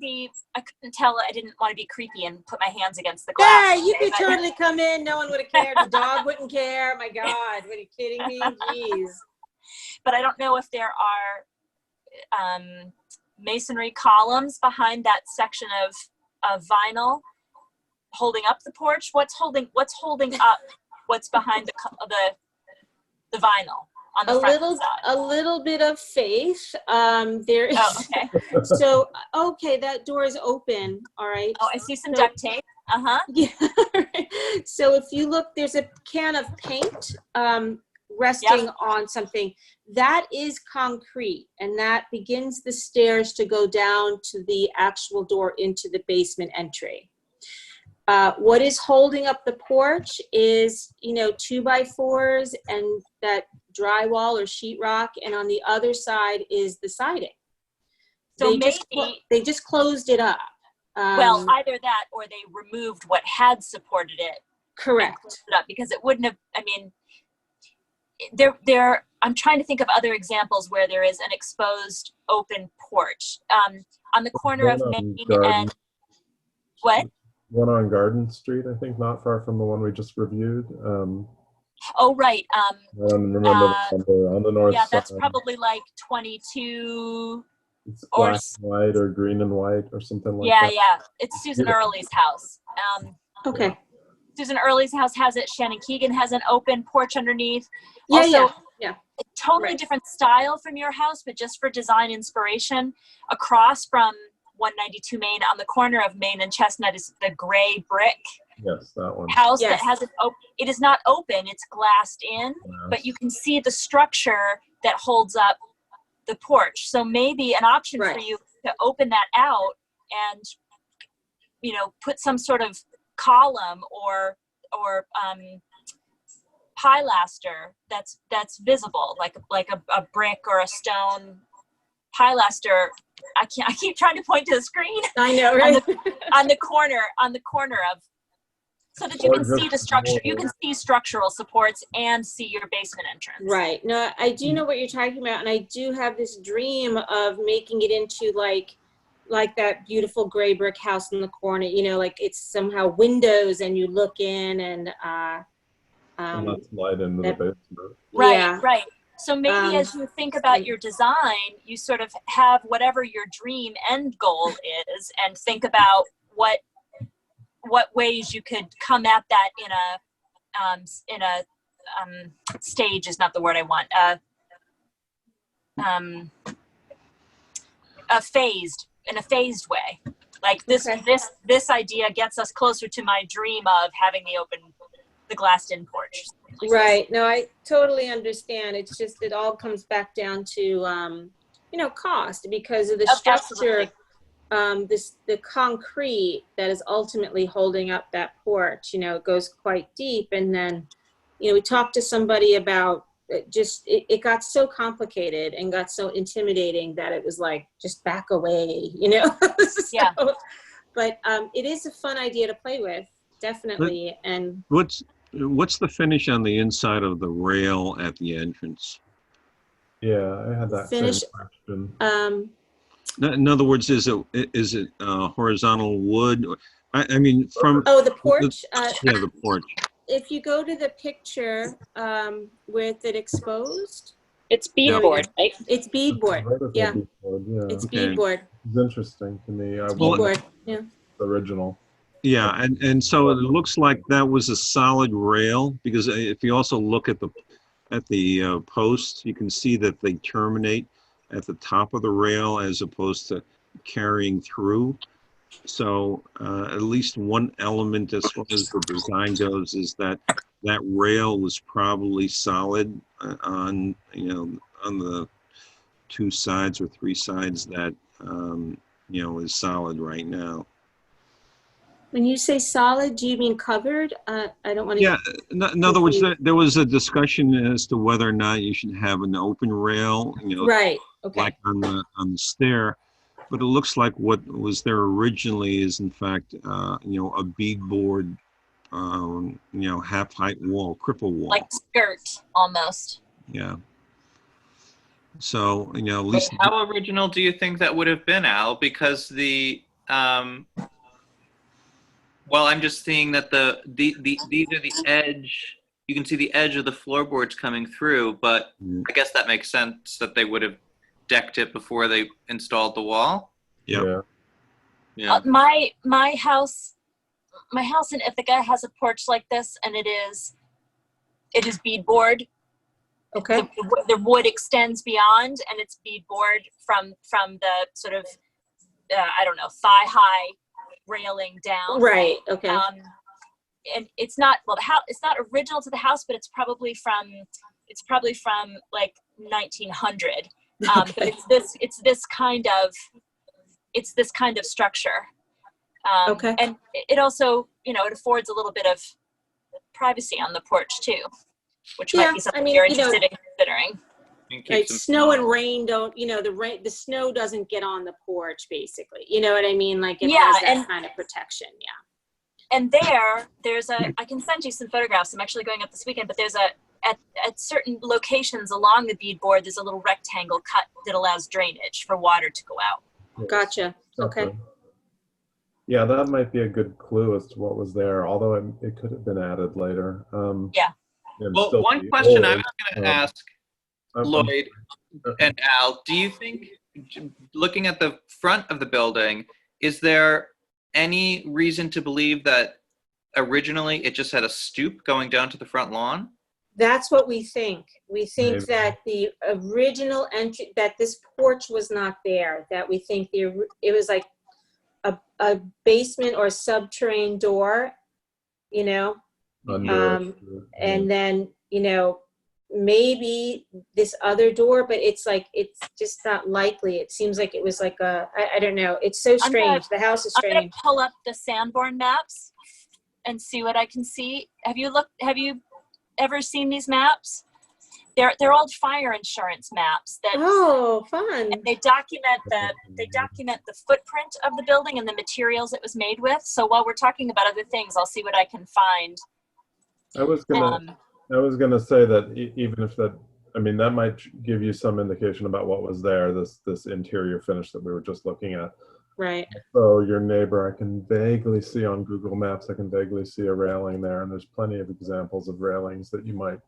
tell. I didn't want to be creepy and put my hands against the glass. Yeah, you could totally come in. No one would have cared. The dog wouldn't care. My God, what are you kidding me? Jeez. But I don't know if there are masonry columns behind that section of vinyl holding up the porch. What's holding up what's behind the vinyl on the front side? A little bit of faith. There is. Oh, okay. So okay, that door is open. All right. Oh, I see some duct tape. Yeah. So if you look, there's a can of paint resting on something. That is concrete, and that begins the stairs to go down to the actual door into the basement entry. What is holding up the porch is, 2x4s and that drywall or sheetrock, and on the other side is the siding. So they just closed it up. Well, either that or they removed what had supported it. Correct. Because it wouldn't have, I mean, I'm trying to think of other examples where there is an exposed open porch. On the corner of Main and what? One on Garden Street, I think, not far from the one we just reviewed. Oh, right. I don't remember the number on the north side. Yeah, that's probably like 22. It's black and white or green and white or something like that. Yeah. It's Susan Early's house. Okay. Susan Early's house has it. Shannon Keegan has an open porch underneath. Yeah. Totally different style from your house, but just for design inspiration. Across from 192 Main, on the corner of Main and Chestnut, is the gray brick that one. house that has it open. It is not open, it's glassed in, but you can see the structure that holds up the porch. So maybe an option for you to open that out and, put some sort of column or pilaster that's visible, like a brick or a stone pilaster. I keep trying to point to the screen. I know, right? on the corner of, so that you can see the structure. You can see structural supports and see your basement entrance. Right. No, I do know what you're talking about, and I do have this dream of making it into like that beautiful gray brick house in the corner. Like it's somehow windows, and you look in, and that's light into the basement. Right. So maybe as you think about your design, you sort of have whatever your dream end goal is, and think about what ways you could come at that in a stage is not the word I want. In a phased way. Like this idea gets us closer to my dream of having the glassed-in porch. Right. No, I totally understand. It's just, it all comes back down to, cost because of the structure, the concrete that is ultimately holding up that porch, it goes quite deep. And then, we talked to somebody about it got so complicated and got so intimidating that it was like, just back away, Yeah. But it is a fun idea to play with, definitely. And What's the finish on the inside of the rail at the entrance? Yeah, I had that Finish- same question. In other words, is it horizontal wood? I mean, from the porch. the porch. If you go to the picture with it exposed, It's beadboard, right? it's beadboard. Vertical Yeah, beadboard, yeah. it's Okay. beadboard. It's interesting to me. I Well, wanted Beadboard. Yeah. the original. Yeah, and so it looks like that was a solid rail, because if you also look at the posts, you can see that they terminate at the top of the rail as opposed to carrying through. So at least one element as far as the design goes is that rail was probably solid on the 2 sides or 3 sides that is solid right now. When you say solid, do you mean covered? I don't want to. Yeah, in other words, there was a discussion as to whether or not you should have an open rail, Right. Okay. like on the stair. But it looks like what was there originally is in fact, a beadboard, half-height wall, cripple wall. Like skirt, almost. Yeah. So, at least. How original do you think that would have been, Al? Because well, I'm just seeing that these are the edge. You can see the edge of the floorboards coming through, but I guess that makes sense that they would have decked it before they installed the wall. Yeah. Yeah. My house in Ithaca has a porch like this, and it is beadboard. Okay. The wood extends beyond, and it's beadboard from the sort of thigh-high railing down. Right. Okay. And it's not it's not original to the house, but it's probably from like 1900. But it's this kind of structure. Okay. And it also, it affords a little bit of privacy on the porch too, which might be something you're interested in considering. Like snow and rain don't, the snow doesn't get on the porch, basically. You know what I mean? Like it has that kind of protection. Yeah. And there's I can send you some photographs. I'm actually going up this weekend, but there's at certain locations along the beadboard, there's a little rectangle cut that allows drainage for water to go out. Yes. Gotcha. Okay. Yeah, that might be a good clue as to what was there, although it could have been added later. Yeah. Well, one question I was going to ask Lloyd and Al, do you think, looking at the front of the building, is there any reason to believe that originally it just had a stoop going down to the front lawn? That's what we think. We think Maybe. that the original entry, that this porch was not there, that we think it was like a basement or subterranean door, Under and then, maybe this other door, but it's just not likely. It seems like it was like I don't know. It's so strange. The house is I'm going strange. to pull up the Sanborn maps and see what I can see. Have you ever seen these maps? They're old fire insurance maps that fun. and they document the footprint of the building and the materials it was made with. So while we're talking about other things, I'll see what I can find. I was gonna say that even if that might give you some indication about what was there, this interior finish that we were just looking at. Right. So your neighbor, I can vaguely see on Google Maps, I can vaguely see a railing there, and there's plenty of examples of railings that you might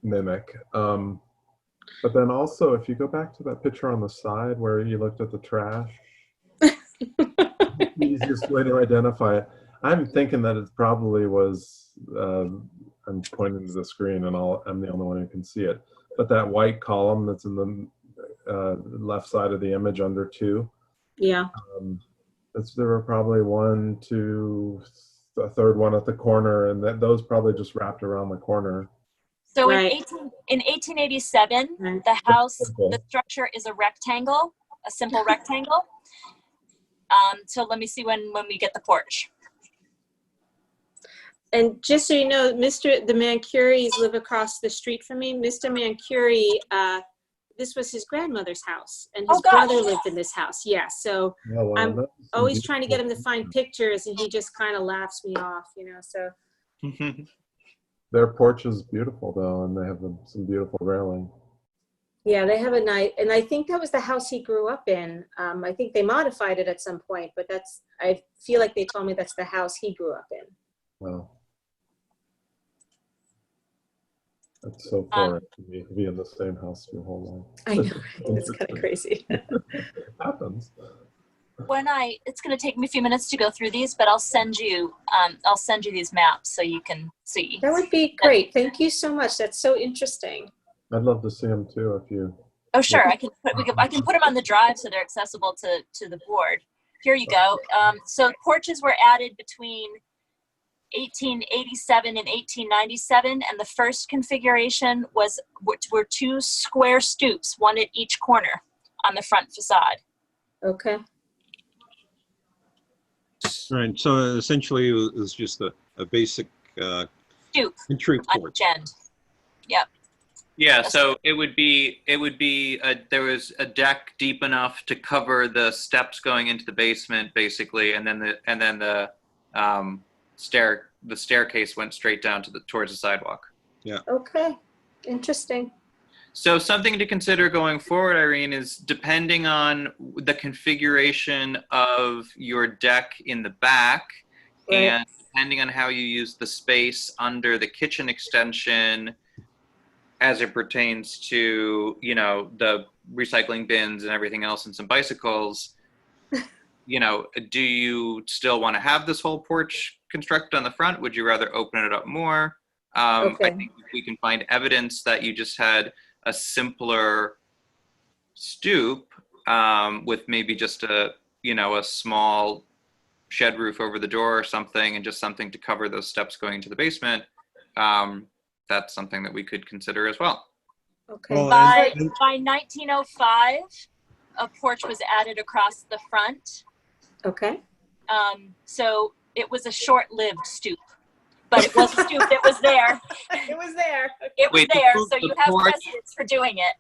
mimic. But then also, if you go back to that picture on the side where you looked at the trash, the easiest way to identify it. I'm thinking that it probably was, I'm pointing to the screen and I'm the only one who can see it, but that white column that's in the left side of the image under 2. Yeah. There were probably 1, 2, a third one at the corner, and those probably just wrapped around the corner. So Right. in 1887, Right. the house, Simple. the structure is a rectangle, a simple rectangle. So let me see when we get the porch. And just so you know, the Mancuries live across the street from me. Mr. Mancurie, this was his grandmother's house, and his Oh, gosh. brother lived in this house. Yeah, so Yeah, well, I'm that's some always trying to get him to beautiful find pictures, and he just kind of laughs me off, so. Their porch is beautiful though, and they have some beautiful railing. Yeah, they have a nice, and I think that was the house he grew up in. I think they modified it at some point, but I feel like they told me that's the house he grew up in. Wow. That's so foreign to me to be in the same house your whole life. I know, right? It's kind of crazy. Happens. It's going to take me a few minutes to go through these, but I'll send you these maps so you can see. That would be great. Thank you so much. That's so interesting. I'd love to see them too if you. Oh, sure. I can put them on the drive so they're accessible to the board. Here you go. So porches were added between 1887 and 1897, and the first configuration were 2 square stoops, 1 at each corner on the front facade. Okay. Right. So essentially, it was just a basic Stoop entry on porch. each end. Yep. Yeah, so it would be there was a deck deep enough to cover the steps going into the basement, basically, and then the staircase went straight down towards the sidewalk. Yeah. Okay. Interesting. So something to consider going forward, Irene, is depending on the configuration of your deck in the back, Right. and depending on how you use the space under the kitchen extension as it pertains to, the recycling bins and everything else and some bicycles, do you still want to have this whole porch constructed on the front? Would you rather open it up more? Okay. I think if we can find evidence that you just had a simpler stoop with maybe just a small shed roof over the door or something, and just something to cover those steps going into the basement, that's something that we could consider as well. Okay. Well, By 1905, a porch was added across the front. Okay. So it was a short-lived stoop, but it was a stoop that was there. It was there. It was Wait, there, the so you have porch- precedence for doing it.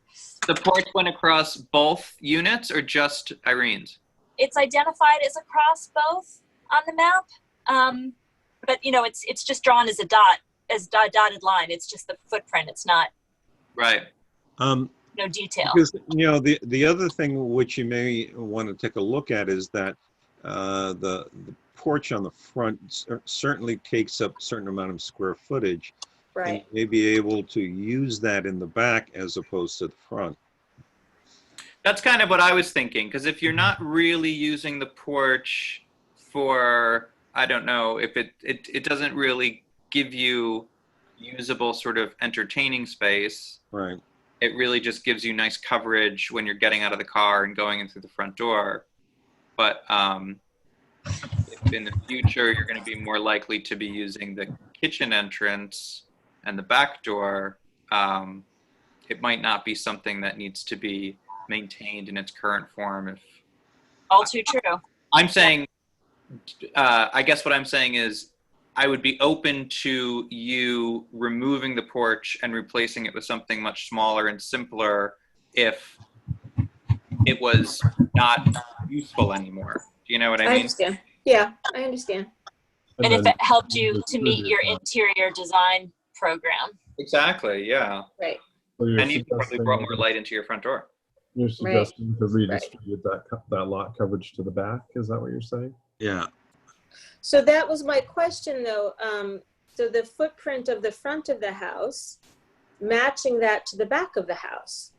The porch went across both units or just Irene's? It's identified as across both on the map, but it's just drawn as a dotted line. It's just the footprint. It's not Right. no detail. Because the other thing which you may want to take a look at is that the porch on the front certainly takes up a certain amount of square footage. Right. And you may be able to use that in the back as opposed to the front. That's kind of what I was thinking, because if you're not really using the porch for, I don't know, if it doesn't really give you usable sort of entertaining space. Right. It really just gives you nice coverage when you're getting out of the car and going in through the front door. But if in the future you're going to be more likely to be using the kitchen entrance and the back door, it might not be something that needs to be maintained in its current form. All too true. I'm saying, I guess what I'm saying is, I would be open to you removing the porch and replacing it with something much smaller and simpler if it was not useful anymore. Do you know what I I mean? understand. Yeah, I understand. And if it helped you to meet your interior design program. Exactly, yeah. Right. So you're And you probably suggesting brought more light into your front door. You're suggesting to redistribute that lot coverage to the back? Is that what you're saying? Yeah. So that was my question, though. So the footprint of the front of the house matching that to the back of the house.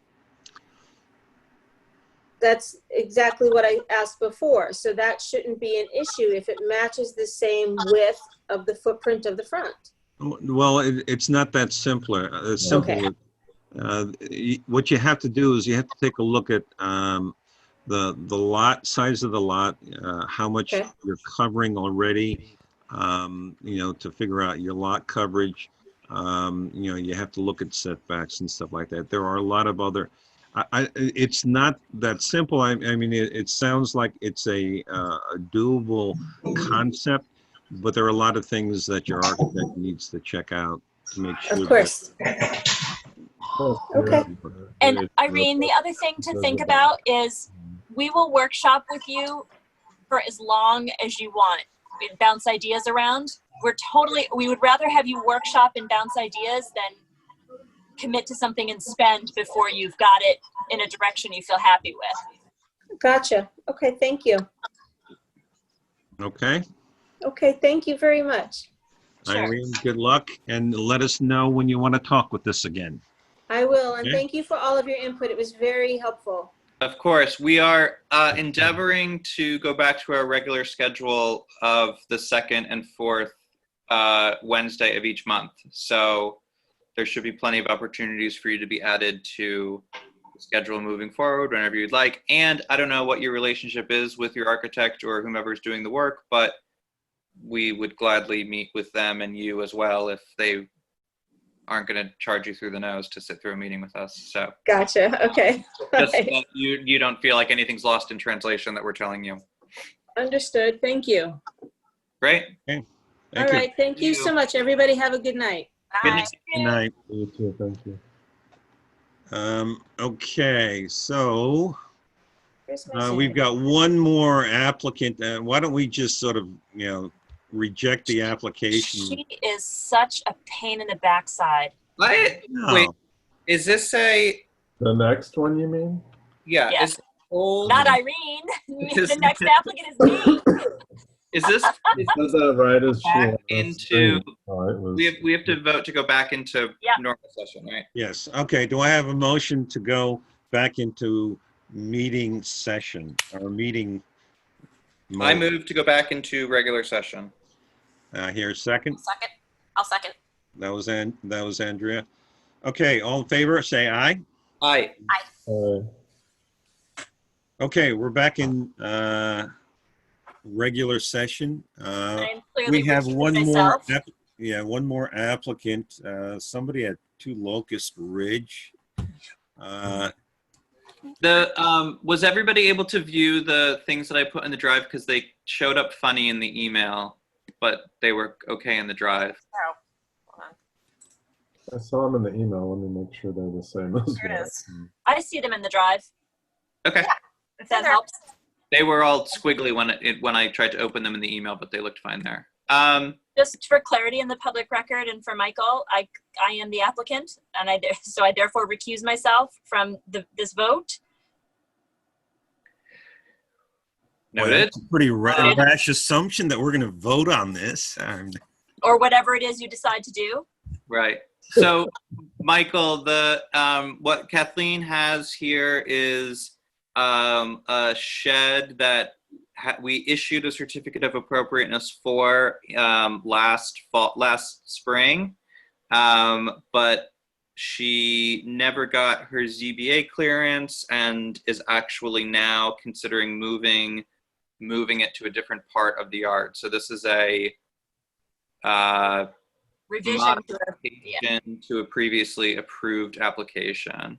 That's exactly what I asked before. So that shouldn't be an issue if it matches the same width of the footprint of the front. Well, it's not that simpler. Simple. Okay. What you have to do is you have to take a look at the lot size of the lot, how much Okay. you're covering already, to figure out your lot coverage. You have to look at setbacks and stuff like that. There are a lot of other. It's not that simple. I mean, it sounds like it's a doable concept, but there are a lot of things that your architect needs to check out to make sure. Of course. Okay. And Irene, the other thing to think about is we will workshop with you for as long as you want. Bounce ideas around. We would rather have you workshop and bounce ideas than commit to something and spend before you've got it in a direction you feel happy with. Gotcha. Okay, thank you. Okay. Okay, thank you very much. Sure. Irene, good luck, and let us know when you want to talk with us again. I will, and Okay. thank you for all of your input. It was very helpful. Of course, we are endeavoring to go back to our regular schedule of the second and fourth Wednesday of each month. So there should be plenty of opportunities for you to be added to the schedule moving forward whenever you'd like. And I don't know what your relationship is with your architect or whomever's doing the work, but we would gladly meet with them and you as well if they aren't going to charge you through the nose to sit through a meeting with us. So Gotcha. Okay. just Right. that you don't feel like anything's lost in translation that we're telling you. Understood. Thank you. Great. Thank All you. right. Thank you so much. Everybody have a good night. Good Bye. night. Good night. You too, thank you. Okay, so Where's my we've got one more applicant. Why don't we just sort of, reject the application? She is such a pain in the backside. No. Wait, is this a, The next one, you mean? yeah, Yeah. is old, Not Irene. The next applicant is me. is this, is Says that right as she back last into, screen. Oh, it was- we have to vote to go back into Yep. normal session, right? Yes, okay, do I have a motion to go back into meeting session or meeting? I mode? move to go back into regular session. Here, a second. Second. I'll second. That was Andrea. Okay, all in favor, say aye. Aye. Okay, we're back in regular session. I'm clearly We have recusing one myself. more, one more applicant, somebody at 2 Locust Ridge. Was everybody able to view the things that I put in the drive? Because they showed up funny in the email, but they were okay in the drive. Oh, hold on. I saw them in the email. Let me make sure they're the same as Here it well. is. I see them in the drive, Okay. if that There. helps. They were all squiggly when I tried to open them in the email, but they looked fine there. Just for clarity in the public record and for Michael, I am the applicant, and so I therefore recuse myself from this vote. Well, Noted. that's a pretty rash assumption that we're going to vote on this. Or whatever it is you decide to do. Right. So, Michael, the what Kathleen has here is a shed that we issued a certificate of appropriateness for last spring, but she never got her ZBA clearance and is actually now considering moving it to a different part of the yard. So this is a Revision to modification to a previously approved application.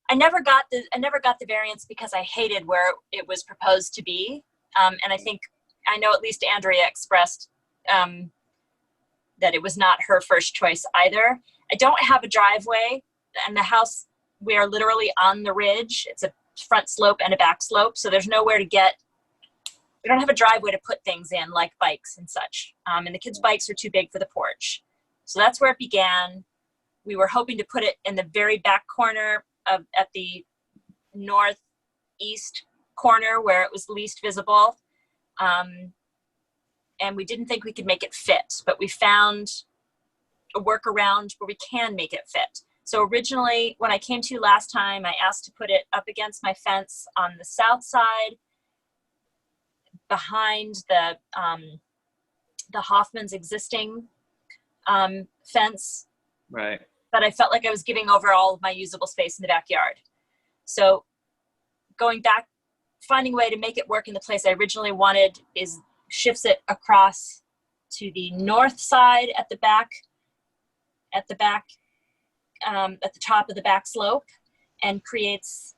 I never got the variance because I hated where it was proposed to be. And I know at least Andrea expressed that it was not her first choice either. I don't have a driveway, and the house, we are literally on the ridge. It's a front slope and a back slope, so there's nowhere to get. We don't have a driveway to put things in like bikes and such. And the kids' bikes are too big for the porch. So that's where it began. We were hoping to put it in the very back corner at the northeast corner where it was least visible. And we didn't think we could make it fit, but we found a workaround where we can make it fit. So originally, when I came to you last time, I asked to put it up against my fence on the south side, behind the Hoffman's existing fence. Right. But I felt like I was giving over all of my usable space in the backyard. So going back, finding a way to make it work in the place I originally wanted is shifts it across to the north side at the back, at the top of the back slope, and creates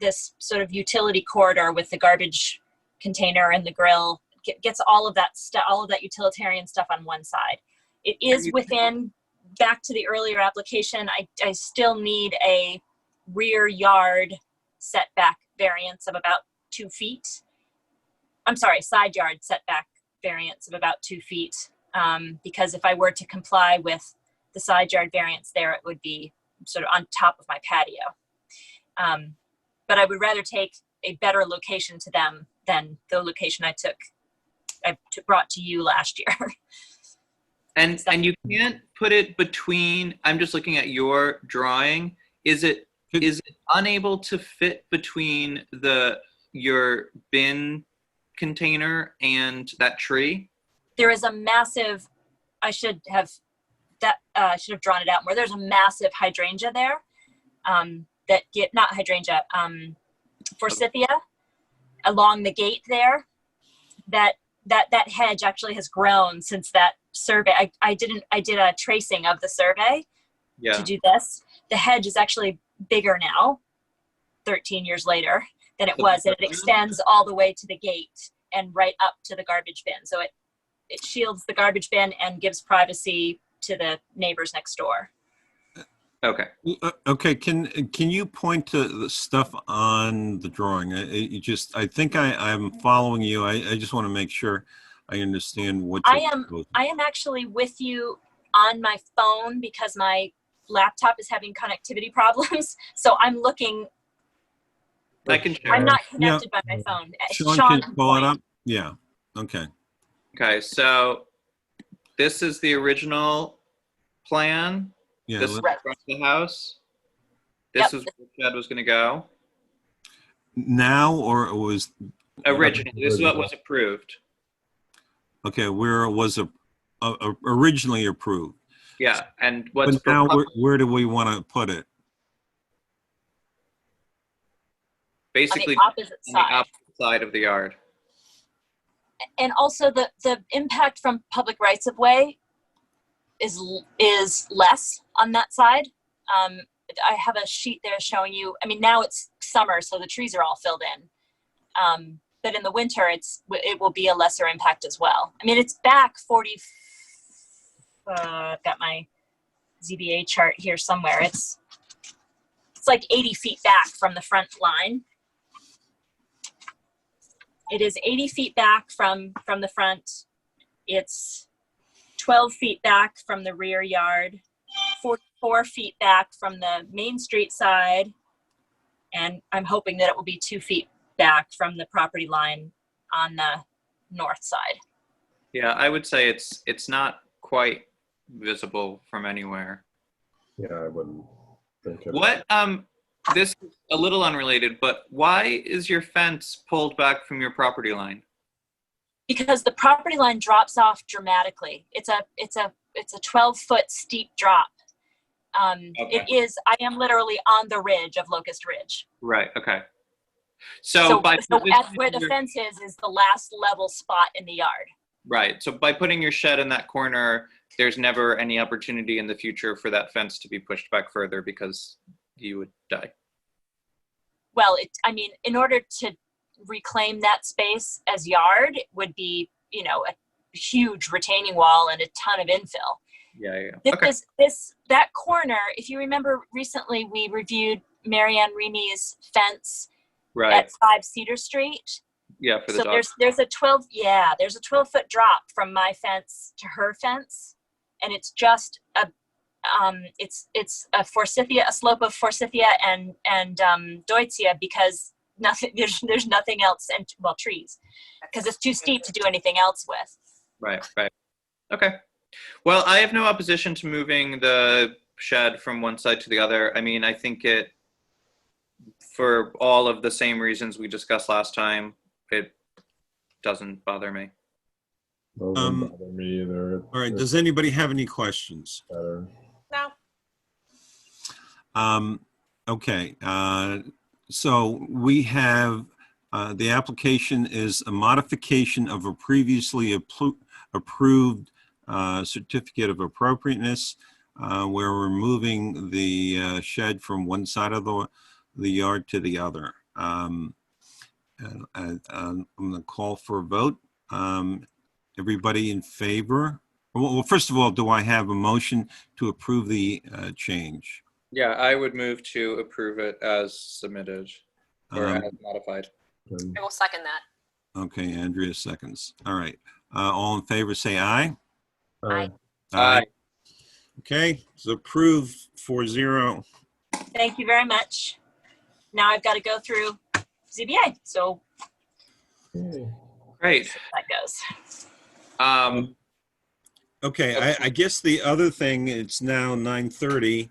this sort of utility corridor with the garbage container and the grill. Gets all of that stuff, all of that utilitarian stuff on one side. It is within, back to the earlier application, I still need a rear yard setback variance of about 2 feet. I'm sorry, side yard setback variance of about 2 feet. Because if I were to comply with the side yard variance there, it would be sort of on top of my patio. But I would rather take a better location to them than the location I brought to you last year. And you can't put it between, I'm just looking at your drawing. Is it unable to fit between your bin container and that tree? There is a massive, I should have drawn it out more. There's a massive hydrangea there, not hydrangea, forsythia along the gate there. That hedge actually has grown since that survey. I did a tracing of the survey to do this. The hedge is actually bigger now, 13 years later, than it was, and it extends all the way to the gate and right up to the garbage bin. So it shields the garbage bin and gives privacy to the neighbors next door. Okay. Okay, can you point to the stuff on the drawing? I think I'm following you. I just want to make sure I understand what I am actually with you on my phone because my laptop is having connectivity problems. So I'm looking. I can share. I'm not connected by my phone. Sean can pull it up. Yeah. Okay. Okay. So this is the original plan. Yeah. This is the front of the house. This is where the shed was going to go. Now, or it was Originally, this is what was approved. Okay, where it was originally approved. Yeah, and what's but now where do we want to put it? Basically, on the opposite side of the yard. And also the impact from public rights of way is less on that side. I have a sheet there showing you, I mean, now it's summer, so the trees are all filled in. But in the winter, it will be a lesser impact as well. I mean, it's back 40, I've got my ZBA chart here somewhere. It's like 80 feet back from the front line. It is 80 feet back from the front. It's 12 feet back from the rear yard, 4 feet back from the Main Street side, and I'm hoping that it will be 2 feet back from the property line on the north side. Yeah, I would say it's not quite visible from anywhere. Yeah, I wouldn't think it. What this is a little unrelated, but why is your fence pulled back from your property line? Because the property line drops off dramatically. It's a 12-foot steep drop. Okay. I am literally on the ridge of Locust Ridge. Right. Okay. So at where the fence is the last level spot in the yard. Right. So by putting your shed in that corner, there's never any opportunity in the future for that fence to be pushed back further because you would die. Well, in order to reclaim that space as yard, it would be, a huge retaining wall and a ton of infill. Yeah. That corner, if you remember recently, we reviewed Marianne Remy's fence at 5 Cedar Street. Yeah, for the so dog. there's a 12-foot drop from my fence to her fence, and it's just it's a forsythia, a slope of forsythia and deutzia, because there's nothing else, and trees, because it's too steep to do anything else with. Right. Okay. Well, I have no opposition to moving the shed from one side to the other. I mean, I think for all of the same reasons we discussed last time, it doesn't bother me. Doesn't bother me either. All right, does anybody have any questions? Better. No. Okay, so we have, the application is a modification of a previously approved certificate of appropriateness, where we're moving the shed from one side of the yard to the other. I'm going to call for a vote. Everybody in favor? Well, first of all, do I have a motion to approve the change? Yeah, I would move to approve it as submitted or as modified. I will second that. Okay, Andrea seconds. All right. All in favor, say aye. Aye. Aye. Okay, it's approved 4-0. Thank you very much. Now I've got to go through ZBA, so Great. that goes. Okay, I guess the other thing, it's now 9:30,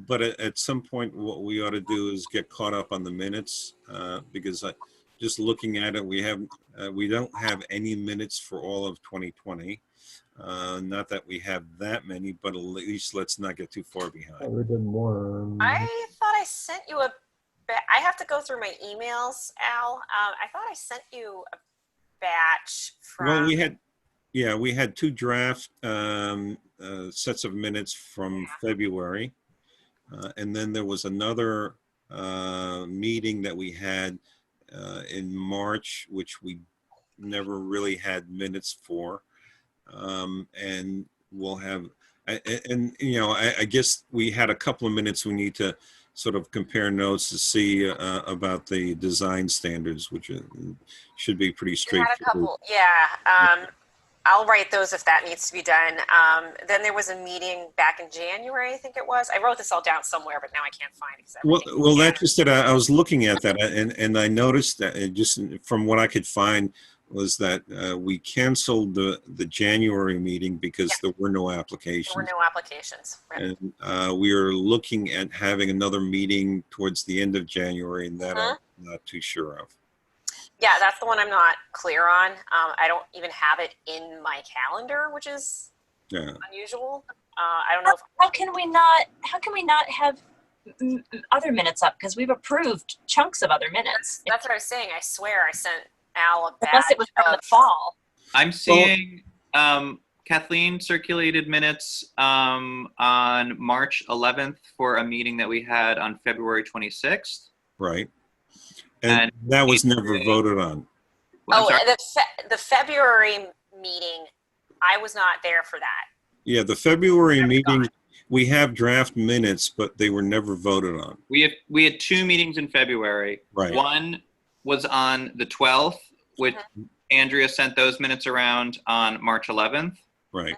but at some point, what we ought to do is get caught up on the minutes, because just looking at it, we don't have any minutes for all of 2020. Not that we have that many, but at least let's not get too far behind. We did more. I thought I sent you I have to go through my emails, Al. I thought I sent you a batch from. Well, we had two draft sets of minutes from February. And then there was another meeting that we had in March, which we never really had minutes for. And we'll have, I guess we had a couple of minutes we need to sort of compare notes to see about the design standards, which should be pretty We had straightforward. a couple, yeah. I'll write those if that needs to be done. Then there was a meeting back in January, I think it was. I wrote this all down somewhere, but now I can't find it. Well, that's just that I was looking at that, and I noticed that it just from what I could find was that we canceled the January meeting because there were no applications. There were no applications. Right. And we are looking at having another meeting towards the end of January, and that I'm not too sure of. Yeah, that's the one I'm not clear on. I don't even have it in my calendar, which is unusual. I don't know. How can we not have other minutes up? Because we've approved chunks of other minutes. That's what I was saying. I swear I sent Al a batch. Unless it was from the fall. I'm seeing Kathleen circulated minutes on March 11th for a meeting that we had on February 26th. Right. And that was never voted on. Oh, the February meeting, I was not there for that. Yeah, the February meeting, we have draft minutes, but they were never voted on. We had two meetings in February. Right. One was on the 12th, which Andrea sent those minutes around on March 11th. Right.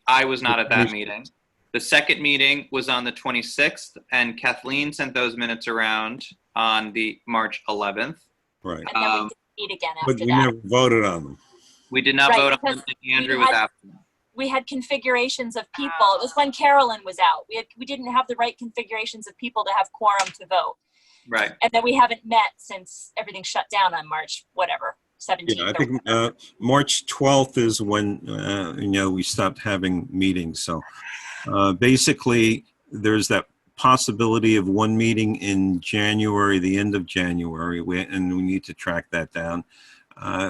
I was not at that meeting. The second meeting was on the 26th, and Kathleen sent those minutes around on the March 11th. Right. And then we didn't meet again after But we that. never voted on them. We did not vote on them, and Andrew was after them. We had configurations of people. It was when Carolyn was out. We didn't have the right configurations of people to have quorum to vote. Right. And then we haven't met since everything shut down on March, 17th. Yeah, I think March 12th is when, we stopped having meetings. So basically, there's that possibility of one meeting in January, the end of January, and we need to track that down.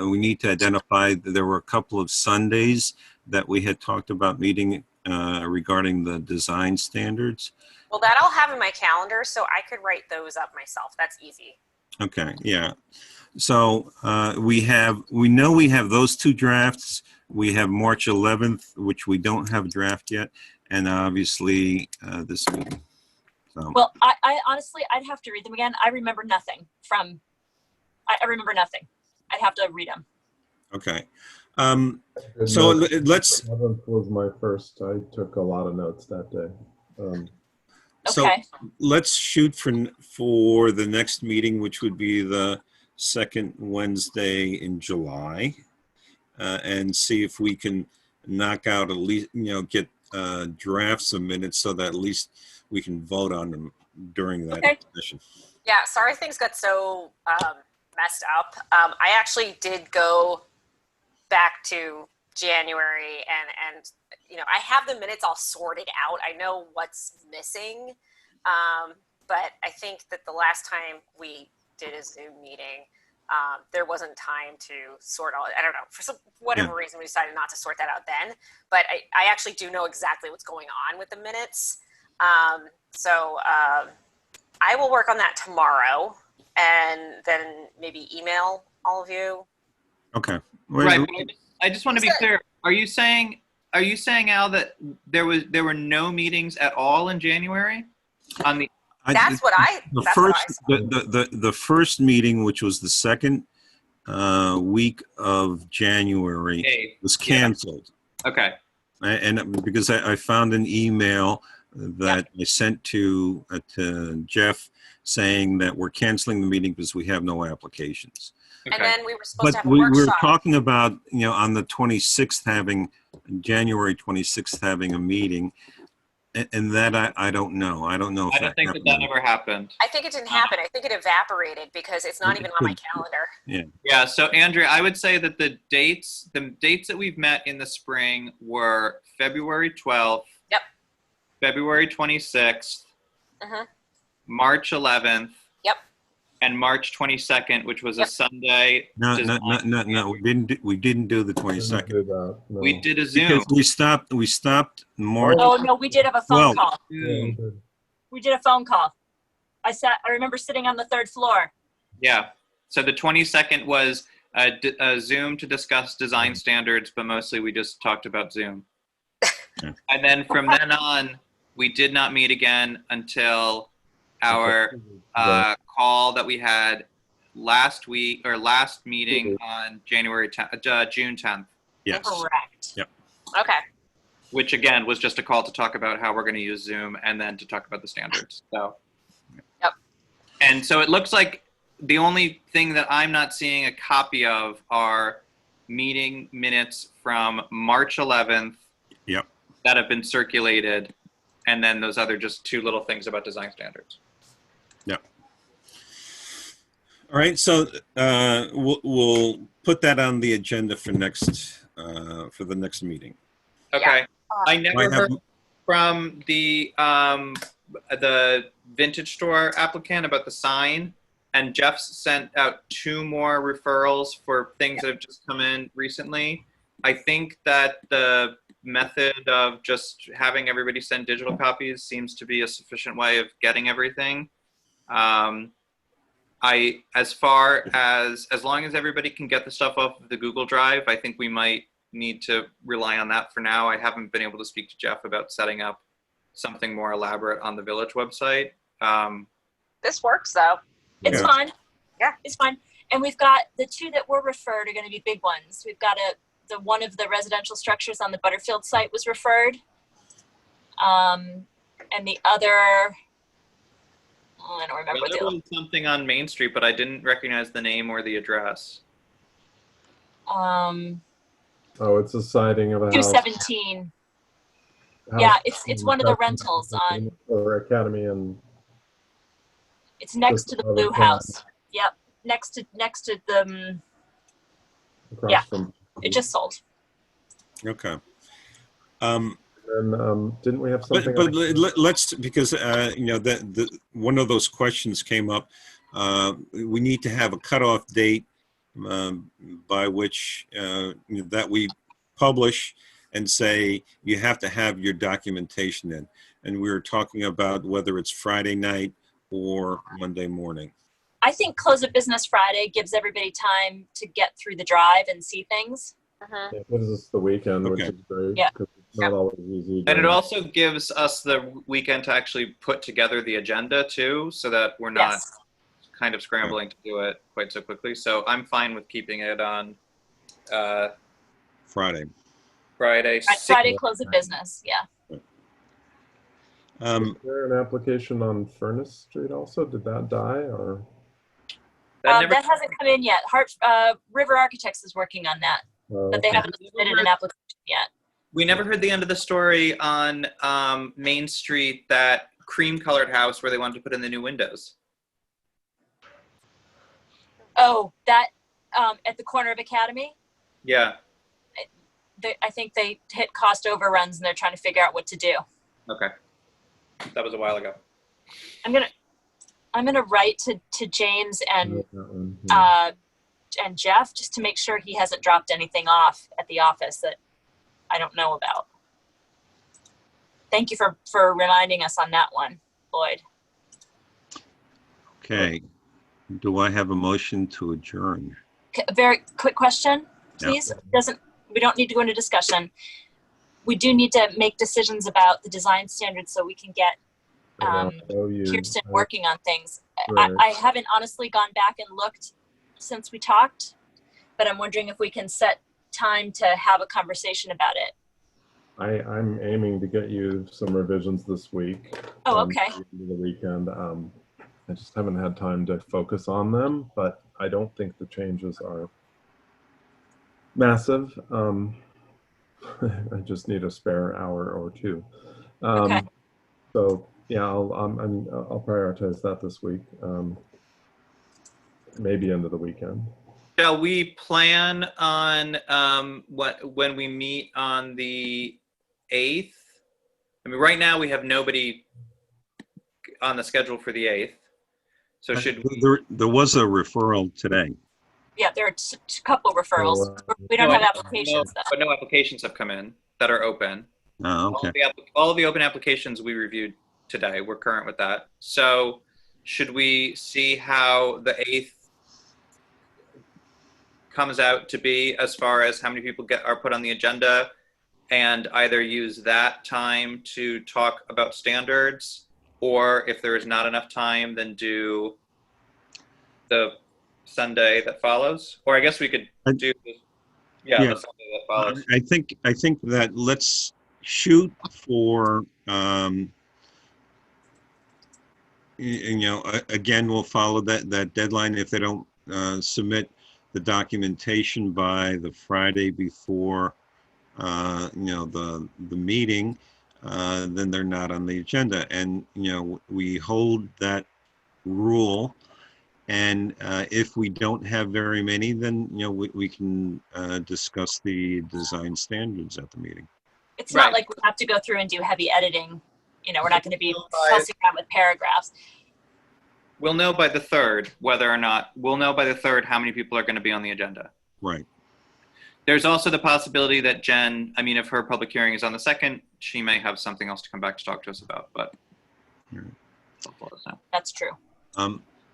We need to identify that there were a couple of Sundays that we had talked about meeting regarding the design standards. Well, that I'll have in my calendar, so I could write those up myself. That's easy. Okay, yeah. So we know we have those two drafts. We have March 11th, which we don't have a draft yet, and obviously this meeting. So. Well, I honestly, I'd have to read them again. I remember nothing from, I remember nothing. I'd have to read them. Okay. So let's. 11th was my first. I took a lot of notes that day. So let's shoot for the next meeting, which would be the second Wednesday in July, and see if we can knock out at least, get drafts of minutes so that at least we can vote on them during that Okay. session. Yeah, sorry things got so messed up. I actually did go back to January and I have the minutes all sorted out. I know what's missing. But I think that the last time we did a Zoom meeting, there wasn't time to sort all, I don't know, for whatever reason we decided not to sort that out then. But I actually do know exactly what's going on with the minutes. So I will work on that tomorrow and then maybe email all of you. Okay. Right. I just want to be clear. Are you saying, Al, that there were no meetings at all in January? That's what I saw. The first meeting, which was the second week of January, was canceled. Okay. And because I found an email that I sent to Jeff saying that we're canceling the meeting because we have no applications. Okay. And then we were supposed to have a we workshop. were talking about, on the 26th January 26th having a meeting. And that I don't know. I don't know if I don't think that ever happened. I think it didn't happen. I think it evaporated because it's not even on my calendar. Yeah. Yeah. So Andrea, I would say that the dates that we've met in the spring were February 12th. Yep. February 26th. Mm-hmm. March 11th. Yep. And March 22nd, which was a Sunday. No. We didn't do the 22nd. No. We did a Zoom. Because we stopped March. Oh no, we did have a phone call. Yeah, We did a phone call. I remember sitting on the third floor. Yeah. So the 22nd was a Zoom to discuss design standards, but mostly we just talked about Zoom. And then from then on, we did not meet again until our call that we had last meeting on June 10th. Yes. Correct. Yep. Okay. Which again was just a call to talk about how we're going to use Zoom and then to talk about the standards. So. Yep. And so it looks like the only thing that I'm not seeing a copy of are meeting minutes from March 11th. Yep. That have been circulated, and then those other just two little things about design standards. Yep. All right, so we'll put that on the agenda for the next meeting. Okay. Yeah. I never heard from the vintage store applicant about the sign, and Jeff sent out 2 more referrals for things that have just come in recently. I think that the method of just having everybody send digital copies seems to be a sufficient way of getting everything. As long as everybody can get the stuff off of the Google Drive, I think we might need to rely on that for now. I haven't been able to speak to Jeff about setting up something more elaborate on the Village website. This works though. It's fine. Yeah. It's fine. And we've got the 2 that were referred are going to be big ones. We've got one of the residential structures on the Butterfield site was referred. And the other, I don't remember what the There other. was something on Main Street, but I didn't recognize the name or the address. Oh, it's a siding of a house. 217. Yeah, it's one of the rentals on. Or Academy and. It's next to the blue house. Yep, next to the. Across from. It just sold. Okay. And didn't we have something? But let's, because one of those questions came up. We need to have a cutoff date by which that we publish and say you have to have your documentation in. And we were talking about whether it's Friday night or Monday morning. I think close of business Friday gives everybody time to get through the drive and see things. Uh-huh. It gives us the weekend, which is great. Yeah. Because it's not always easy. And it also gives us the weekend to actually put together the agenda too, so that we're not kind of scrambling to do it quite so quickly. So I'm fine with keeping it on Friday. Friday. Friday close of business, yeah. Is there an application on Furnace Street also? Did that die or? That hasn't come in yet. River Architects is working on that, but they haven't submitted an application yet. We never heard the end of the story on Main Street, that cream-colored house where they wanted to put in the new windows. Oh, that at the corner of Academy. Yeah. I think they hit cost overruns and they're trying to figure out what to do. Okay. That was a while ago. I'm gonna write to James and and Jeff just to make sure he hasn't dropped anything off at the office that I don't know about. Thank you for reminding us on that one, Lloyd. Okay. Do I have a motion to adjourn? A very quick question, Yeah. please. We don't need to go into discussion. We do need to make decisions about the design standards so we can get Kirsten working on things. Right. I haven't honestly gone back and looked since we talked, but I'm wondering if we can set time to have a conversation about it. I'm aiming to get you some revisions this week. Oh, okay. The weekend. I just haven't had time to focus on them, but I don't think the changes are massive. I just need a spare hour or two. Okay. So yeah, I'll prioritize that this week. Maybe into the weekend. Shall we plan on when we meet on the 8th? I mean, right now we have nobody on the schedule for the 8th. So should we? There was a referral today. Yeah, there are a couple referrals. We don't have applications though. But no applications have come in that are open. Oh, okay. All of the open applications we reviewed today, we're current with that. So should we see how the 8th comes out to be as far as how many people are put on the agenda, and either use that time to talk about standards, or if there is not enough time, then do the Sunday that follows? Or I guess we could do the Sunday that follows. I think that let's shoot for again, we'll follow that deadline. If they don't submit the documentation by the Friday before the meeting, then they're not on the agenda. And we hold that rule, and if we don't have very many, then we can discuss the design standards at the meeting. It's not like we have to go through and do heavy editing. We're not going to be fussing around with paragraphs. We'll know by the 3rd how many people are going to be on the agenda. Right. There's also the possibility that Jen, if her public hearing is on the 2nd, she may have something else to come back to talk to us about, but That's true.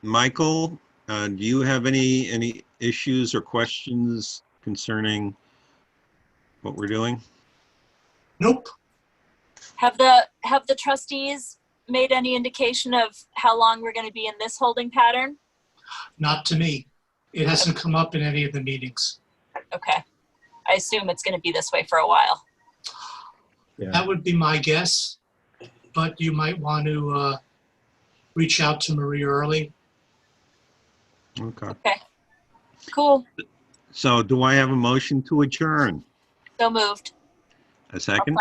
Michael, do you have any issues or questions concerning what we're doing? Nope. Have the trustees made any indication of how long we're going to be in this holding pattern? Not to me. It hasn't come up in any of the meetings. Okay. I assume it's going to be this way for a while. Yeah. That would be my guess, but you might want to reach out to Marie early. Okay. Okay. Cool. So do I have a motion to adjourn? So moved. A second?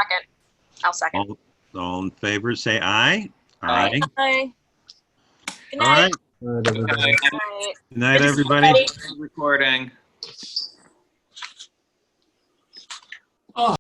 I'll second. All in favor, say aye. Aye. Bye. Good All night. right. All right, everybody. Good Right. Good night, everybody. Recording.